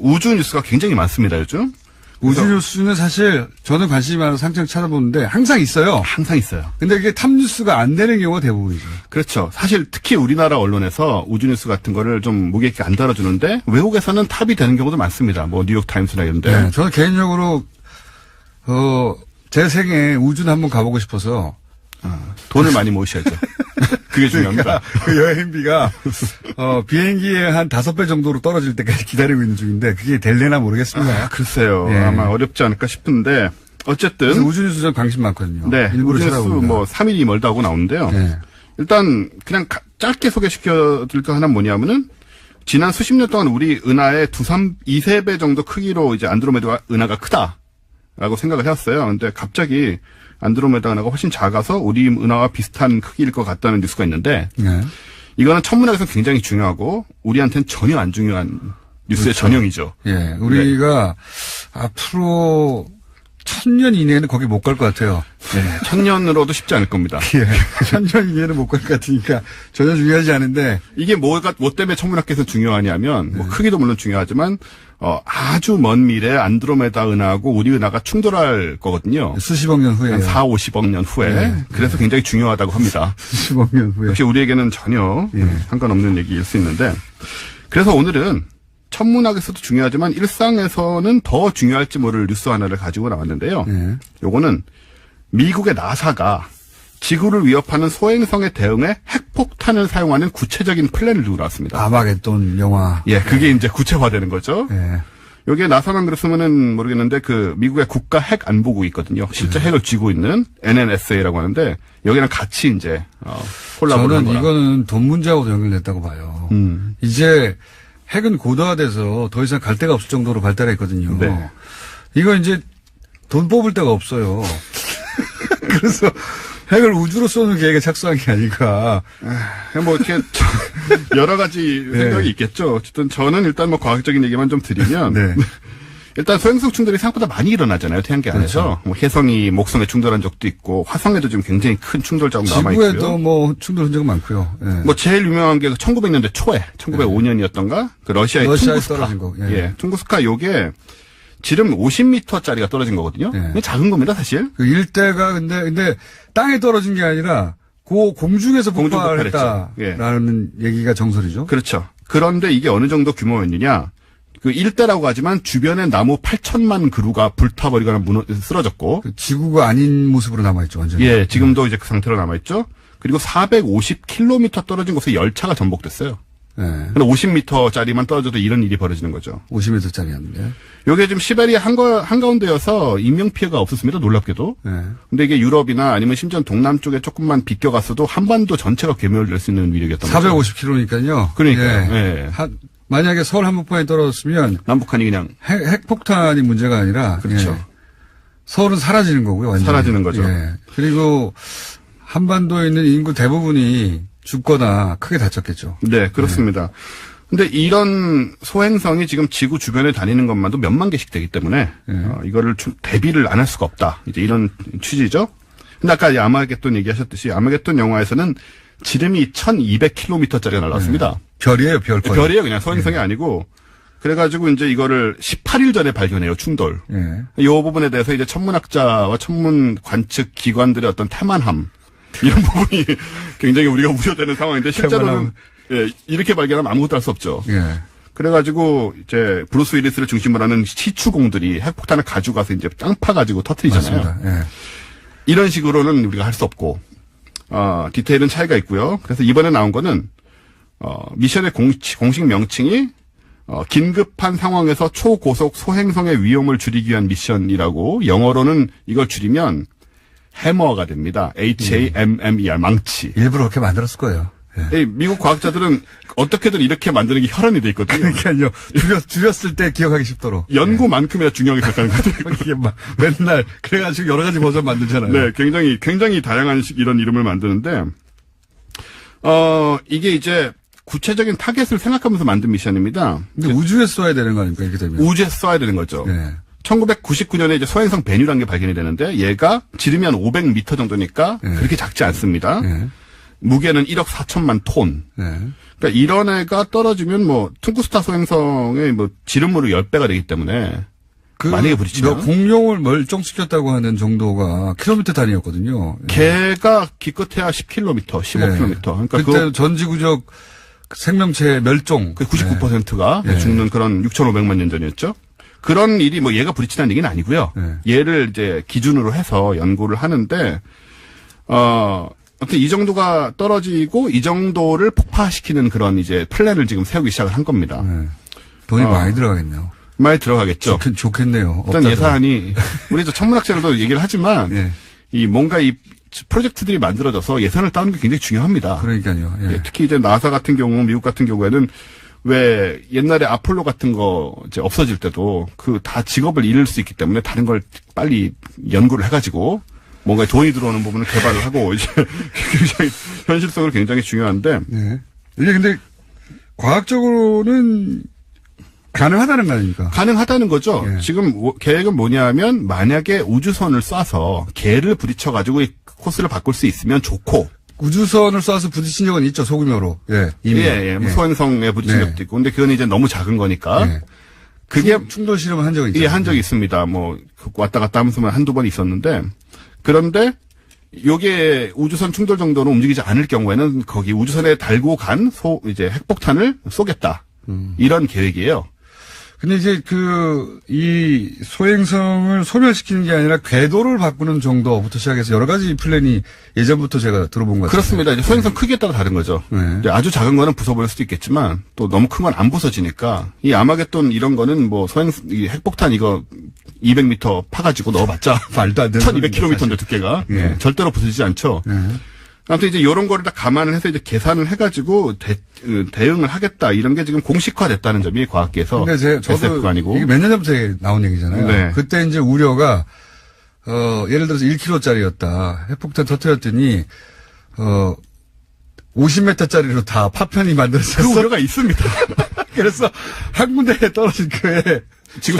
Speaker 8: 우주 뉴스가 굉장히 많습니다, 요즘.
Speaker 1: 우주 뉴스는 사실 저는 관심이 많아서 상장 찾아보는데 항상 있어요.
Speaker 8: 항상 있어요.
Speaker 1: 근데 이게 탑 뉴스가 안 되는 경우가 대부분이죠.
Speaker 8: 그렇죠. 사실 특히 우리나라 언론에서 우주 뉴스 같은 거를 좀 무게 있게 안 다뤄주는데 외국에서는 탑이 되는 경우도 많습니다. 뭐 뉴욕 타임스나 이런데.
Speaker 1: 네, 저는 개인적으로 제 생에 우주는 한번 가보고 싶어서
Speaker 8: 돈을 많이 모으셔야죠. 그게 중요합니다.
Speaker 1: 그 여행비가 비행기에 한 5배 정도로 떨어질 때까지 기다리고 있는 중인데 그게 될래나 모르겠습니다.
Speaker 8: 글쎄요.
Speaker 1: 예.
Speaker 8: 아마 어렵지 않을까 싶은데 어쨌든
Speaker 1: 우주 뉴스 전 관심 많거든요.
Speaker 8: 네,
Speaker 1: 일부러
Speaker 8: 우주 뉴스
Speaker 1: 찾아봅니다.
Speaker 8: 3일이 멀다 하고 나오는데요.
Speaker 1: 네.
Speaker 8: 일단 그냥 짧게 소개시켜드릴 거 하나 뭐냐면은 지난 수십 년 동안 우리 은하의 2~3배 정도 크기로 이제 안드로메다 은하가 크다라고 생각을 해왔어요. 근데 갑자기 안드로메다 은하가 훨씬 작아서 우리 은하와 비슷한 크기일 것 같다는 뉴스가 있는데
Speaker 1: 네.
Speaker 8: 이거는 천문학에서 굉장히 중요하고 우리한테는 전혀 안 중요한 뉴스의
Speaker 1: 그렇죠.
Speaker 8: 전형이죠.
Speaker 1: 예, 우리가 앞으로 1000년 이내에는 거기 못 갈 것 같아요.
Speaker 8: 네, 1000년으로도 쉽지 않을 겁니다.
Speaker 1: 예, 1000년 이내는 못 갈 것 같으니까 전혀 중요하지 않은데
Speaker 8: 이게 뭐 때문에 천문학계에서 중요하냐면 뭐 크기도 물론 중요하지만 아주 먼 미래 안드로메다 은하하고 우리 은하가 충돌할 거거든요.
Speaker 1: 수십억 년 후에
Speaker 8: 한 4~50억 년 후에.
Speaker 1: 네.
Speaker 8: 그래서 굉장히 중요하다고 합니다.
Speaker 1: 수십억 년 후에
Speaker 8: 역시 우리에게는 전혀 상관없는 얘기일 수 있는데 그래서 오늘은 천문학에서도 중요하지만 일상에서는 더 중요할지 모를 뉴스 하나를 가지고 나왔는데요.
Speaker 1: 네.
Speaker 8: 요거는 미국의 나사가 지구를 위협하는 소행성에 대응해 핵폭탄을 사용하는 구체적인 플랜을 두고 나왔습니다.
Speaker 1: 아마겟돈 영화.
Speaker 8: 예, 그게 이제 구체화되는 거죠.
Speaker 1: 예.
Speaker 8: 여기에 나사만 그랬으면은 모르겠는데 미국의 국가 핵 안보국이 있거든요. 실제 핵을 쥐고 있는 NNSA라고 하는데 여기랑 같이 이제 콜라보를 한
Speaker 1: 저는
Speaker 8: 거라.
Speaker 1: 이거는 돈 문제하고도 연결됐다고 봐요. 이제 핵은 고도화돼서 더 이상 갈 데가 없을 정도로 발달했거든요.
Speaker 8: 네.
Speaker 1: 이거 이제 돈 뽑을 데가 없어요. 그래서 핵을 우주로 쏘는 계획에 착수한 게 아닐까.
Speaker 8: 뭐 이렇게 여러 가지 생각이 있겠죠. 어쨌든 저는 일단 뭐 과학적인 얘기만 좀 드리면
Speaker 1: 네.
Speaker 8: 일단 소행성 충돌이 생각보다 많이 일어나잖아요. 태양계 안에서.
Speaker 1: 그렇죠.
Speaker 8: 뭐 혜성이 목성에 충돌한 적도 있고 화성에도 지금 굉장히 큰 충돌 자국 남아 있고요.
Speaker 1: 지구에도 뭐 충돌 흔적은 많고요. 예.
Speaker 8: 뭐 제일 유명한 게 1900년대 초에 1905년이었던가 그 러시아의 퉁구스카.
Speaker 1: 떨어진 거. 예.
Speaker 8: 예. 퉁구스카 요게 지름 50m짜리가 떨어진 거거든요.
Speaker 1: 예.
Speaker 8: 그게 작은 겁니다, 사실.
Speaker 1: 그 일대가 근데 땅에 떨어진 게 아니라 공중에서
Speaker 8: 공중
Speaker 1: 폭발했다라는 얘기가 정설이죠.
Speaker 8: 그렇죠. 그런데 이게 어느 정도 규모였느냐? 그 일대라고 하지만 주변에 나무 8천만 그루가 불타버리거나 쓰러졌고.
Speaker 1: 그 지구가 아닌 모습으로 남아있죠, 완전히.
Speaker 8: 예, 지금도 이제 그 상태로 남아있죠. 그리고 450km 떨어진 곳에 열차가 전복됐어요.
Speaker 1: 예.
Speaker 8: 근데 50m짜리만 떨어져도 이런 일이 벌어지는 거죠.
Speaker 1: 50m짜리였는데.
Speaker 8: 요게 지금 시베리아 한가운데여서 인명피해가 없었습니다, 놀랍게도.
Speaker 1: 예.
Speaker 8: 근데 이게 유럽이나 아니면 심지어 동남쪽에 조금만 비껴갔어도 한반도 전체가 괴멸될 수 있는 위력이었던 거죠.
Speaker 1: 450km니까요.
Speaker 8: 그러니까요.
Speaker 1: 예.
Speaker 8: 예.
Speaker 1: 만약에 서울 한복판에 떨어졌으면
Speaker 8: 남북한이 그냥
Speaker 1: 핵폭탄이 문제가 아니라
Speaker 8: 그렇죠.
Speaker 1: 예. 서울은 사라지는 거고요. 완전히.
Speaker 8: 사라지는 거죠.
Speaker 1: 예. 그리고 한반도에 있는 인구 대부분이 죽거나 크게 다쳤겠죠.
Speaker 8: 네, 그렇습니다. 근데 이런 소행성이 지금 지구 주변에 다니는 것만도 몇만 개씩 되기 때문에 이거를 대비를 안 할 수가 없다. 이제 이런 취지죠. 근데 아까 아마겟돈 얘기하셨듯이 아마겟돈 영화에서는 지름이 1200km짜리가 날라왔습니다.
Speaker 1: 별이에요, 별. 거의.
Speaker 8: 별이에요, 그냥 소행성이 아니고. 그래가지고 이제 이거를 18일 전에 발견해요, 충돌.
Speaker 1: 예.
Speaker 8: 이 부분에 대해서 이제 천문학자와 천문 관측 기관들의 어떤 태만함 이런 부분이 굉장히 우리가 우려되는 상황인데 실제로는 예, 이렇게 발견하면 아무것도 할 수 없죠.
Speaker 1: 예.
Speaker 8: 그래가지고 이제 브루스 윌리스를 중심으로 하는 시추공들이 핵폭탄을 가져가서 이제 땅 파가지고 터뜨리잖아요.
Speaker 1: 맞습니다. 예.
Speaker 8: 이런 식으로는 우리가 할 수 없고 디테일은 차이가 있고요. 그래서 이번에 나온 거는 미션의 공식 명칭이 긴급한 상황에서 초고속 소행성의 위험을 줄이기 위한 미션이라고 영어로는 이걸 줄이면 해머가 됩니다. HAMMER 망치.
Speaker 1: 일부러 그렇게 만들었을 거예요. 예.
Speaker 8: 이 미국 과학자들은 어떻게든 이렇게 만드는 게 혈안이 돼 있거든요.
Speaker 1: 그러니까요. 줄였을 때 기억하기 쉽도록.
Speaker 8: 연구만큼이나 중요하게 생각하는 것 같아요.
Speaker 1: 이게 막 맨날 그래가지고 여러 가지 버전 만들잖아요.
Speaker 8: 네, 굉장히 다양한 이런 이름을 만드는데 이게 이제 구체적인 타겟을 생각하면서 만든 미션입니다.
Speaker 1: 근데 우주에 쏘야 되는 거 아닙니까? 이렇게 되면.
Speaker 8: 우주에 쏴야 되는 거죠.
Speaker 1: 네.
Speaker 8: 1999년에 이제 소행성 베뉴라는 게 발견이 되는데 얘가 지름이 한 500m 정도니까
Speaker 1: 네.
Speaker 8: 그렇게 작지 않습니다.
Speaker 1: 네.
Speaker 8: 무게는 1억 4천만 톤.
Speaker 1: 네.
Speaker 8: 그러니까 이런 애가 떨어지면 뭐 퉁구스타 소행성의 뭐 지름으로 10배가 되기 때문에 만약에 부딪히면
Speaker 1: 공룡을 멀쩡시켰다고 하는 정도가 킬로미터 단위였거든요.
Speaker 8: 걔가 기껏해야 10km, 15km. 그러니까
Speaker 1: 그때 전지구적 생명체 멸종.
Speaker 8: 그 99%가
Speaker 1: 네.
Speaker 8: 죽는 그런 6,500만 년 전이었죠. 그런 일이 뭐 얘가 부딪히는 얘기는 아니고요.
Speaker 1: 네.
Speaker 8: 얘를 이제 기준으로 해서 연구를 하는데 아무튼 이 정도가 떨어지고 이 정도를 폭파시키는 그런 이제 플랜을 지금 세우기 시작을 한 겁니다.
Speaker 1: 네. 돈이 많이 들어가겠네요.
Speaker 8: 많이 들어가겠죠.
Speaker 1: 좋겠네요.
Speaker 8: 일단 예산이 우리 저 천문학자들도 얘기를 하지만
Speaker 1: 예.
Speaker 8: 이 뭔가 이 프로젝트들이 만들어져서 예산을 따는 게 굉장히 중요합니다.
Speaker 1: 그러니까요. 예.
Speaker 8: 예, 특히 이제 나사 같은 경우, 미국 같은 경우에는 왜 옛날에 아폴로 같은 거 이제 없어질 때도 그 다 직업을 잃을 수 있기 때문에 다른 걸 빨리 연구를 해가지고 뭔가 돈이 들어오는 부분을 개발을 하고 이제 굉장히 현실성으로 굉장히 중요한데.
Speaker 1: 네. 이게 근데 과학적으로는 가능하다는 거 아닙니까?
Speaker 8: 가능하다는 거죠.
Speaker 1: 예.
Speaker 8: 지금 계획은 뭐냐면 만약에 우주선을 쏴서 개를 부딪혀가지고 이 코스를 바꿀 수 있으면 좋고.
Speaker 1: 우주선을 쏴서 부딪힌 적은 있죠, 소규모로. 예. 이미.
Speaker 8: 예. 뭐 소행성에 부딪힌
Speaker 1: 네.
Speaker 8: 적도 있고. 근데 그건 이제 너무 작은 거니까.
Speaker 1: 예.
Speaker 8: 그게
Speaker 1: 충돌 실험을 한 적이 있죠.
Speaker 8: 예, 한 적이 있습니다. 뭐 왔다 갔다 하면서만 한두 번 있었는데. 그런데 요게 우주선 충돌 정도는 움직이지 않을 경우에는 거기 우주선에 달고 간 이제 핵폭탄을 쏘겠다. 이런 계획이에요.
Speaker 1: 근데 이제 이 소행성을 소멸시키는 게 아니라 궤도를 바꾸는 정도부터 시작해서 여러 가지 플랜이 예전부터 제가 들어본 것 같아요.
Speaker 8: 그렇습니다. 이제 소행성 크기에 따라 다른 거죠.
Speaker 1: 네.
Speaker 8: 이제 아주 작은 거는 부숴버릴 수도 있겠지만 또 너무 큰 건 안 부서지니까 이 아마겟돈 이런 거는 뭐 이 핵폭탄 이거 200m 파가지고 넣어봤자
Speaker 1: 말도 안 되는
Speaker 8: 1200km인데 두께가
Speaker 1: 예.
Speaker 8: 절대로 부서지지 않죠. 아무튼 이제 이런 거를 다 감안을 해서 이제 계산을 해가지고 대응을 하겠다 이런 게 지금 공식화됐다는 점이 과학계에서
Speaker 1: 근데 저도
Speaker 8: SF가 아니고
Speaker 1: 이게 몇 년 전부터 나온 얘기잖아요.
Speaker 8: 네.
Speaker 1: 그때 이제 우려가 예를 들어서 1kg짜리였다. 핵폭탄 터뜨렸더니 50m짜리로 다 파편이
Speaker 8: 그
Speaker 1: 만들어졌어.
Speaker 8: 우려가 있습니다.
Speaker 1: 그래서 한 군데에 떨어진 거에
Speaker 8: 지구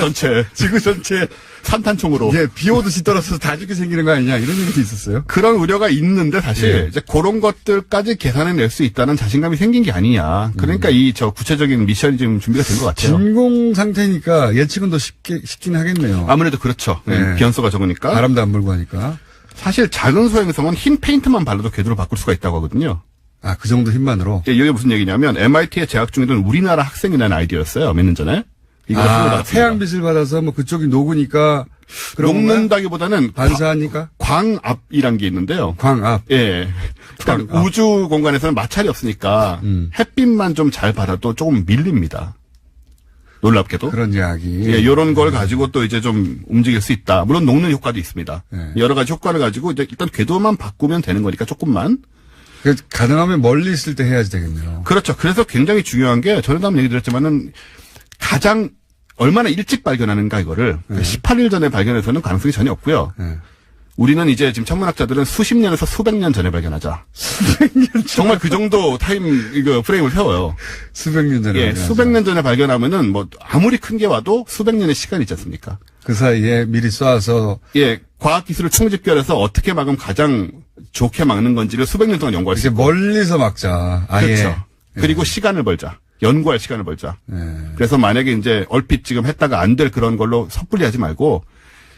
Speaker 8: 전체 산탄총으로
Speaker 1: 이제 비 오듯이 떨어져서 다 죽게 생기는 거 아니냐 이런 얘기도 있었어요.
Speaker 8: 그런 우려가 있는데 사실
Speaker 1: 예.
Speaker 8: 이제 그런 것들까지 계산해낼 수 있다는 자신감이 생긴 게 아니냐. 그러니까 저 구체적인 미션이 지금 준비가 된 것 같아요.
Speaker 1: 진공 상태니까 예측은 더 쉽긴 하겠네요.
Speaker 8: 아무래도 그렇죠.
Speaker 1: 네.
Speaker 8: 변수가 적으니까.
Speaker 1: 바람도 안 불고 하니까.
Speaker 8: 사실 작은 소행성은 흰 페인트만 발라도 궤도를 바꿀 수가 있다고 하거든요.
Speaker 1: 아, 그 정도 힘만으로.
Speaker 8: 예, 이게 무슨 얘기냐면 MIT에 재학 중이던 우리나라 학생이 낸 아이디어였어요. 몇 년 전에.
Speaker 1: 태양빛을 받아서 뭐 그쪽이 녹으니까
Speaker 8: 녹는다기보다는
Speaker 1: 반사하니까
Speaker 8: 광압이란 게 있는데요.
Speaker 1: 광압.
Speaker 8: 예. 그러니까
Speaker 1: 광압.
Speaker 8: 우주 공간에서는 마찰이 없으니까 햇빛만 좀 잘 받아도 조금 밀립니다. 놀랍게도.
Speaker 1: 그런 이야기.
Speaker 8: 예, 요런 걸 가지고 또 이제 좀 움직일 수 있다. 물론 녹는 효과도 있습니다.
Speaker 1: 네.
Speaker 8: 여러 가지 효과를 가지고 이제 일단 궤도만 바꾸면 되는 거니까 조금만.
Speaker 1: 가능하면 멀리 있을 때 해야지 되겠네요.
Speaker 8: 그렇죠. 그래서 굉장히 중요한 게 전에도 한번 얘기 드렸지만은 가장 얼마나 일찍 발견하는가 이거를 18일 전에 발견해서는 가능성이 전혀 없고요.
Speaker 1: 네.
Speaker 8: 우리는 이제 지금 천문학자들은 수십 년에서 수백 년 전에 발견하자. 정말 그 정도 프레임을 세워요.
Speaker 1: 수백 년 전에.
Speaker 8: 예, 수백 년 전에 발견하면은 뭐 아무리 큰 게 와도 수백 년의 시간이 있지 않습니까?
Speaker 1: 그 사이에 미리 쏴서.
Speaker 8: 예, 과학 기술을 총집결해서 어떻게 막으면 가장 좋게 막는 건지를 수백 년 동안 연구할 수
Speaker 1: 이렇게
Speaker 8: 있고.
Speaker 1: 멀리서 막자. 아예.
Speaker 8: 그렇죠. 그리고 시간을 벌자. 연구할 시간을 벌자. 그래서 만약에 이제 얼핏 지금 했다가 안 될 그런 걸로 섣불리 하지 말고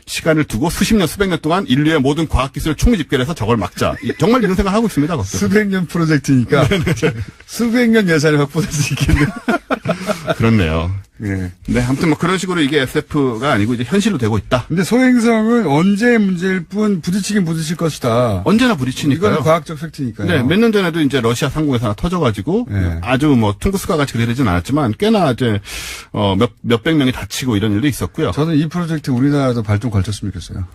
Speaker 8: 시간을 두고 수십 년, 수백 년 동안 인류의 모든 과학기술을 총집결해서 저걸 막자. 정말 이런 생각을 하고 있습니다.
Speaker 1: 수백 년 프로젝트니까 수백 년 예산이 확보될 수 있겠네요.
Speaker 8: 그렇네요.
Speaker 1: 예.
Speaker 8: 네, 아무튼 뭐 그런 식으로 이게 SF가 아니고 이제 현실로 되고 있다.
Speaker 1: 근데 소행성은 언제의 문제일 뿐 부딪히긴 부딪힐 것이다.
Speaker 8: 언제나 부딪히니까요.
Speaker 1: 이건 과학적 팩트니까요.
Speaker 8: 네, 몇 년 전에도 이제 러시아 상공에서 하나 터져가지고
Speaker 1: 네.
Speaker 8: 아주 뭐 퉁구스카 같이 그래 되진 않았지만 꽤나 이제 몇백 명이 다치고 이런 일도 있었고요.
Speaker 1: 저는 이 프로젝트 우리나라도 발동 걸쳤으면 좋겠어요.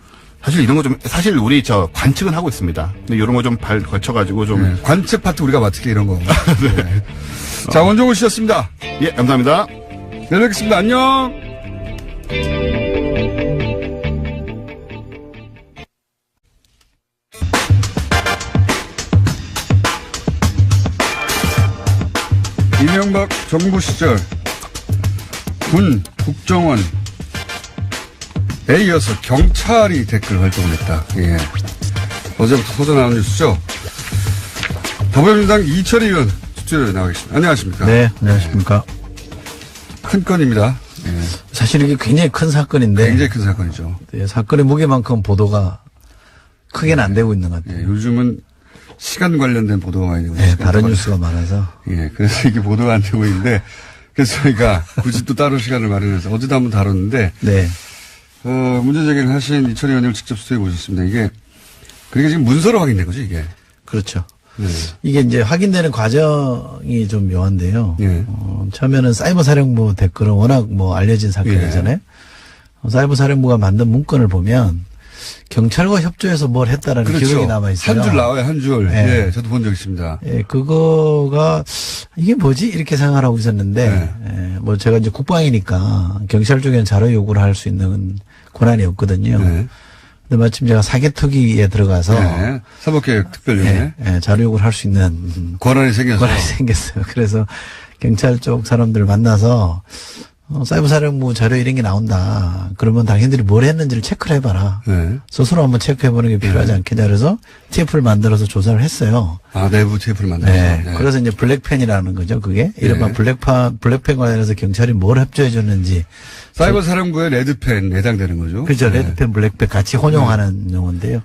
Speaker 8: 사실 이런 거 좀 사실 우리 관측은 하고 있습니다. 근데 이런 거 좀 걸쳐가지고 좀
Speaker 1: 네. 관측 파트 우리가 맡을게 이런 거. 네. 자, 원종우 씨였습니다.
Speaker 8: 예, 감사합니다.
Speaker 1: 내일 뵙겠습니다. 안녕. 이명박 정부 시절 군, 국정원에 이어서 경찰이 댓글 활동을 했다. 예. 어제부터 터져 나온 뉴스죠. 더불어민주당 이철희 의원 스튜디오에 나와 계십니다. 안녕하십니까?
Speaker 3: 네, 안녕하십니까.
Speaker 1: 큰 건입니다. 예.
Speaker 3: 사실 이게 굉장히 큰 사건인데.
Speaker 1: 굉장히 큰 사건이죠.
Speaker 3: 네, 사건의 무게만큼 보도가 크게는 안 되고 있는 것 같아요.
Speaker 1: 예, 요즘은 시간 관련된 보도가 많이 되고
Speaker 3: 네,
Speaker 1: 시간
Speaker 3: 다른
Speaker 1: 관련-
Speaker 3: 뉴스가 많아서.
Speaker 1: 예, 그래서 이게 보도가 안 되고 있는데 그래서 저희가 굳이 또 따로 시간을 마련해서 어제도 한번 다뤘는데
Speaker 3: 네.
Speaker 1: 문제 제기를 하신 이철희 의원을 직접 스튜디오에 모셨습니다. 이게 그러니까 지금 문서로 확인된 거죠, 이게.
Speaker 3: 그렇죠.
Speaker 1: 네.
Speaker 3: 이게 이제 확인되는 과정이 좀 묘한데요.
Speaker 1: 예.
Speaker 3: 처음에는 사이버 사령부 댓글은 워낙 뭐 알려진 사건이잖아요. 사이버 사령부가 만든 문건을 보면 경찰과 협조해서 뭘 했다라는
Speaker 1: 그렇죠.
Speaker 3: 기록이 남아 있어요.
Speaker 1: 한 줄 나와요, 한 줄.
Speaker 3: 네.
Speaker 1: 예, 저도 본 적 있습니다.
Speaker 3: 예, 그거가 이게 뭐지 이렇게 생각을 하고 있었는데
Speaker 1: 네.
Speaker 3: 뭐 제가 이제 국방이니까 경찰 쪽에는 자료 요구를 할 수 있는 권한이 없거든요.
Speaker 1: 네.
Speaker 3: 근데 마침 제가 사개특위에 들어가서
Speaker 1: 네. 사법개혁 특별위원회
Speaker 3: 예, 자료 요구를 할 수 있는
Speaker 1: 권한이 생겨서
Speaker 3: 권한이 생겼어요. 그래서 경찰 쪽 사람들 만나서 사이버 사령부 자료 이런 게 나온다. 그러면 당신들이 뭘 했는지를 체크를 해봐라.
Speaker 1: 네.
Speaker 3: 스스로 한번 체크해보는 게 필요하지 않겠냐. 그래서 TF를 만들어서 조사를 했어요.
Speaker 1: 아, 내부 TF를 만들어서.
Speaker 3: 네.
Speaker 1: 네.
Speaker 3: 그래서 이제 블랙펜이라는 거죠. 그게 이른바 블랙펜 관련해서 경찰이 뭘 협조해줬는지.
Speaker 1: 사이버 사령부의 레드펜 해당되는 거죠.
Speaker 3: 그죠.
Speaker 1: 네.
Speaker 3: 레드펜, 블랙펜 같이 혼용하는 용어인데요.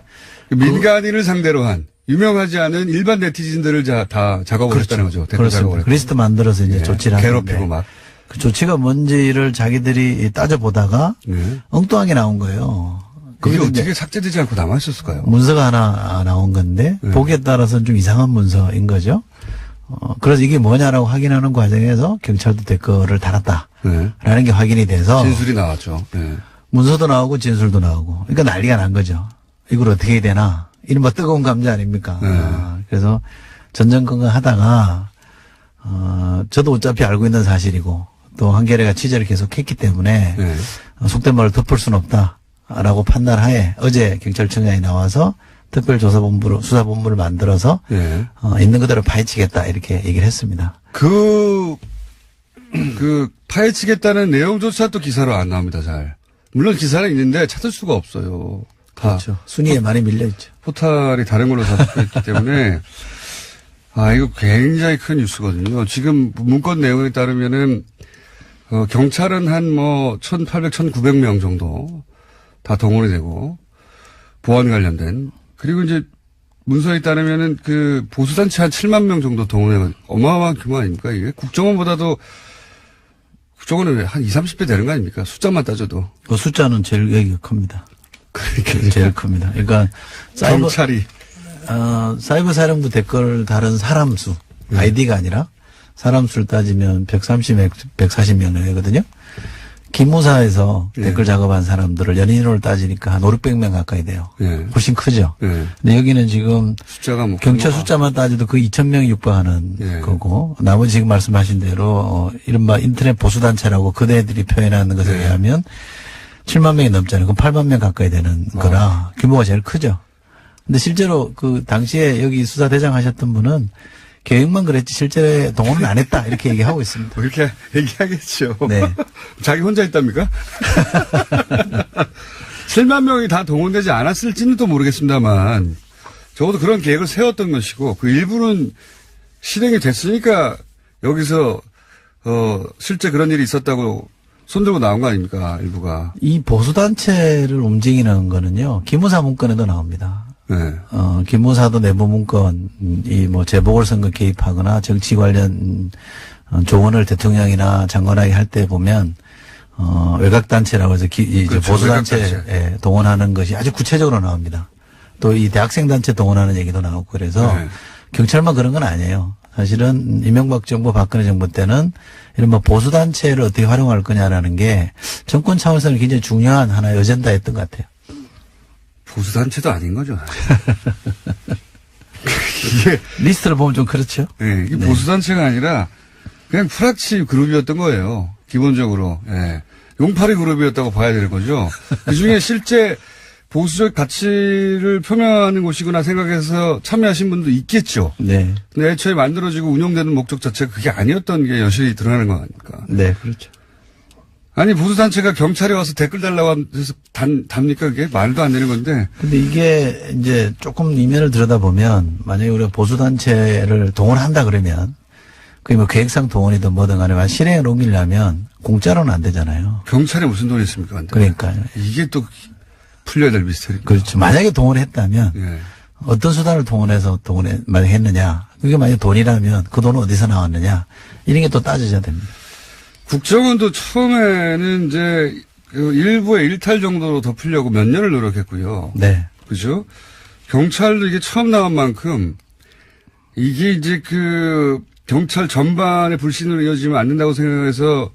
Speaker 1: 그 민간인을 상대로 한 유명하지 않은 일반 네티즌들을 다 작업을 했다는 거죠. 댓글 작업을
Speaker 3: 그렇습니다.
Speaker 1: 했고.
Speaker 3: 그 리스트 만들어서 이제
Speaker 1: 예,
Speaker 3: 조치를 하는데
Speaker 1: 괴롭히고 막.
Speaker 3: 그 조치가 뭔지를 자기들이 따져보다가
Speaker 1: 네.
Speaker 3: 엉뚱하게 나온 거예요.
Speaker 1: 그게
Speaker 3: 거기서 이제
Speaker 1: 어떻게 삭제되지 않고 남아있었을까요?
Speaker 3: 문서가 하나 나온 건데
Speaker 1: 네.
Speaker 3: 보기에 따라서는 좀 이상한 문서인 거죠. 그래서 이게 뭐냐라고 확인하는 과정에서 경찰도 댓글을 달았다라는
Speaker 1: 네.
Speaker 3: 게 확인이 돼서
Speaker 1: 진술이 나왔죠. 네.
Speaker 3: 문서도 나오고 진술도 나오고 그러니까 난리가 난 거죠. 이걸 어떻게 해야 되나 이른바 뜨거운 감자 아닙니까?
Speaker 1: 네.
Speaker 3: 그래서 전전긍긍 하다가 저도 어차피 알고 있는 사실이고 또 한겨레가 취재를 계속 했기 때문에
Speaker 1: 네.
Speaker 3: 속된 말을 덮을 수는 없다라고 판단하에 어제 경찰청장이 나와서 특별조사본부로 수사본부를 만들어서
Speaker 1: 네.
Speaker 3: 있는 그대로 파헤치겠다 이렇게 얘기를 했습니다.
Speaker 1: 그 파헤치겠다는 내용조차 또 기사로 안 나옵니다, 잘. 물론 기사는 있는데 찾을 수가 없어요. 다.
Speaker 3: 그렇죠. 순위에 많이 밀려있죠.
Speaker 1: 포탈이 다른 걸로 잡혀 있기 때문에 이거 굉장히 큰 뉴스거든요. 지금 문건 내용에 따르면은 경찰은 한 1,800, 1,900명 정도 다 동원이 되고 보안 관련된 그리고 이제 문서에 따르면은 그 보수단체 한 7만 명 정도 동원해 어마어마한 규모 아닙니까 이게 국정원보다도 국정원은 한 20, 30배 되는 거 아닙니까 숫자만 따져도
Speaker 3: 그 숫자는 제일 여기가 큽니다.
Speaker 1: 그러니까
Speaker 3: 제일 큽니다. 그러니까
Speaker 1: 경찰이
Speaker 3: 사이버 사령부 댓글 다른 사람 수, 아이디가 아니라 사람 수를 따지면 130, 140명이거든요. 기무사에서 댓글 작업한 사람들을 연인으로 따지니까 한 500명 가까이 돼요. 훨씬 크죠. 근데 여기는 지금
Speaker 1: 숫자가
Speaker 3: 경찰 숫자만 따져도 그 2,000명이 육박하는 거고 나머지 지금 말씀하신 대로 이른바 인터넷 보수단체라고 그대들이 표현하는 것에 의하면 7만 명이 넘잖아요. 그럼 8만 명 가까이 되는 거라 규모가 제일 크죠. 근데 실제로 그 당시에 여기 수사대장 하셨던 분은 계획만 그랬지 실제 동원은 안 했다 이렇게 얘기하고 있습니다.
Speaker 1: 그렇게 얘기하겠죠.
Speaker 3: 네.
Speaker 1: 자기 혼자 있답니까? 7만 명이 다 동원되지 않았을지는 또 모르겠습니다만 적어도 그런 계획을 세웠던 것이고 그 일부는 실행이 됐으니까 여기서 실제 그런 일이 있었다고 손들고 나온 거 아닙니까? 일부가.
Speaker 3: 이 보수단체를 움직이는 거는요, 기무사 문건에도 나옵니다.
Speaker 1: 네.
Speaker 3: 기무사도 내부 문건, 재보궐선거 개입하거나 정치 관련 조언을 대통령이나 장관에게 할 때 보면, 외곽단체라고 해서 이제
Speaker 1: 그렇죠,
Speaker 3: 보수단체에 동원하는 것이 아주 구체적으로 나옵니다. 또 이 대학생단체 동원하는 얘기도 나오고 그래서
Speaker 1: 네.
Speaker 3: 경찰만 그런 건 아니에요. 사실은 이명박 정부, 박근혜 정부 때는 이런 보수단체를 어떻게 활용할 거냐라는 게 정권 차원에서는 굉장히 중요한 하나의 어젠다였던 것 같아요.
Speaker 1: 보수단체도 아닌 거죠. 이게
Speaker 3: 리스트를 보면 좀 그렇죠.
Speaker 1: 네, 이게 보수단체가 아니라 그냥 프락치 그룹이었던 거예요. 기본적으로. 예. 용팔이 그룹이었다고 봐야 되는 거죠. 그중에 실제 보수적 가치를 표명하는 곳이구나 생각해서 참여하신 분도 있겠죠.
Speaker 3: 네.
Speaker 1: 근데 애초에 만들어지고 운영되는 목적 자체가 그게 아니었던 게 여실히 드러나는 거 아닙니까?
Speaker 3: 네, 그렇죠.
Speaker 1: 아니, 보수단체가 경찰에 와서 댓글 달라고 해서 답니까? 그게 말도 안 되는 건데.
Speaker 3: 근데 이게 이제 조금 이면을 들여다보면 만약에 우리가 보수단체를 동원한다 그러면 그게 계획상 동원이든 뭐든 간에 실행에 옮기려면 공짜로는 안 되잖아요.
Speaker 1: 경찰에 무슨 돈이 있습니까? 안 돼요.
Speaker 3: 그러니까요.
Speaker 1: 이게 또 풀려야 될 미스터리.
Speaker 3: 그렇죠. 만약에 동원했다면
Speaker 1: 예.
Speaker 3: 어떤 수단을 동원해서 만약에 했느냐. 그게 만약에 돈이라면 그 돈은 어디서 나왔느냐. 이런 게 또 따져야 됩니다.
Speaker 1: 국정원도 처음에는 이제 그 일부의 일탈 정도로 덮으려고 몇 년을 노력했고요.
Speaker 3: 네.
Speaker 1: 그죠? 경찰도 이게 처음 나온 만큼 이게 이제 그 경찰 전반의 불신으로 이어지면 안 된다고 생각해서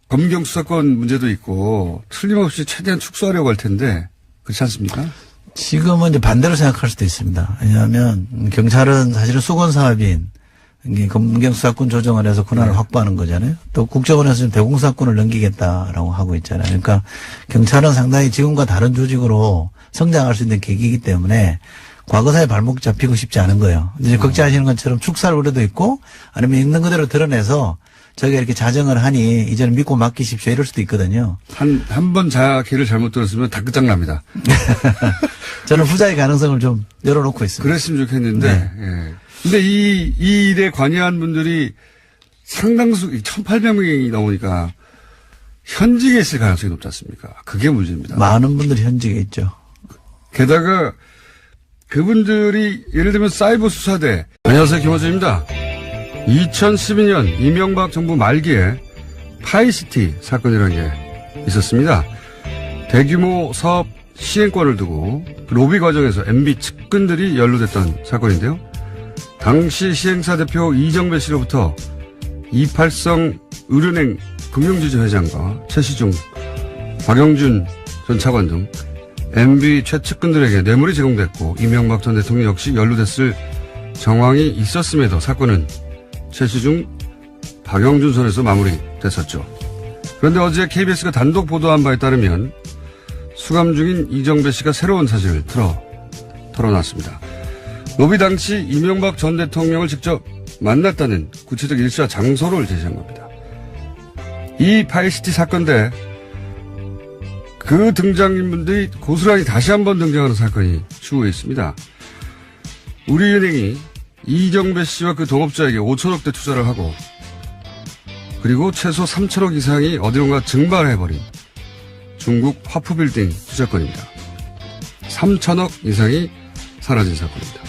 Speaker 1: 검경 수사권 문제도 있고 틀림없이 최대한 축소하려고 할 텐데 그렇지 않습니까?
Speaker 3: 지금은 이제 반대로 생각할 수도 있습니다. 왜냐하면 경찰은 사실은 수건 사업인 검경 수사권 조정을 해서 권한을 확보하는 거잖아요. 또 국정원에서 지금 대공사권을 넘기겠다라고 하고 있잖아요. 그러니까 경찰은 상당히 지금과 다른 조직으로 성장할 수 있는 계기이기 때문에 과거사에 발목 잡히고 싶지 않은 거예요. 이제 걱정하시는 것처럼 축살 우려도 있고 아니면 있는 그대로 드러내서 저희가 이렇게 자정을 하니 이제는 믿고 맡기십시오 이럴 수도 있거든요.
Speaker 1: 한 번 길을 잘못 들었으면 다 끝장납니다.
Speaker 3: 저는 후자의 가능성을 좀 열어놓고 있습니다.
Speaker 1: 그랬으면 좋겠는데.
Speaker 3: 네.
Speaker 1: 예. 근데 이 일에 관여한 분들이 상당수 1,800명이 넘으니까 현직에 있을 가능성이 높지 않습니까? 그게 문제입니다.
Speaker 3: 많은 분들이 현직에 있죠.
Speaker 1: 게다가 그분들이 예를 들면 사이버 수사대. 안녕하세요. 김어준입니다. 2012년 이명박 정부 말기에 파이시티 사건이라는 게 있었습니다. 대규모 사업 시행권을 두고 로비 과정에서 MB 측근들이 연루됐던 사건인데요. 당시 시행사 대표 이정배 씨로부터 이팔성 의료은행 금융지주 회장과 최시중, 박영준 전 차관 등 MB 최측근들에게 뇌물이 제공됐고 이명박 전 대통령 역시 연루됐을 정황이 있었음에도 사건은 최시중, 박영준 선에서 마무리됐었죠. 그런데 어제 KBS가 단독 보도한 바에 따르면 수감 중인 이정배 씨가 새로운 사실을 털어놨습니다. 로비 당시 이명박 전 대통령을 직접 만났다는 구체적 일시와 장소를 제시한 겁니다. 이 파이시티 사건 때 그 등장인물들이 고스란히 다시 한번 등장하는 사건이 추후에 있습니다. 우리은행이 이정배 씨와 그 동업자에게 5천억대 투자를 하고 그리고 최소 3천억 이상이 어디론가 증발해버린 중국 화푸빌딩 투자건입니다. 3천억 이상이 사라진 사건입니다.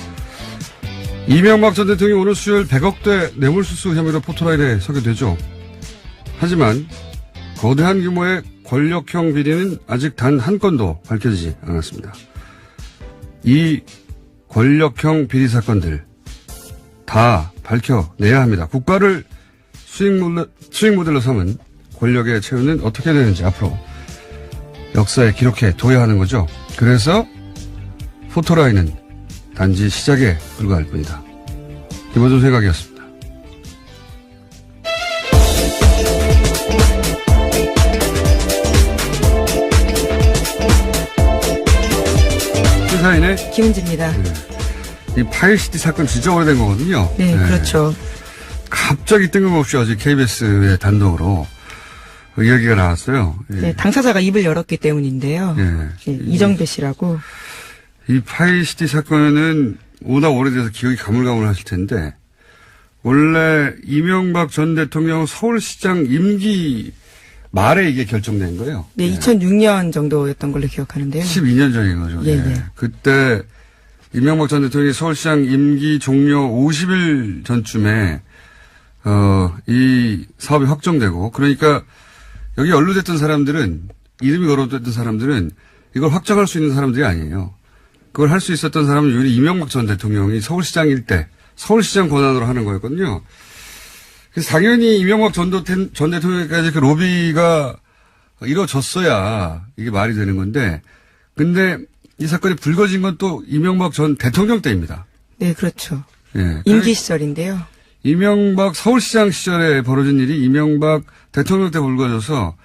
Speaker 1: 이명박 전 대통령이 오늘 수요일 100억대 뇌물수수 혐의로 포토라인에 서게 되죠. 하지만 거대한 규모의 권력형 비리는 아직 단 한 건도 밝혀지지 않았습니다. 이 권력형 비리 사건들 다 밝혀내야 합니다. 국가를 수익 모델로 삼은 권력의 채우는 어떻게 되는지 앞으로 역사에 기록해 둬야 하는 거죠. 그래서 포토라인은 단지 시작에 불과할 뿐이다. 김어준 생각이었습니다. 시사인의
Speaker 2: 김은지입니다.
Speaker 1: 이 파이시티 사건 진짜 오래된 거거든요.
Speaker 2: 네, 그렇죠.
Speaker 1: 갑자기 뜬금없이 어제 KBS의 단독으로 이야기가 나왔어요. 예.
Speaker 2: 네, 당사자가 입을 열었기 때문인데요.
Speaker 1: 예.
Speaker 2: 이정배 씨라고.
Speaker 1: 이 파이시티 사건은 워낙 오래돼서 기억이 가물가물하실 텐데 원래 이명박 전 대통령 서울시장 임기 말에 이게 결정된 거예요.
Speaker 2: 네, 2006년 정도였던 걸로 기억하는데요.
Speaker 1: 12년 전인 거죠.
Speaker 2: 예,
Speaker 1: 네.
Speaker 2: 예.
Speaker 1: 그때 이명박 전 대통령이 서울시장 임기 종료 50일 전쯤에 이 사업이 확정되고 그러니까 여기 연루됐던 사람들은 이름이 거론됐던 사람들은 이걸 확정할 수 있는 사람들이 아니에요. 그걸 할 수 있었던 사람은 유리 이명박 전 대통령이 서울시장일 때 서울시장 권한으로 하는 거였거든요. 그래서 당연히 이명박 전 대통령까지 그 로비가 이루어졌어야 이게 말이 되는 건데 근데 이 사건이 불거진 건 또 이명박 전 대통령 때입니다.
Speaker 2: 네, 그렇죠.
Speaker 1: 예.
Speaker 2: 임기 시절인데요.
Speaker 1: 이명박 서울시장 시절에 벌어진 일이 이명박 대통령 때 불거져서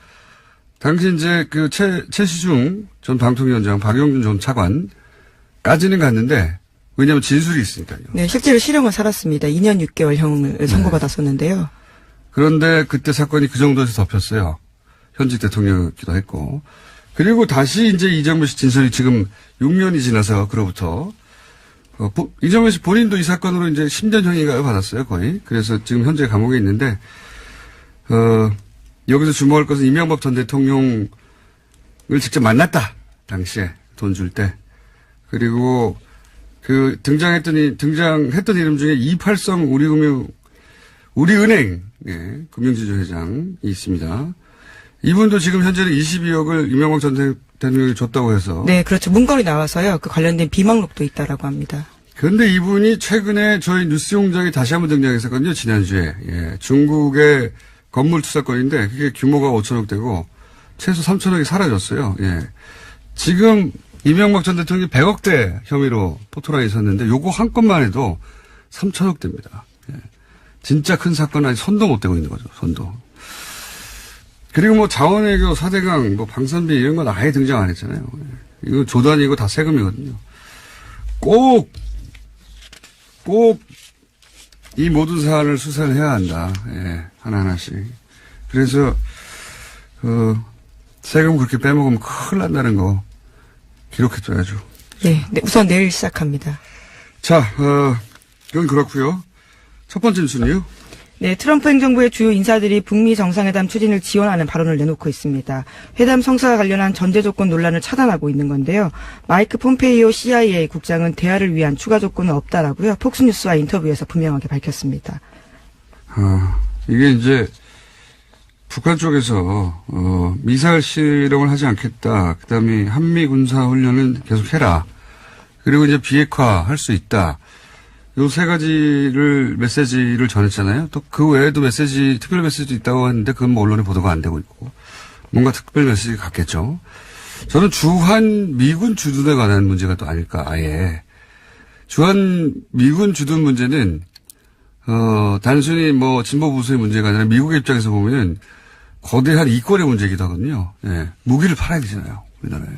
Speaker 1: 당시 이제 그 최시중 전 방통위원장 박영준 전 차관까지는 갔는데 왜냐하면 진술이 있으니까요.
Speaker 2: 네, 실제로 실형을 살았습니다. 2년 6개월형을 선고받았었는데요.
Speaker 1: 그런데 그때 사건이 그 정도에서 덮였어요. 현직 대통령이기도 했고. 그리고 다시 이제 이정배 씨 진술이 지금 6년이 지나서 그로부터 이정배 씨 본인도 이 사건으로 이제 10년형인가요 받았어요 거의. 그래서 지금 현재 감옥에 있는데 여기서 주목할 것은 이명박 전 대통령을 직접 만났다 당시에 돈 줄 때. 그리고 그 등장했던 이름 중에 이팔성 우리은행 예, 금융지주 회장이 있습니다. 이분도 지금 현재는 22억을 이명박 전 대통령이 줬다고 해서.
Speaker 2: 네, 그렇죠. 문건이 나와서요. 그 관련된 비망록도 있다라고 합니다.
Speaker 1: 그런데 이분이 최근에 저희 뉴스용장에 다시 한번 등장했었거든요. 지난주에. 예, 중국의 건물 투자건인데 그게 규모가 5천억 되고 최소 3천억이 사라졌어요. 예. 지금 이명박 전 대통령이 100억대 혐의로 포토라인에 있었는데 요거 한 건만 해도 3천억 대입니다. 예. 진짜 큰 사건 아니 손도 못 대고 있는 거죠. 손도. 그리고 뭐 자원외교 4대강 뭐 방산비 이런 건 아예 등장 안 했잖아요. 이거 조단이고 다 세금이거든요. 꼭 이 모든 사안을 수사를 해야 한다. 예, 하나하나씩. 그래서 세금 그렇게 빼먹으면 큰일 난다는 거 기록해줘야죠.
Speaker 2: 네, 우선 내일 시작합니다.
Speaker 1: 자, 그건 그렇고요. 첫 번째 뉴스는요.
Speaker 2: 네, 트럼프 행정부의 주요 인사들이 북미 정상회담 추진을 지원하는 발언을 내놓고 있습니다. 회담 성사와 관련한 전제 조건 논란을 차단하고 있는 건데요. 마이크 폼페이오 CIA 국장은 대화를 위한 추가 조건은 없다라고요. 폭스뉴스와 인터뷰에서 분명하게 밝혔습니다.
Speaker 1: 이게 이제 북한 쪽에서 미사일 실험을 하지 않겠다. 그다음에 한미 군사 훈련은 계속해라. 그리고 이제 비핵화 할 수 있다. 요 세 가지를 메시지를 전했잖아요. 또 그 외에도 특별 메시지도 있다고 했는데 그건 뭐 언론에 보도가 안 되고 있고 뭔가 특별 메시지가 같겠죠. 저는 주한 미군 주둔에 관한 문제가 또 아닐까 아예. 주한 미군 주둔 문제는 단순히 뭐 진보 보수의 문제가 아니라 미국의 입장에서 보면 거대한 이권의 문제이기도 하거든요. 예. 무기를 팔아야 되잖아요. 우리나라에.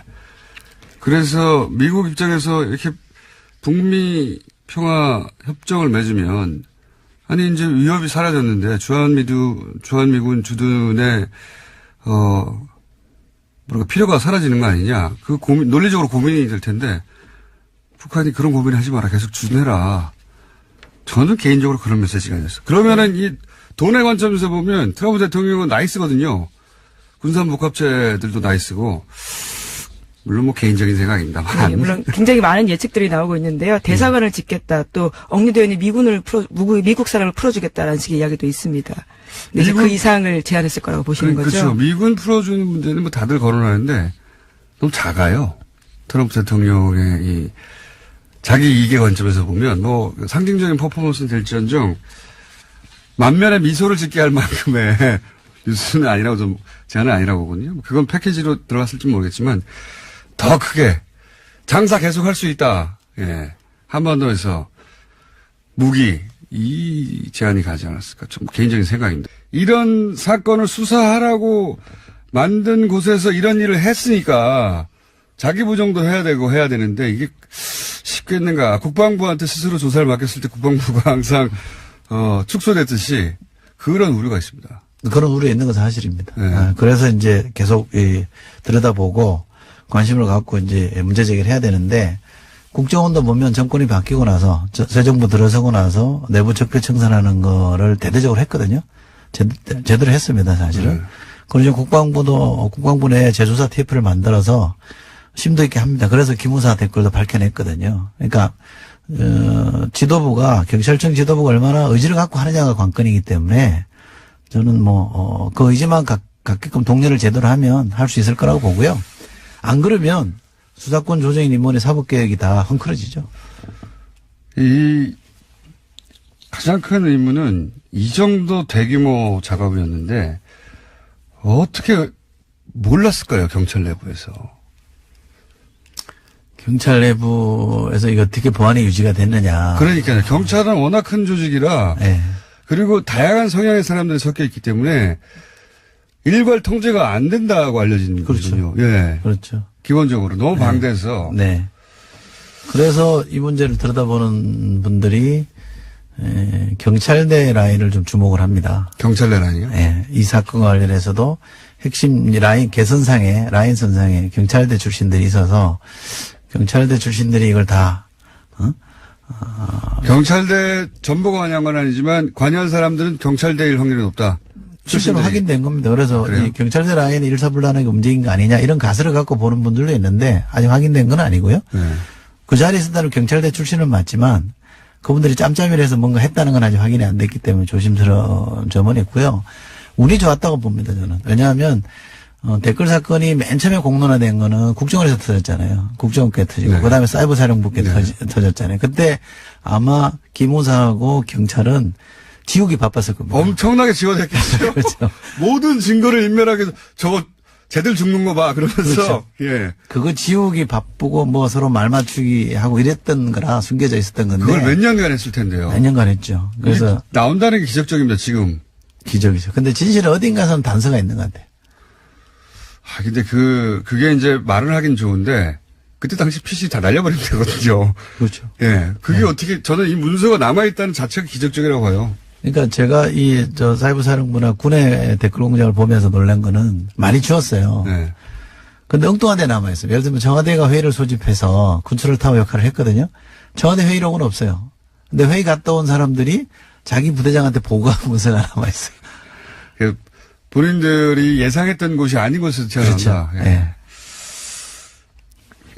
Speaker 1: 그래서 미국 입장에서 이렇게 북미 평화 협정을 맺으면 아니 이제 위협이 사라졌는데 주한미군 주둔의 필요가 사라지는 거 아니냐. 그 논리적으로 고민이 될 텐데 북한이 그런 고민을 하지 마라. 계속 주둔해라. 저는 개인적으로 그런 메시지가 있었어요. 그러면은 이 돈의 관점에서 보면 트럼프 대통령은 나이스거든요. 군산복합체들도 나이스고. 물론 뭐 개인적인 생각입니다만.
Speaker 2: 네, 물론 굉장히 많은 예측들이 나오고 있는데요. 대사관을 짓겠다. 또 억류되어 있는 미국 사람을 풀어주겠다라는 식의 이야기도 있습니다. 근데 그 이상을 제안했을 거라고 보시는 거죠?
Speaker 1: 그렇죠. 미군 풀어주는 문제는 뭐 다들 거론하는데 너무 작아요. 트럼프 대통령의 이 자기 이익의 관점에서 보면 뭐 상징적인 퍼포먼스는 될지언정 만면에 미소를 짓게 할 만큼의 뉴스는 아니라고 좀 제안은 아니라고 보거든요. 그건 패키지로 들어갔을지 모르겠지만 더 크게 장사 계속할 수 있다. 예. 한반도에서 무기 이 제안이 가지 않았을까. 좀 개인적인 생각입니다. 이런 사건을 수사하라고 만든 곳에서 이런 일을 했으니까 자기 부정도 해야 되고 해야 되는데 이게 쉽겠는가. 국방부한테 스스로 조사를 맡겼을 때 국방부가 항상 축소됐듯이 그런 우려가 있습니다.
Speaker 3: 그런 우려 있는 건 사실입니다.
Speaker 1: 네.
Speaker 3: 그래서 이제 계속 들여다보고 관심을 갖고 이제 문제 제기를 해야 되는데 국정원도 보면 정권이 바뀌고 나서 새 정부 들어서고 나서 내부 적폐 청산하는 거를 대대적으로 했거든요. 제대로 했습니다, 사실은. 그리고 국방부 내 재조사 테이프를 만들어서 심도 있게 합니다. 그래서 기무사 댓글도 밝혀냈거든요. 그러니까 지도부가 경찰청 지도부가 얼마나 의지를 갖고 하느냐가 관건이기 때문에 저는 그 의지만 갖게끔 독려를 제대로 하면 할 수 있을 거라고 보고요. 안 그러면 수사권 조정인 인원의 사법개혁이 다 헝클어지죠.
Speaker 1: 이 가장 큰 의문은 이 정도 대규모 작업이었는데 어떻게 몰랐을까요, 경찰 내부에서?
Speaker 3: 경찰 내부에서 이거 어떻게 보안이 유지가 됐느냐.
Speaker 1: 그러니까요. 경찰은 워낙 큰 조직이라
Speaker 3: 네.
Speaker 1: 그리고 다양한 성향의 사람들이 섞여 있기 때문에 일괄 통제가 안 된다고 알려진 거거든요. 예.
Speaker 3: 그렇죠.
Speaker 1: 기본적으로 너무 방대해서.
Speaker 3: 네. 그래서 이 문제를 들여다보는 분들이 경찰대 라인을 좀 주목을 합니다.
Speaker 1: 경찰 내라니요?
Speaker 3: 네. 이 사건과 관련해서도 핵심 라인 개선상에 라인 선상에 경찰대 출신들이 있어서 경찰대 출신들이 이걸 다
Speaker 1: 경찰대 전부가 관여한 건 아니지만 관여한 사람들은 경찰대일 확률이 높다.
Speaker 3: 실제로 확인된 겁니다. 그래서
Speaker 1: 그래요?
Speaker 3: 이 경찰대 라인이 일사불란하게 움직인 거 아니냐 이런 가설을 갖고 보는 분들도 있는데 아직 확인된 건 아니고요.
Speaker 1: 네.
Speaker 3: 그 자리에 있었다는 경찰대 출신은 맞지만 그분들이 짬짬이를 해서 뭔가 했다는 건 아직 확인이 안 됐기 때문에 조심스러운 점은 있고요. 운이 좋았다고 봅니다, 저는. 왜냐하면 댓글 사건이 맨 처음에 공론화된 거는 국정원에서 터졌잖아요. 국정원께 터지고
Speaker 1: 네.
Speaker 3: 그다음에 사이버 사령부께
Speaker 1: 네.
Speaker 3: 터졌잖아요. 그때 아마 기무사하고 경찰은 지우기 바빴을 겁니다.
Speaker 1: 엄청나게 지원했겠죠.
Speaker 3: 그렇죠.
Speaker 1: 모든 증거를 인멸하게 해서 저거 쟤들 죽는 거 봐. 그러면서
Speaker 3: 그렇죠.
Speaker 1: 예.
Speaker 3: 그거 지우기 바쁘고 뭐 서로 말 맞추기 하고 이랬던 거라 숨겨져 있었던 건데.
Speaker 1: 그걸 몇 년간 했을 텐데요.
Speaker 3: 몇 년간 했죠. 그래서
Speaker 1: 나온다는 게 기적적입니다, 지금.
Speaker 3: 기적이죠. 근데 진실은 어딘가서는 단서가 있는 것 같아요.
Speaker 1: 아, 근데 그게 이제 말을 하긴 좋은데, 그때 당시 PC 다 날려버리면 되거든요.
Speaker 3: 그렇죠.
Speaker 1: 예. 그게
Speaker 3: 네.
Speaker 1: 어떻게, 저는 이 문서가 남아있다는 자체가 기적적이라고 봐요.
Speaker 3: 그러니까 제가 사이버 사령부나 군의 댓글 공장을 보면서 놀란 거는 많이 추웠어요.
Speaker 1: 네.
Speaker 3: 근데 엉뚱한 데 남아있어요. 예를 들면 청와대가 회의를 소집해서 군추를 타워 역할을 했거든요. 청와대 회의록은 없어요. 근데 회의 갔다 온 사람들이 자기 부대장한테 보고한 문서가 남아있어요.
Speaker 1: 그 본인들이 예상했던 곳이 아닌 곳에서 태어난다.
Speaker 3: 그렇죠. 예.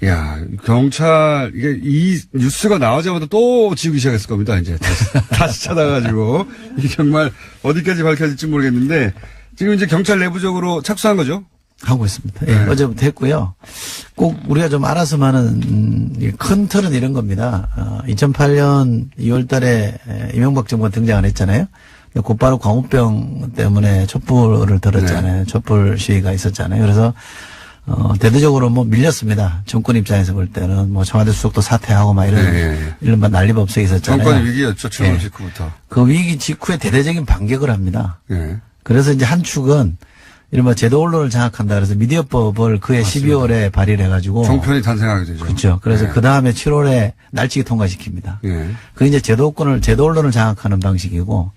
Speaker 1: 야, 경찰, 이 뉴스가 나오자마자 또 지우기 시작했을 겁니다, 이제. 다시 찾아가지고. 이게 정말 어디까지 밝혀질지 모르겠는데, 지금 이제 경찰 내부적으로 착수한 거죠?
Speaker 3: 하고 있습니다. 예,
Speaker 1: 네.
Speaker 3: 어제부터 했고요. 꼭 우리가 좀 알았으면 하는 큰 틀은 이런 겁니다. 2008년 2월 달에 이명박 정부가 등장을 했잖아요. 곧바로 광우병 때문에 촛불을 들었잖아요.
Speaker 1: 네.
Speaker 3: 촛불 시위가 있었잖아요. 그래서 대대적으로 밀렸습니다. 정권 입장에서 볼 때는 청와대 수석도 사퇴하고 이런 난리법석이 있었잖아요.
Speaker 1: 정권 위기였죠, 7월
Speaker 3: 예.
Speaker 1: 직후부터.
Speaker 3: 그 위기 직후에 대대적인 반격을 합니다.
Speaker 1: 예.
Speaker 3: 그래서 이제 한 축은 이른바 제도 언론을 장악한다 그래서 미디어법을 그해 12월에 발의를 해가지고.
Speaker 1: 종편이 탄생하게 되죠.
Speaker 3: 그렇죠. 그래서
Speaker 1: 예.
Speaker 3: 그 다음에 7월에 날치기 통과시킵니다.
Speaker 1: 예.
Speaker 3: 그게 이제 제도 언론을 장악하는 방식이고,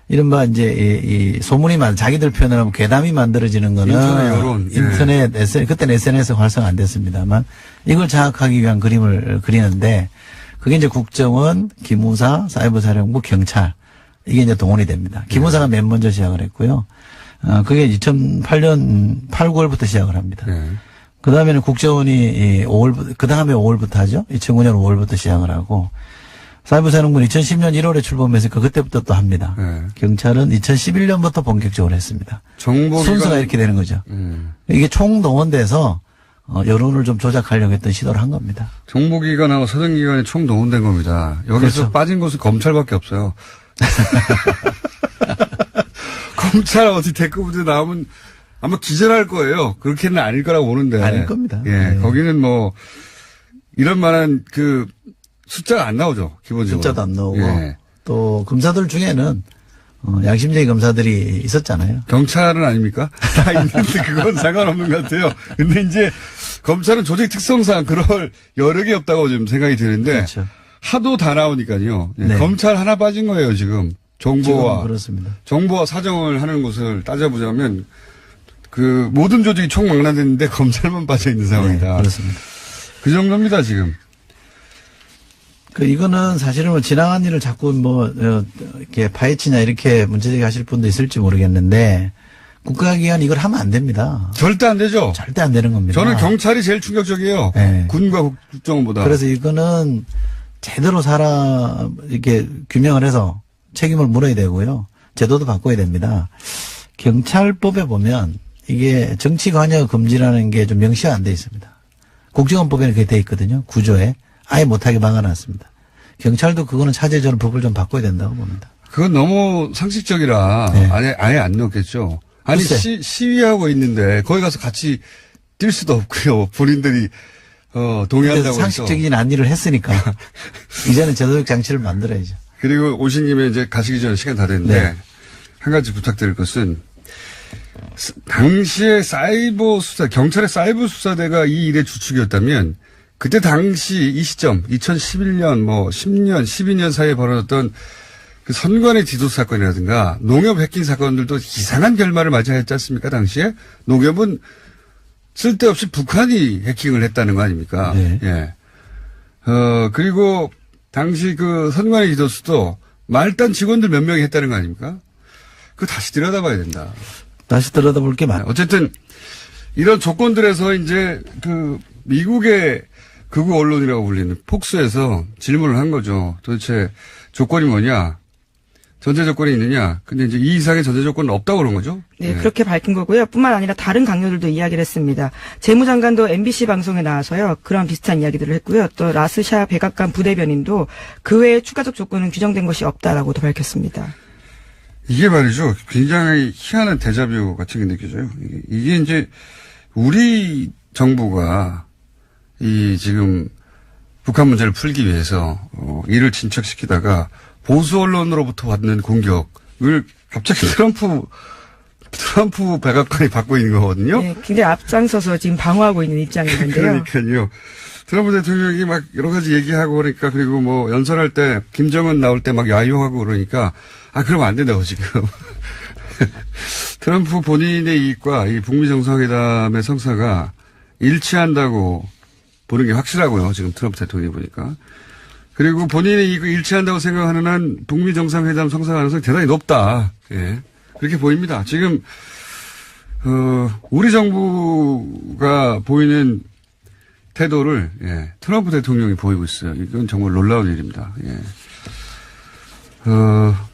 Speaker 3: 이른바 이제 이 소문이 자기들 표현을 하면 괴담이 만들어지는 거는
Speaker 1: 인터넷 여론. 예.
Speaker 3: 인터넷 그때는 SNS 활성 안 됐습니다만 이걸 장악하기 위한 그림을 그리는데 그게 이제 국정원, 기무사, 사이버 사령부, 경찰 이게 이제 동원이 됩니다. 기무사가 맨 먼저 시작을 했고요. 그게 2008년 8, 9월부터 시작을 합니다.
Speaker 1: 예.
Speaker 3: 그 다음에는 국정원이 그 다음에 5월부터 하죠. 2009년 5월부터 시작을 하고, 사이버 사령부는 2010년 1월에 출범했으니까 그때부터 또 합니다.
Speaker 1: 예.
Speaker 3: 경찰은 2011년부터 본격적으로 했습니다. 순서가 이렇게 되는 거죠. 이게 총동원돼서 여론을 좀 조작하려고 했던 시도를 한 겁니다.
Speaker 1: 정보기관하고 사정기관이 총동원된 겁니다. 여기서
Speaker 3: 그렇죠.
Speaker 1: 빠진 곳은 검찰밖에 없어요. 검찰 어디 댓글 문제 나오면 아마 기절할 거예요. 그렇게는 아닐 거라고 보는데.
Speaker 3: 아닐 겁니다.
Speaker 1: 예.
Speaker 3: 네.
Speaker 1: 거기는 이런 만한 숫자가 안 나오죠. 기본적으로.
Speaker 3: 숫자도 안 나오고.
Speaker 1: 예.
Speaker 3: 또 검사들 중에는 양심적인 검사들이 있었잖아요.
Speaker 1: 경찰은 아닙니까? 다 있는데 그건 상관없는 것 같아요. 근데 이제 검찰은 조직 특성상 그럴 여력이 없다고 좀 생각이 드는데.
Speaker 3: 그렇죠.
Speaker 1: 하도 다 나오니까요. 예.
Speaker 3: 네.
Speaker 1: 검찰 하나 빠진 거예요, 지금.
Speaker 3: 지금 그렇습니다.
Speaker 1: 정보와 사정을 하는 곳을 따져보자면 모든 조직이 총망라됐는데 검찰만 빠져 있는 상황이다.
Speaker 3: 네, 그렇습니다.
Speaker 1: 그 정도입니다, 지금.
Speaker 3: 이거는 사실은 뭐 지나간 일을 자꾸 이렇게 파헤치냐 이렇게 문제제기하실 분도 있을지 모르겠는데 국가기관 이걸 하면 안 됩니다.
Speaker 1: 절대 안 되죠.
Speaker 3: 절대 안 되는 겁니다.
Speaker 1: 저는 경찰이 제일 충격적이에요.
Speaker 3: 네.
Speaker 1: 군과 국정원보다.
Speaker 3: 그래서 이거는 제대로 이렇게 규명을 해서 책임을 물어야 되고요. 제도도 바꿔야 됩니다. 경찰법에 보면 이게 정치 관여 금지라는 게 좀 명시가 안 돼 있습니다. 국정원법에는 그게 돼 있거든요. 구조에. 아예 못하게 막아놨습니다. 경찰도 그거는 차제에 저는 법을 좀 바꿔야 된다고 봅니다.
Speaker 1: 그건 너무 상식적이라
Speaker 3: 네.
Speaker 1: 아예 안 넣겠죠. 아니
Speaker 3: 글쎄.
Speaker 1: 시위하고 있는데 거기 가서 같이 뛸 수도 없고요. 본인들이 동의한다고 해서.
Speaker 3: 상식적인 안일을 했으니까 이제는 제도적 장치를 만들어야죠.
Speaker 1: 그리고 오신 김에 이제 가시기 전에 시간 다 됐는데
Speaker 3: 네.
Speaker 1: 한 가지 부탁드릴 것은 당시에 사이버 수사 경찰의 사이버 수사대가 이 일의 주축이었다면 그때 당시 이 시점 2011년 10년 12년 사이에 벌어졌던 그 선관위 디도스 사건이라든가 농협 해킹 사건들도 이상한 결말을 맞이하였지 않습니까? 당시에 농협은 쓸데없이 북한이 해킹을 했다는 거 아닙니까?
Speaker 3: 네.
Speaker 1: 예. 그리고 당시 그 선관위 디도스도 말단 직원들 몇 명이 했다는 거 아닙니까? 그거 다시 들여다봐야 된다.
Speaker 3: 다시 들여다볼 게 많아요.
Speaker 1: 어쨌든 이런 조건들에서 이제 그 미국의 극우 언론이라고 불리는 폭스에서 질문을 한 거죠. 도대체 조건이 뭐냐? 전제 조건이 있느냐? 근데 이제 이 이상의 전제 조건은 없다고 그런 거죠?
Speaker 2: 네, 그렇게 밝힌 거고요. 뿐만 아니라 다른 강요들도 이야기를 했습니다. 재무장관도 MBC 방송에 나와서요. 그런 비슷한 이야기들을 했고요. 또 라스샤 백악관 부대변인도 그 외에 추가적 조건은 규정된 것이 없다라고도 밝혔습니다.
Speaker 1: 이게 말이죠. 굉장히 희한한 데자뷰 같은 게 느껴져요. 이게 이제 우리 정부가 이 지금 북한 문제를 풀기 위해서 이를 진척시키다가 보수 언론으로부터 받는 공격을 갑자기 트럼프 백악관이 받고 있는 거거든요.
Speaker 2: 네, 굉장히 앞장서서 지금 방어하고 있는 입장인 건데요.
Speaker 1: 그러니까요. 트럼프 대통령이 막 여러 가지 얘기하고 그러니까 그리고 뭐 연설할 때 김정은 나올 때 막 야유하고 그러니까 그러면 안 된다고 지금. 트럼프 본인의 이익과 이 북미 정상회담의 성사가 일치한다고 보는 게 확실하고요. 지금 트럼프 대통령이 보니까. 그리고 본인의 이익과 일치한다고 생각하는 한 북미 정상회담 성사 가능성이 대단히 높다. 예. 그렇게 보입니다. 지금 우리 정부가 보이는 태도를 트럼프 대통령이 보이고 있어요. 이건 정말 놀라운 일입니다. 예.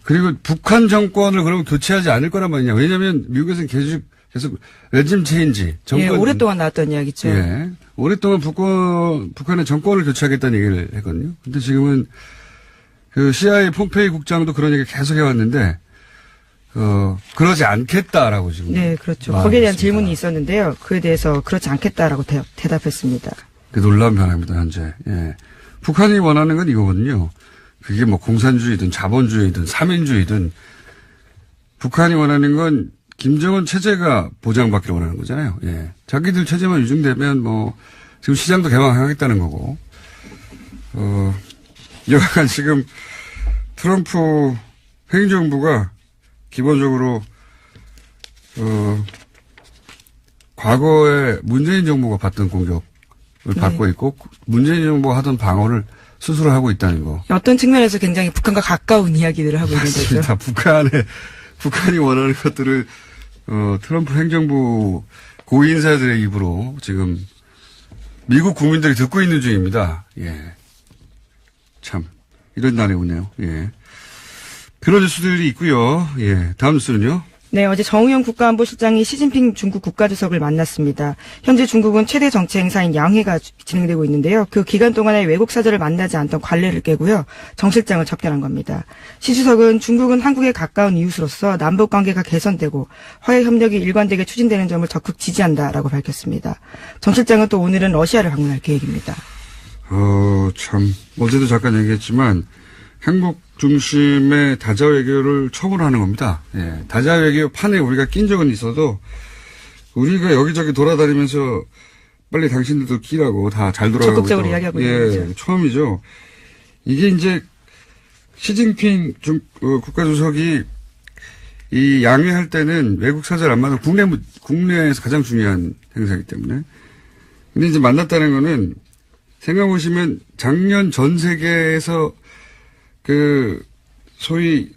Speaker 1: 그리고 북한 정권을 그러면 교체하지 않을 거란 말이냐. 왜냐하면 미국에서는 계속 레짐 체인지 정권.
Speaker 2: 예, 오랫동안 나왔던 이야기죠.
Speaker 1: 예. 오랫동안 북한의 정권을 교체하겠다는 얘기를 했거든요. 근데 지금은 그 CIA 폼페이 국장도 그런 얘기 계속 해왔는데 그러지 않겠다라고 지금.
Speaker 2: 네, 그렇죠. 거기에 대한 질문이 있었는데요. 그에 대해서 그렇지 않겠다라고 대답했습니다.
Speaker 1: 그 놀라운 변화입니다, 현재. 예. 북한이 원하는 건 이거거든요. 그게 뭐 공산주의든 자본주의든 삼인주의든 북한이 원하는 건 김정은 체제가 보장받기를 원하는 거잖아요. 예. 자기들 체제만 유증되면 뭐 지금 시장도 개방하겠다는 거고. 여하간 지금 트럼프 행정부가 기본적으로 과거에 문재인 정부가 받던 공격을 받고 있고 문재인 정부가 하던 방어를 스스로 하고 있다는 거.
Speaker 2: 어떤 측면에서 굉장히 북한과 가까운 이야기들을 하고 있는 거죠.
Speaker 1: 맞습니다. 북한이 원하는 것들을 트럼프 행정부 고위 인사들의 입으로 지금 미국 국민들이 듣고 있는 중입니다. 예. 참 이런 날이 오네요. 예. 그런 뉴스들이 있고요. 예. 다음 뉴스는요.
Speaker 2: 네, 어제 정우영 국가안보실장이 시진핑 중국 국가주석을 만났습니다. 현재 중국은 최대 정치 행사인 양회가 진행되고 있는데요. 그 기간 동안에 외국 사절을 만나지 않던 관례를 깨고요. 정 실장을 접견한 겁니다. 시 주석은 중국은 한국에 가까운 이웃으로서 남북 관계가 개선되고 화해 협력이 일관되게 추진되는 점을 적극 지지한다라고 밝혔습니다. 정 실장은 또 오늘은 러시아를 방문할 계획입니다.
Speaker 1: 참 어제도 잠깐 얘기했지만 한국 중심의 다자 외교를 처음으로 하는 겁니다. 예. 다자 외교 판에 우리가 낀 적은 있어도 우리가 여기저기 돌아다니면서 빨리 당신들도 끼라고 다 잘 돌아가고
Speaker 2: 적극적으로 이야기하고 있는 거죠.
Speaker 1: 처음이죠. 이게 이제 시진핑 국가주석이 이 양회할 때는 외국 사절 안 만나고 국내에서 가장 중요한 행사이기 때문에. 근데 이제 만났다는 거는 생각해보시면 작년 전 세계에서 그 소위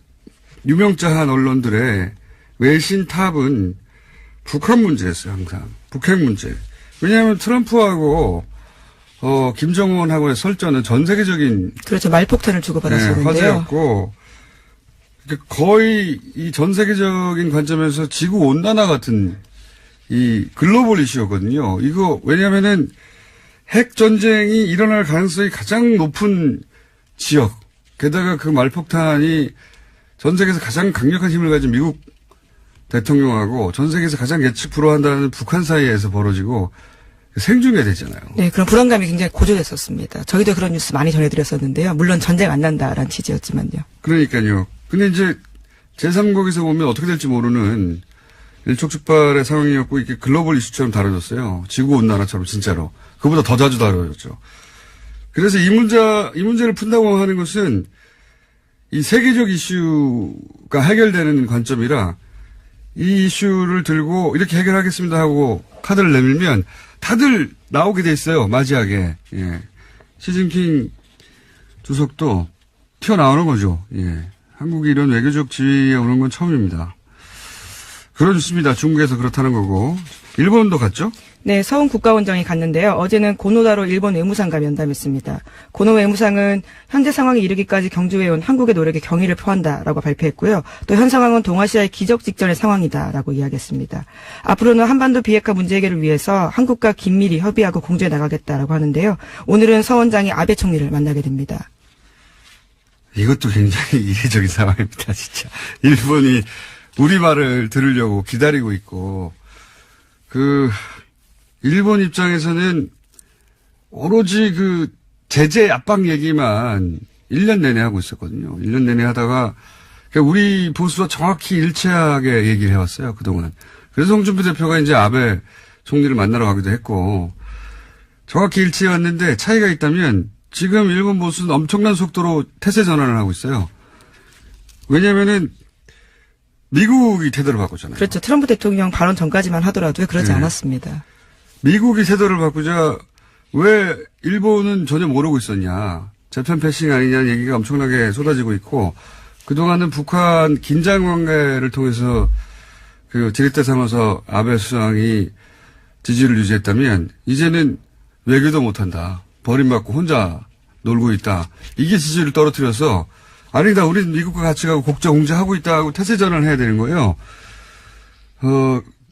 Speaker 1: 유명자한 언론들의 외신 탑은 북한 문제였어요. 항상 북핵 문제. 왜냐하면 트럼프하고 김정은하고의 설전은 전 세계적인
Speaker 2: 그렇죠. 말폭탄을 주고받았었는데요.
Speaker 1: 화제였고 거의 이 전 세계적인 관점에서 지구 온난화 같은 이 글로벌 이슈였거든요. 이거 왜냐하면은 핵 전쟁이 일어날 가능성이 가장 높은 지역. 게다가 그 말폭탄이 전 세계에서 가장 강력한 힘을 가진 미국 대통령하고 전 세계에서 가장 예측 불허한다는 북한 사이에서 벌어지고 생중계 되잖아요.
Speaker 2: 네, 그런 불안감이 굉장히 고조됐었습니다. 저희도 그런 뉴스 많이 전해드렸었는데요. 물론 전쟁 안 난다라는 취지였지만요.
Speaker 1: 그러니까요. 근데 이제 제3국에서 보면 어떻게 될지 모르는 일촉즉발의 상황이었고 이게 글로벌 이슈처럼 다뤄졌어요. 지구온난화처럼 진짜로. 그보다 더 자주 다뤄졌죠. 그래서 이 문제를 푼다고 하는 것은 이 세계적 이슈가 해결되는 관점이라 이 이슈를 들고 이렇게 해결하겠습니다 하고 카드를 내밀면 다들 나오게 돼 있어요. 맞이하게. 예. 시진핑 주석도 튀어나오는 거죠. 예. 한국이 이런 외교적 지위에 오른 건 처음입니다. 그렇습니다. 중국에서 그렇다는 거고. 일본도 갔죠?
Speaker 2: 네, 서훈 국가원장이 갔는데요. 어제는 고노다로 일본 외무상과 면담했습니다. 고노 외무상은 현재 상황에 이르기까지 경주해온 한국의 노력에 경의를 표한다라고 발표했고요. 또 현 상황은 동아시아의 기적 직전의 상황이다라고 이야기했습니다. 앞으로는 한반도 비핵화 문제 해결을 위해서 한국과 긴밀히 협의하고 공조해 나가겠다라고 하는데요. 오늘은 서 원장이 아베 총리를 만나게 됩니다.
Speaker 1: 이것도 굉장히 이례적인 상황입니다. 진짜. 일본이 우리 말을 들으려고 기다리고 있고 일본 입장에서는 오로지 그 제재 압박 얘기만 1년 내내 하고 있었거든요. 1년 내내 하다가 우리 보수와 정확히 일치하게 얘기를 해왔어요. 그동안. 그래서 홍준표 대표가 이제 아베 총리를 만나러 가기도 했고 정확히 일치해왔는데 차이가 있다면 지금 일본 보수는 엄청난 속도로 태세 전환을 하고 있어요. 왜냐면은 미국이 태도를 바꿨잖아요.
Speaker 2: 그렇죠. 트럼프 대통령 발언 전까지만 하더라도 그러지
Speaker 1: 네.
Speaker 2: 않았습니다.
Speaker 1: 미국이 태도를 바꾸자 왜 일본은 전혀 모르고 있었냐. 재편 패싱 아니냐는 얘기가 엄청나게 쏟아지고 있고 그동안은 북한 긴장 관계를 통해서 지렛대 삼아서 아베 수상이 지지를 유지했다면 이제는 외교도 못한다. 버림받고 혼자 놀고 있다. 이게 지지를 떨어뜨려서 아니다. 우리는 미국과 같이 가고 국제 공조하고 있다 하고 태세 전환을 해야 되는 거예요.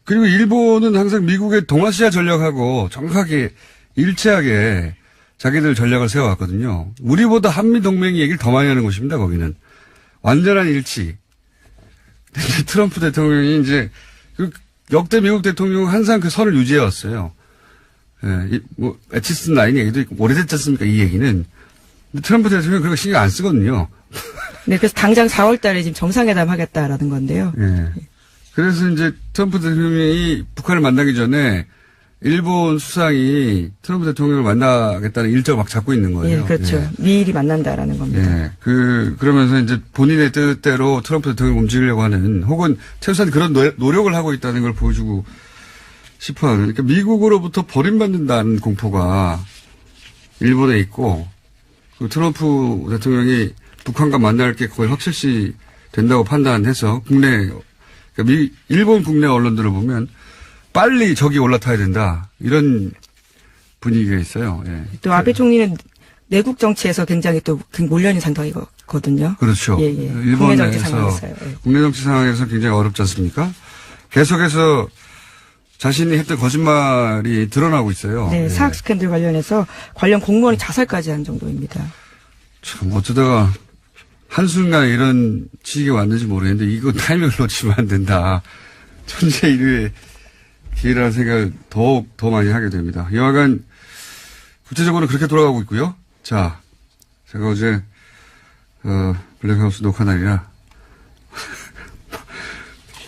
Speaker 1: 그리고 일본은 항상 미국의 동아시아 전략하고 정확하게 일치하게 자기들 전략을 세워왔거든요. 우리보다 한미동맹이 얘기를 더 많이 하는 곳입니다. 거기는. 완전한 일치. 트럼프 대통령이 이제 역대 미국 대통령은 항상 그 선을 유지해왔어요. 예, 에치슨 라인 얘기도 있고 오래됐지 않습니까? 이 얘기는. 근데 트럼프 대통령은 그런 거 신경 안 쓰거든요.
Speaker 2: 네, 그래서 당장 4월 달에 지금 정상회담 하겠다라는 건데요.
Speaker 1: 예. 그래서 이제 트럼프 대통령이 북한을 만나기 전에 일본 수상이 트럼프 대통령을 만나겠다는 일정을 막 잡고 있는 거예요.
Speaker 2: 예, 그렇죠.
Speaker 1: 예.
Speaker 2: 미일이 만난다라는 겁니다.
Speaker 1: 예. 그러면서 이제 본인의 뜻대로 트럼프 대통령을 움직이려고 하는 혹은 최소한 그런 노력을 하고 있다는 걸 보여주고 싶어 하는. 그러니까 미국으로부터 버림받는다는 공포가 일본에 있고 트럼프 대통령이 북한과 만날 게 거의 확실시 된다고 판단해서 일본 국내 언론들을 보면 빨리 적이 올라타야 된다. 이런 분위기가 있어요. 예.
Speaker 2: 또 아베 총리는 내국 정치에서 굉장히 또 몰려있는 상당이거든요.
Speaker 1: 그렇죠.
Speaker 2: 예, 예.
Speaker 1: 일본
Speaker 2: 국내 정치
Speaker 1: 내에서
Speaker 2: 상황에서요. 예.
Speaker 1: 국내 정치 상황에서 굉장히 어렵지 않습니까? 계속해서 자신이 했던 거짓말이 드러나고 있어요.
Speaker 2: 네,
Speaker 1: 예.
Speaker 2: 사학 스캔들 관련해서 관련 공무원이 자살까지 한 정도입니다.
Speaker 1: 참 어쩌다가 한순간에 이런 취직에 왔는지 모르겠는데 이거 타이밍을 놓치면 안 된다. 천재일류의 기회라는 생각을 더 많이 하게 됩니다. 여하간 구체적으로 그렇게 돌아가고 있고요. 자, 제가 어제 블랙하우스 녹화 날이라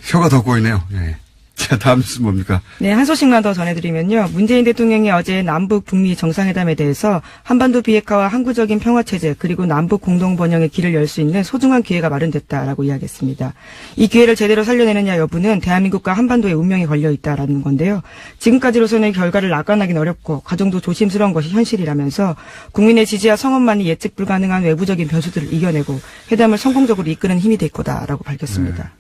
Speaker 1: 혀가 더 꼬이네요. 예. 자, 다음 뉴스 뭡니까?
Speaker 2: 네, 한 소식만 더 전해드리면요. 문재인 대통령이 어제 남북 북미 정상회담에 대해서 한반도 비핵화와 항구적인 평화체제 그리고 남북 공동번영의 길을 열 수 있는 소중한 기회가 마련됐다라고 이야기했습니다. 이 기회를 제대로 살려내느냐 여부는 대한민국과 한반도의 운명이 걸려있다라는 건데요. 지금까지로서는 결과를 낙관하기는 어렵고 과정도 조심스러운 것이 현실이라면서 국민의 지지와 성원만이 예측 불가능한 외부적인 변수들을 이겨내고 회담을 성공적으로 이끄는 힘이 될 거다라고 밝혔습니다.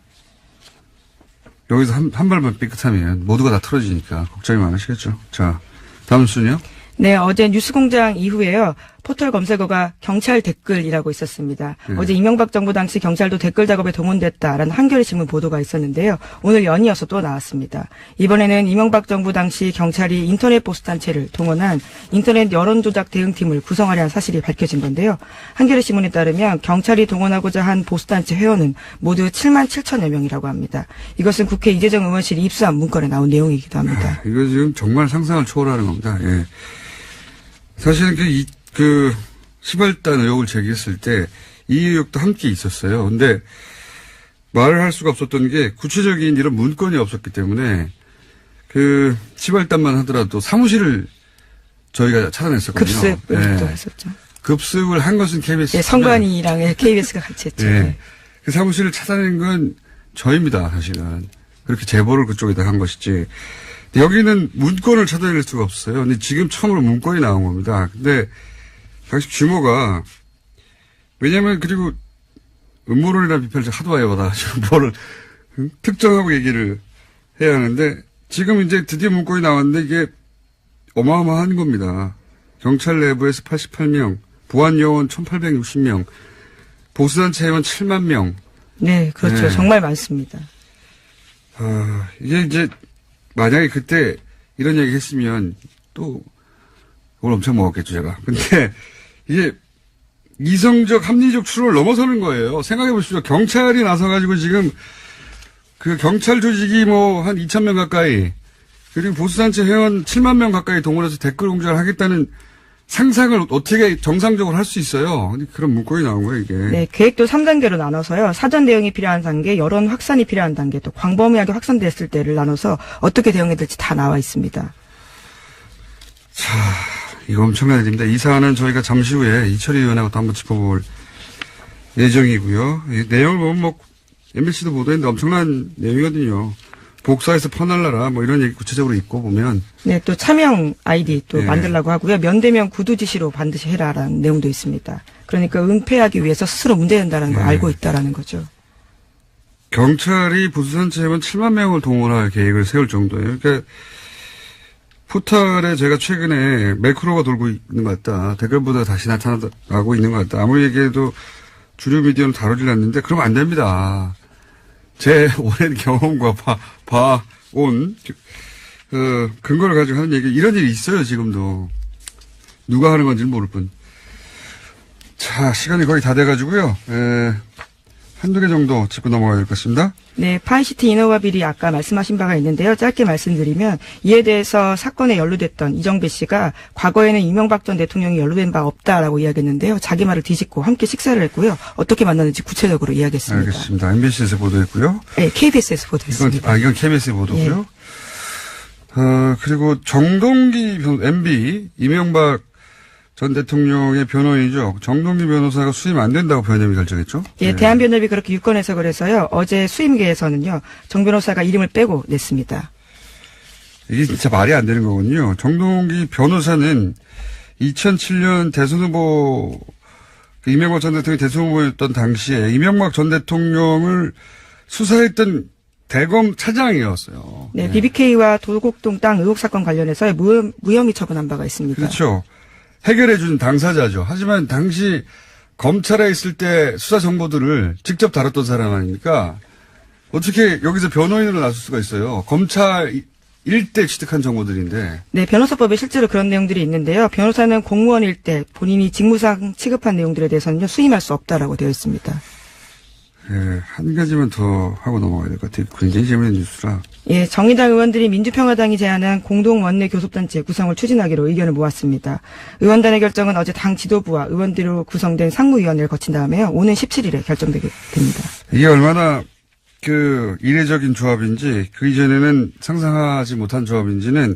Speaker 1: 여기서 한 발만 삐끗하면 모두가 다 틀어지니까 걱정이 많으시겠죠. 자, 다음 순요.
Speaker 2: 네, 어제 뉴스공장 이후에요. 포털 검색어가 경찰 댓글이라고 있었습니다. 어제 이명박 정부 당시 경찰도 댓글 작업에 동원됐다라는 한겨레 신문 보도가 있었는데요. 오늘 연이어서 또 나왔습니다. 이번에는 이명박 정부 당시 경찰이 인터넷 보수단체를 동원한 인터넷 여론조작 대응팀을 구성하려는 사실이 밝혀진 건데요. 한겨레 신문에 따르면 경찰이 동원하고자 한 보수단체 회원은 모두 7만 7천여 명이라고 합니다. 이것은 국회 이재정 의원실이 입수한 문건에 나온 내용이기도 합니다.
Speaker 1: 이거 지금 정말 상상을 초월하는 겁니다. 예. 사실은 시발단 의혹을 제기했을 때 이 의혹도 함께 있었어요. 근데 말을 할 수가 없었던 게 구체적인 이런 문건이 없었기 때문에 시발단만 하더라도 사무실을 저희가 찾아냈었거든요.
Speaker 2: 급습을
Speaker 1: 예.
Speaker 2: 또 했었죠.
Speaker 1: 급습을 한 것은 KBS.
Speaker 2: 네, 성관이랑 KBS가 같이 했죠.
Speaker 1: 네. 그 사무실을 찾아낸 건 저희입니다, 사실은. 그렇게 제보를 그쪽에다 한 것이지. 여기는 문건을 찾아낼 수가 없어요. 근데 지금 처음으로 문건이 나온 겁니다. 근데 당시 규모가, 왜냐면 그리고 음모론이라는 비판을 하도 많이 받아가지고 뭐를 특정하고 얘기를 해야 하는데 지금 이제 드디어 문건이 나왔는데 이게 어마어마한 겁니다. 경찰 내부에서 88명, 보안요원 1860명, 보수단체 회원 7만 명.
Speaker 2: 네, 그렇죠.
Speaker 1: 네.
Speaker 2: 정말 많습니다.
Speaker 1: 이게 이제 만약에 그때 이런 얘기 했으면 또 오늘 엄청 먹었겠죠, 제가. 근데 이게 이성적 합리적 추론을 넘어서는 거예요. 생각해 보십시오. 경찰이 나서가지고 지금 경찰 조직이 한 2,000명 가까이 그리고 보수단체 회원 7만 명 가까이 동원해서 댓글 공작을 하겠다는 상상을 어떻게 정상적으로 할 수 있어요. 근데 그런 문건이 나온 거예요, 이게.
Speaker 2: 네, 계획도 3단계로 나눠서요. 사전 대응이 필요한 단계, 여론 확산이 필요한 단계, 또 광범위하게 확산됐을 때를 나눠서 어떻게 대응해야 될지 다 나와 있습니다.
Speaker 1: 자, 이거 엄청난 일입니다. 이 사안은 저희가 잠시 후에 이철희 의원하고 또 한번 짚어볼 예정이고요. 이 내용을 보면 MBC도 보도했는데 엄청난 내용이거든요. 복사해서 퍼날라라 이런 얘기 구체적으로 있고 보면.
Speaker 2: 네, 또 차명 아이디 또
Speaker 1: 네.
Speaker 2: 만들라고 하고요. 면대면 구두 지시로 반드시 해라라는 내용도 있습니다. 그러니까 은폐하기 위해서 스스로 문제된다는 걸
Speaker 1: 네.
Speaker 2: 알고 있다라는 거죠.
Speaker 1: 경찰이 보수단체 회원 7만 명을 동원할 계획을 세울 정도예요. 그러니까 포털에 제가 최근에 매크로가 돌고 있는 것 같다. 댓글보다 다시 나타나고 있는 것 같다. 아무리 얘기해도 주류 미디어는 다루질 않는데 그러면 안 됩니다. 제 오랜 경험과 봐온 근거를 가지고 하는 얘기, 이런 일이 있어요, 지금도. 누가 하는 건지는 모를 뿐. 자, 시간이 거의 다 돼가지고요. 한두 개 정도 짚고 넘어가야 될 것 같습니다.
Speaker 2: 네, 파이시티 인허가 비리 아까 말씀하신 바가 있는데요. 짧게 말씀드리면 이에 대해서 사건에 연루됐던 이정배 씨가 과거에는 이명박 전 대통령이 연루된 바 없다라고 이야기했는데요. 자기 말을 뒤집고 함께 식사를 했고요. 어떻게 만났는지 구체적으로 이야기했습니다.
Speaker 1: 알겠습니다. MBC에서 보도했고요.
Speaker 2: 네, KBS에서 보도했습니다.
Speaker 1: 이건 KBS 보도고요. 그리고 정동기 MB, 이명박 전 대통령의 변호인이죠. 정동기 변호사가 수임 안 된다고 변협이 결정했죠.
Speaker 2: 예, 대한변협이 그렇게 유권 해석을 해서요. 어제 수임계에서는요. 정 변호사가 이름을 빼고 냈습니다.
Speaker 1: 이게 진짜 말이 안 되는 거군요. 정동기 변호사는 2007년 대선 후보, 이명박 전 대통령이 대선 후보였던 당시에 이명박 전 대통령을 수사했던 대검 차장이었어요.
Speaker 2: 네, BBK와 도곡동 땅 의혹 사건 관련해서 무혐의 처분한 바가 있습니다.
Speaker 1: 그렇죠. 해결해 준 당사자죠. 하지만 당시 검찰에 있을 때 수사 정보들을 직접 다뤘던 사람 아닙니까? 어떻게 여기서 변호인으로 나설 수가 있어요. 검찰 일대 취득한 정보들인데.
Speaker 2: 네, 변호사법에 실제로 그런 내용들이 있는데요. 변호사는 공무원일 때 본인이 직무상 취급한 내용들에 대해서는요, 수임할 수 없다라고 되어 있습니다.
Speaker 1: 예, 한 가지만 더 하고 넘어가야 될 것 같아요. 굉장히 재밌는 뉴스라.
Speaker 2: 예, 정의당 의원들이 민주평화당이 제안한 공동원내 교섭단체 구성을 추진하기로 의견을 모았습니다. 의원단의 결정은 어제 당 지도부와 의원들로 구성된 상무위원회를 거친 다음에요. 오는 17일에 결정되게 됩니다.
Speaker 1: 이게 얼마나 그 이례적인 조합인지 그 이전에는 상상하지 못한 조합인지는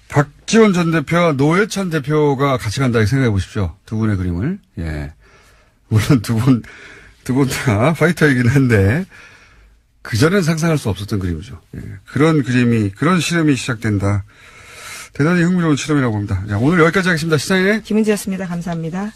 Speaker 1: 박지원 전 대표와 노회찬 대표가 같이 간다 생각해 보십시오. 두 분의 그림을. 예. 물론 두 분 다 파이터이긴 한데 그전엔 상상할 수 없었던 그림이죠. 예. 그런 실험이 시작된다. 대단히 흥미로운 실험이라고 봅니다. 자, 오늘 여기까지 하겠습니다. 시사인의
Speaker 2: 김은지였습니다. 감사합니다.